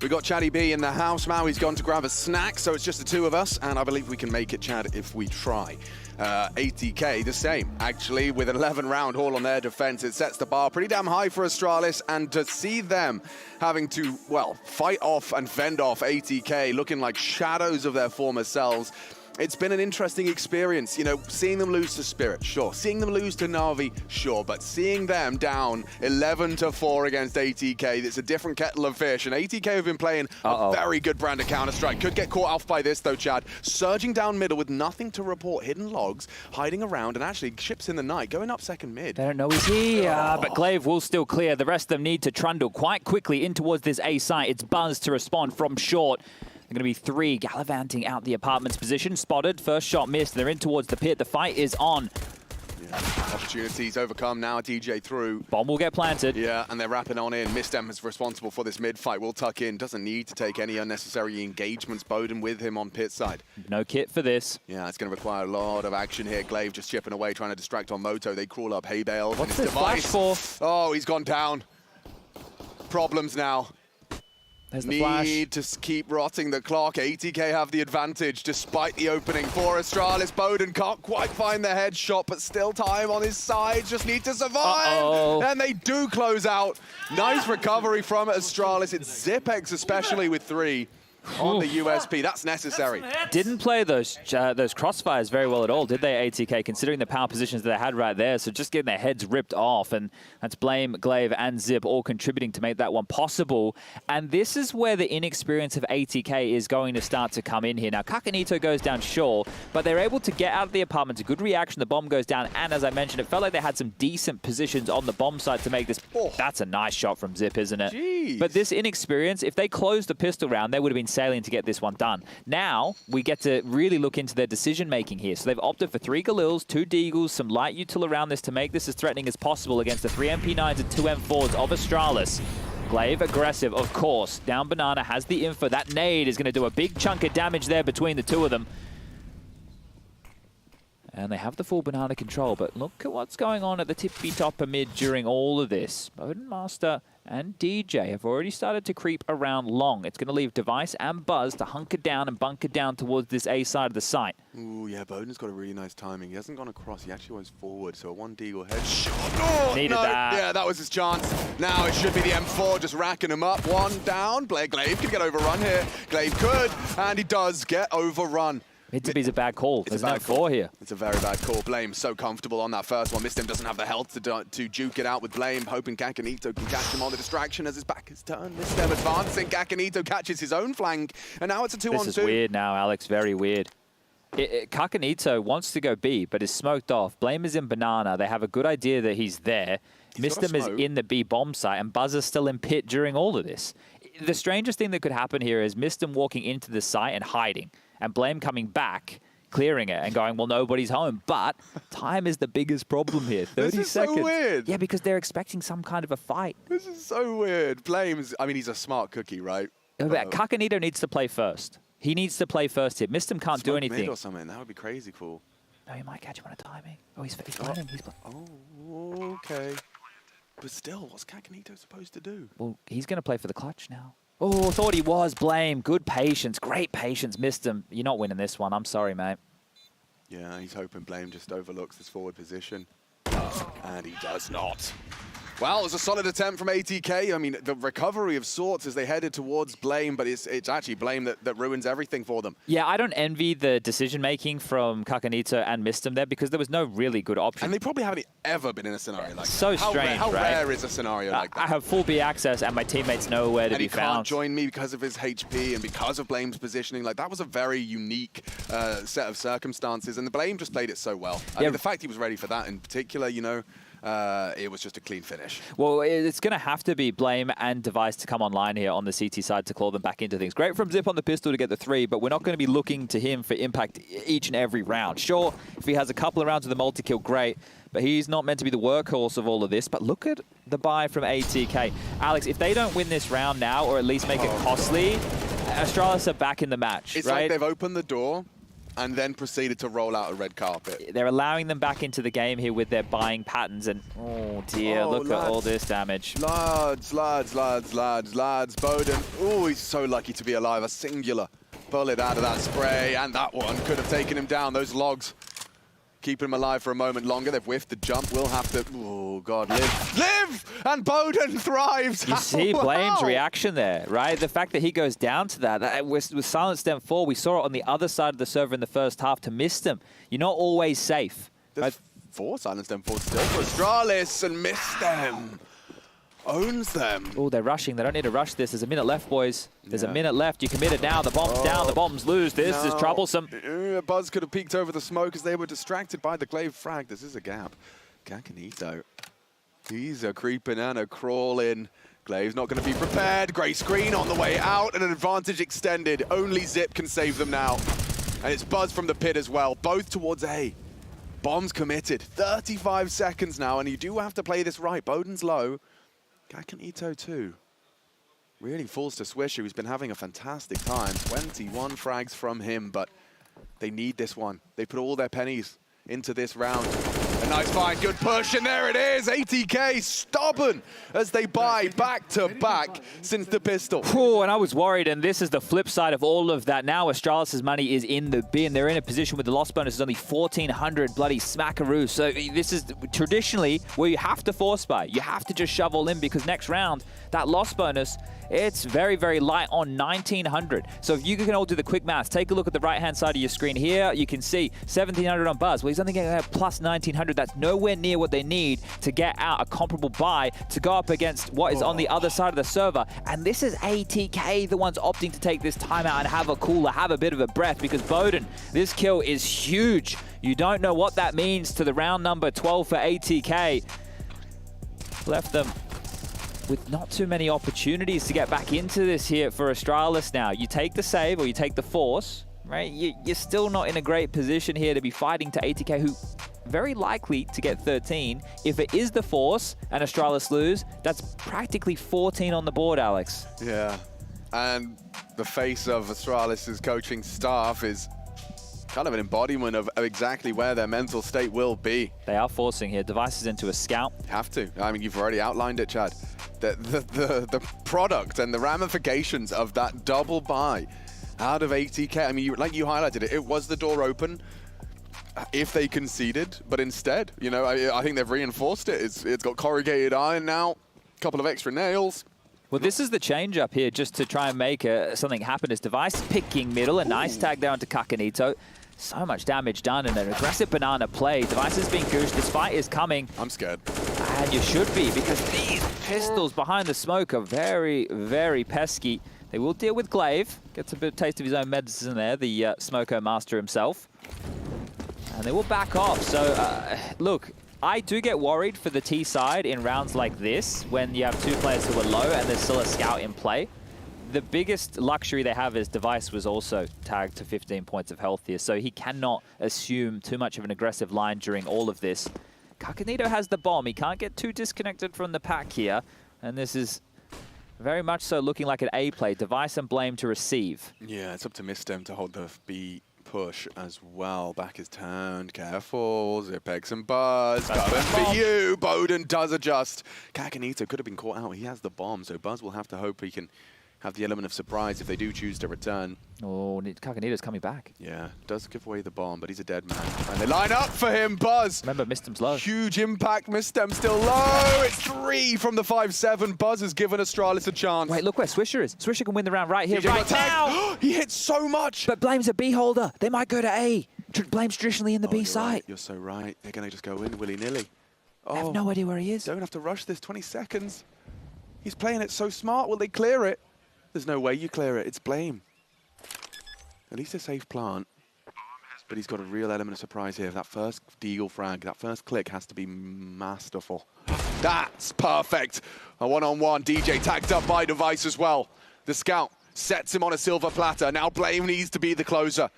Speaker 4: We got Chaddy B in the house. Maui's gone to grab a snack, so it's just the two of us, and I believe we can make it, Chad, if we try. ATK, the same, actually, with an 11-round haul on their defense. It sets the bar pretty damn high for Astralis, and to see them having to, well, fight off and fend off ATK, looking like shadows of their former selves, it's been an interesting experience. You know, seeing them lose to Spirit, sure. Seeing them lose to Na'Vi, sure. But seeing them down 11-4 against ATK, it's a different kettle of fish. And ATK have been playing a very good brand of Counter-Strike. Could get caught off by this, though, Chad. Surging down middle with nothing to report. Hidden logs, hiding around, and actually ships in the night, going up second mid.
Speaker 11: They don't know he's here, but Glaive will still clear. The rest of them need to trundle quite quickly in towards this A site. It's Buzz to respond from short. They're going to be three gallivanting out the apartment's position. Spotted, first shot missed. They're in towards the pit. The fight is on.
Speaker 4: Yeah. Opportunities overcome now. DJ through.
Speaker 11: Bomb will get planted.
Speaker 4: Yeah, and they're wrapping on in. Mistem is responsible for this mid fight. Will tuck in. Doesn't need to take any unnecessary engagements. Bowden with him on pit side.
Speaker 11: No kit for this.
Speaker 4: Yeah, it's going to require a lot of action here. Glaive just chipping away, trying to distract on Moto. They crawl up hay bales.
Speaker 11: What's this flash for?
Speaker 4: Oh, he's gone down. Problems now.
Speaker 11: There's the flash.
Speaker 4: Need to keep rotting the clock. ATK have the advantage despite the opening for Astralis. Bowden can't quite find the headshot, but still time on his side. Just need to survive. And they do close out. Nice recovery from Astralis. It's Zipex especially with 3 on the USP. That's necessary.
Speaker 11: Didn't play those crossfires very well at all, did they, ATK, considering the power positions that they had right there. So just getting their heads ripped off, and that's Blame, Glaive, and Zip all contributing to make that one possible. And this is where the inexperience of ATK is going to start to come in here. Now, Kakanito goes down, sure, but they're able to get out of the apartment. A good reaction. The bomb goes down, and as I mentioned, it felt like they had some decent positions on the bomb side to make this. That's a nice shot from Zip, isn't it?
Speaker 4: Jeez.
Speaker 11: But this inexperience, if they closed the pistol round, they would have been sailing to get this one done. Now, we get to really look into their decision-making here. So they've opted for 3 Galils, 2 Deagles, some light util around this to make this as threatening as possible against the 3 MP9s and 2 M4s of Astralis. Glaive, aggressive, of course. Down Banana has the info. That nade is going to do a big chunk of damage there between the two of them. And they have the full Banana control, but look at what's going on at the tippy-top of mid during all of this. Bowden Master and DJ have already started to creep around long. It's going to leave Device and Buzz to hunker down and bunker down towards this A side of the site.
Speaker 4: Ooh, yeah, Bowden's got a really nice timing. He hasn't gone across, he actually goes forward, so a 1 Deagle headshot. Oh,
Speaker 11: Needed that.
Speaker 4: Yeah, that was his chance. Now it should be the M4 just racking him up. 1 down. Glaive could get overrun here. Glaive could, and he does get overrun.
Speaker 11: Mid-to-B's a bad call. There's no 4 here.
Speaker 4: It's a very bad call. Blame so comfortable on that first one. Mistim doesn't have the health to juke it out with Blame, hoping Kakanito can catch him on the distraction as his back is turned. Mistim advancing. Kakanito catches his own flank, and now it's a 2-on-2.
Speaker 11: This is weird now, Alex. Very weird. Kakanito wants to go B, but is smoked off. Blame is in Banana. They have a good idea that he's there. Mistim is in the B bomb site, and Buzz is still in pit during all of this. The strangest thing that could happen here is Mistim walking into the site and hiding, and Blame coming back, clearing it, and going, well, nobody's home. But time is the biggest problem here. 30
Speaker 4: this is
Speaker 11: seconds.
Speaker 4: So weird.
Speaker 11: Yeah, because they're expecting some kind of a fight.
Speaker 4: This is so weird. Blame's, I mean, he's a smart cookie, right?
Speaker 11: Kakanito needs to play first. He needs to play first here. Mistim can't do anything.
Speaker 4: Mid or something. That would be crazy cool.
Speaker 11: No, he might catch him on a timing. Oh, he's planning.
Speaker 4: Oh, okay. But still, what's Kakanito supposed to do?
Speaker 11: Well, he's going to play for the clutch now. Oh, thought he was. Blame. Good patience. Great patience. Missed him. You're not winning this one. I'm sorry, mate.
Speaker 4: Yeah, he's hoping Blame just overlooks his forward position. And he does not. Well, it was a solid attempt from ATK. I mean, the recovery of sorts as they headed towards Blame, but it's actually Blame that ruins everything for them.
Speaker 11: Yeah, I don't envy the decision-making from Kakanito and Mistum there because there was no really good option.
Speaker 4: And they probably haven't ever been in a scenario like
Speaker 11: so
Speaker 4: that.
Speaker 11: Strange,
Speaker 4: how
Speaker 11: right?
Speaker 4: rare is a scenario like that?
Speaker 11: I have full B access and my teammates nowhere to be found.
Speaker 4: And he can't join me because of his HP and because of Blame's positioning. Like, that was a very unique set of circumstances, and the Blame just played it so well. I mean, the fact he was ready for that in particular, you know, it was just a clean finish.
Speaker 11: Well, it's going to have to be Blame and Device to come online here on the CT side to claw them back into things. Great from Zip on the pistol to get the 3, but we're not going to be looking to him for impact each and every round. Sure, if he has a couple of rounds with a multi-kill, great, but he's not meant to be the workhorse of all of this. But look at the buy from ATK. Alex, if they don't win this round now, or at least make it costly, Astralis are back in the match,
Speaker 4: It's
Speaker 11: right?
Speaker 4: like they've opened the door and then proceeded to roll out a red carpet.
Speaker 11: They're allowing them back into the game here with their buying patterns, and oh dear, look at all this damage.
Speaker 4: Lads. Bowden, oh, he's so lucky to be alive. A singular bullet out of that spray, and that one could have taken him down. Those logs keeping him alive for a moment longer. They've whiffed the jump. We'll have to, oh God, live! And Bowden thrives!
Speaker 11: You see Blame's reaction there, right? The fact that he goes down to that with Silent Stem 4, we saw it on the other side of the server in the first half to miss them. You're not always safe.
Speaker 4: There's 4 Silent Stem 4 still for Astralis, and missed them. Owns them.
Speaker 11: Oh, they're rushing. They don't need to rush this. There's a minute left, boys. There's a minute left. You committed now. The bomb's down. The bombs lose. This is troublesome.
Speaker 4: Buzz could have peeked over the smoke as they were distracted by the glaive frag. This is a gap. Kakanito. He's a creeping and a crawling. Glaive's not going to be prepared. Grey screen on the way out and an advantage extended. Only Zip can save them now. And it's Buzz from the pit as well. Both towards A. Bombs committed. 35 seconds now, and you do have to play this right. Bowden's low. Kakanito too. Really falls to Swisher, who's been having a fantastic time. 21 frags from him, but they need this one. They put all their pennies into this round. A nice find, good push, and there it is. ATK stubborn as they buy back-to-back since the pistol.
Speaker 11: Oh, and I was worried, and this is the flip side of all of that. Now Astralis' money is in the bin. They're in a position with the loss bonus is only 1,400 bloody smackaroo. So this is traditionally where you have to force buy. You have to just shove all in because next round, that loss bonus, it's very, very light on 1,900. So if you can all do the quick maths, take a look at the right-hand side of your screen here. You can see 1,700 on Buzz. Well, he's only getting plus 1,900. That's nowhere near what they need to get out a comparable buy to go up against what is on the other side of the server. And this is ATK, the ones opting to take this timeout and have a cooler, have a bit of a breath, because Bowden, this kill is huge. You don't know what that means to the round number 12 for ATK. Left them with not too many opportunities to get back into this here for Astralis now. You take the save or you take the force, right? You're still not in a great position here to be fighting to ATK, who very likely to get 13. If it is the force and Astralis lose, that's practically 14 on the board, Alex.
Speaker 4: Yeah, and the face of Astralis' coaching staff is kind of an embodiment of exactly where their mental state will be.
Speaker 11: They are forcing here. Devices into a scout.
Speaker 4: Have to. I mean, you've already outlined it, Chad. The product and the ramifications of that double buy out of ATK. I mean, like you highlighted it, it was the door open if they conceded, but instead, you know, I think they've reinforced it. It's got corrugated iron now, a couple of extra nails.
Speaker 11: Well, this is the change up here just to try and make something happen. As Device picking middle, a nice tag there onto Kakanito. So much damage done and an aggressive banana play. Device is being goosed. This fight is coming.
Speaker 4: I'm scared.
Speaker 11: And you should be, because these pistols behind the smoke are very, very pesky. They will deal with Glaive. Gets a bit of taste of his own medicine there, the Smoko master himself. And they will back off. So, look, I do get worried for the T side in rounds like this, when you have two players who are low and there's still a scout in play. The biggest luxury they have is Device was also tagged to 15 points of health here, so he cannot assume too much of an aggressive line during all of this. Kakanito has the bomb. He can't get too disconnected from the pack here, and this is very much so looking like an A play. Device and Blame to receive.
Speaker 4: Yeah, it's up to Mistem to hold the B push as well. Back is turned. Careful. Zipex and Buzz. Coming for you. Bowden does adjust. Kakanito could have been caught out. He has the bomb, so Buzz will have to hope he can have the element of surprise if they do choose to return.
Speaker 11: Oh, Kakanita's coming back.
Speaker 4: Yeah, does give away the bomb, but he's a dead man. And they line up for him, Buzz.
Speaker 11: Remember, Mistem's low.
Speaker 4: Huge impact, Mistem still low. It's 3 from the 5-7. Buzz has given Astralis a chance.
Speaker 11: Wait, look where Swisher is. Swisher can win the round right here,
Speaker 4: DJ
Speaker 11: right now.
Speaker 4: He hits so much.
Speaker 11: But Blame's a B holder. They might go to A. Blame's traditionally in the B site.
Speaker 4: Right. You're so right. They're going to just go in willy-nilly.
Speaker 11: I have no idea where he is.
Speaker 4: Don't have to rush this. 20 seconds. He's playing it so smart. Will they clear it? There's no way you clear it. It's Blame. At least a safe plant. But he's got a real element of surprise here. That first deagle frag, that first click has to be masterful. That's perfect. A one-on-one. DJ tagged up by Device as well. The scout sets him on a silver platter. Now Blame needs to be the closer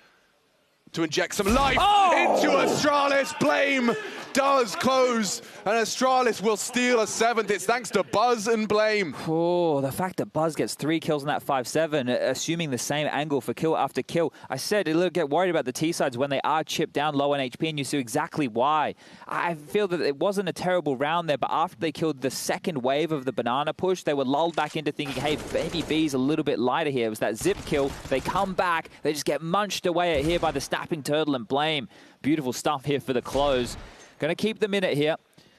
Speaker 4: to inject some life into Astralis. Blame does close, and Astralis will steal a 7th. It's thanks to Buzz and Blame.
Speaker 11: Oh, the fact that Buzz gets 3 kills in that 5-7, assuming the same angle for kill after kill. I said a little get worried about the T-sides when they are chipped down low on HP, and you see exactly why. I feel that it wasn't a terrible round there, but after they killed the second wave of the banana push, they were lulled back into thinking, hey, maybe B's a little bit lighter here. It was that zip kill. They come back. They just get munched away at here by the snapping turtle and Blame. Beautiful stuff here for the close. Going to keep them in it here.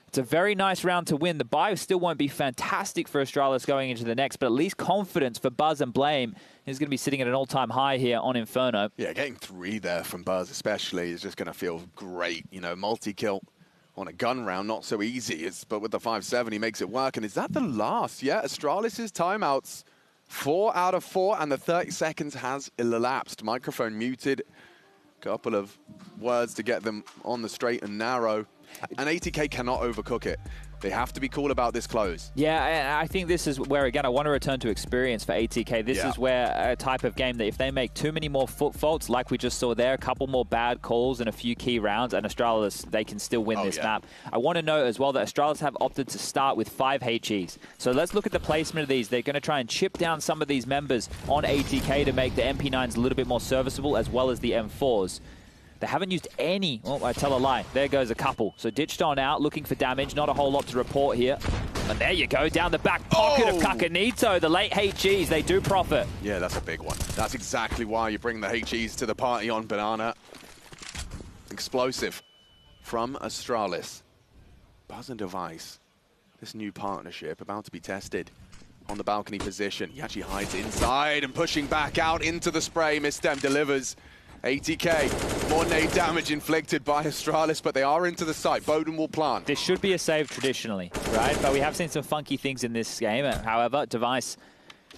Speaker 11: It's a very nice round to win. The buy still won't be fantastic for Astralis going into the next, but at least confidence for Buzz and Blame is going to be sitting at an all-time high here on Inferno.
Speaker 4: Yeah, getting 3 there from Buzz especially is just going to feel great. You know, multi-kill on a gun round, not so easy, but with the 5-7, he makes it work. And is that the last? Yeah, Astralis' timeouts, 4 out of 4, and the 30 seconds has elapsed. Microphone muted. Couple of words to get them on the straight and narrow. And ATK cannot overcook it. They have to be cool about this close.
Speaker 11: Yeah, I think this is where, again, I want to return to experience for ATK. This is where a type of game that if they make too many more foot faults, like we just saw there, a couple more bad calls and a few key rounds, and Astralis, they can still win this map. I want to note as well that Astralis have opted to start with 5 HEs. So let's look at the placement of these. They're going to try and chip down some of these members on ATK to make the MP9s a little bit more serviceable, as well as the M4s. They haven't used any. Oh, I tell a lie. There goes a couple. So ditched on out, looking for damage. Not a whole lot to report here. And there you go, down the back pocket of Kakanito. The late HGs, they do profit.
Speaker 4: Yeah, that's a big one. That's exactly why you bring the HGs to the party on Banana. Explosive from Astralis. Buzz and Device. This new partnership about to be tested on the balcony position. He actually hides inside and pushing back out into the spray. Mistem delivers. ATK, more nade damage inflicted by Astralis, but they are into the site. Bowden will plant.
Speaker 11: This should be a save traditionally, right? But we have seen some funky things in this game. However, Device,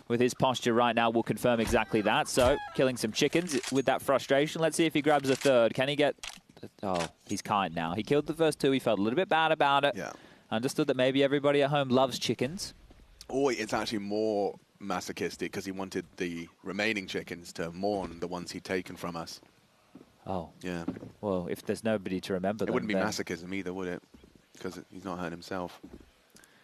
Speaker 11: with his posture right now, will confirm exactly that. So, killing some chickens with that frustration. Let's see if he grabs a third. Can he get... Oh, he's kind now. He killed the first 2. He felt a little bit bad about it.
Speaker 4: Yeah.
Speaker 11: Understood that maybe everybody at home loves chickens.
Speaker 4: Or it's actually more masochistic because he wanted the remaining chickens to mourn the ones he'd taken from us.
Speaker 11: Oh.
Speaker 4: Yeah.
Speaker 11: Well, if there's nobody to remember them,
Speaker 4: it wouldn't be masochism either, would it? Because he's not hurt himself.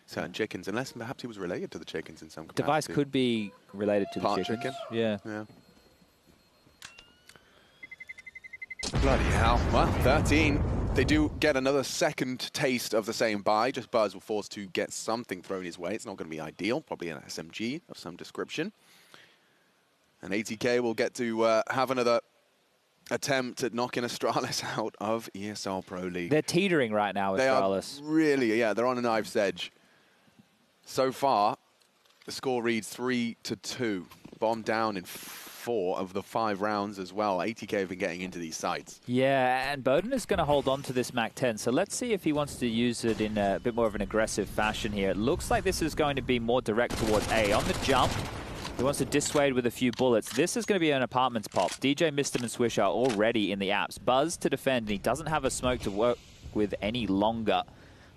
Speaker 4: Certain chickens, unless perhaps he was related to the chickens in some capacity.
Speaker 11: Device could be related to the chickens.
Speaker 4: Chicken?
Speaker 11: Yeah.
Speaker 4: Yeah. Bloody hell. Well, 13. They do get another second taste of the same buy. Just Buzz will force to get something thrown his way. It's not going to be ideal. Probably an SMG of some description. And ATK will get to have another attempt at knocking Astralis out of ESL Pro League.
Speaker 11: They're teetering right now, Astralis.
Speaker 4: They are really, yeah, they're on a knife's edge. So far, the score reads 3-2. Bomb down in 4 of the 5 rounds as well. ATK have been getting into these sites.
Speaker 11: Yeah, and Bowden is going to hold on to this MAC-10, so let's see if he wants to use it in a bit more of an aggressive fashion here. It looks like this is going to be more direct towards A. On the jump, he wants to dissuade with a few bullets. This is going to be an apartments pop. DJ, Mistem, and Swish are already in the apps. Buzz to defend, and he doesn't have a smoke to work with any longer.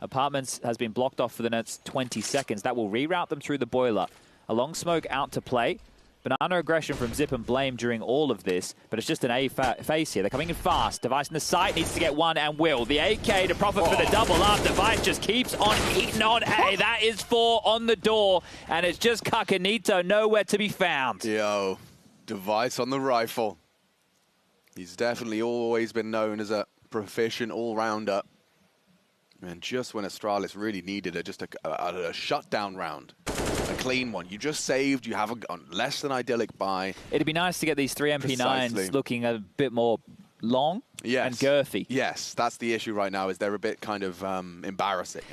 Speaker 11: Apartments has been blocked off for the next 20 seconds. That will reroute them through the boiler. A long smoke out to play. Banana aggression from Zip and Blame during all of this, but it's just an A face here. They're coming in fast. Device in the site needs to get one and will. The AK to profit for the double up. Device just keeps on eating on A. That is 4 on the door, and it's just Kakanito nowhere to be found.
Speaker 4: Yo, Device on the rifle. He's definitely always been known as a proficient all-rounder. And just when Astralis really needed just a shutdown round, a clean one, you just saved, you have a less than idyllic buy.
Speaker 11: It'd be nice to get these 3 MP9s
Speaker 4: Precisely.
Speaker 11: looking a bit more long and girthy.
Speaker 4: Yes, that's the issue right now, is they're a bit kind of embarrassing.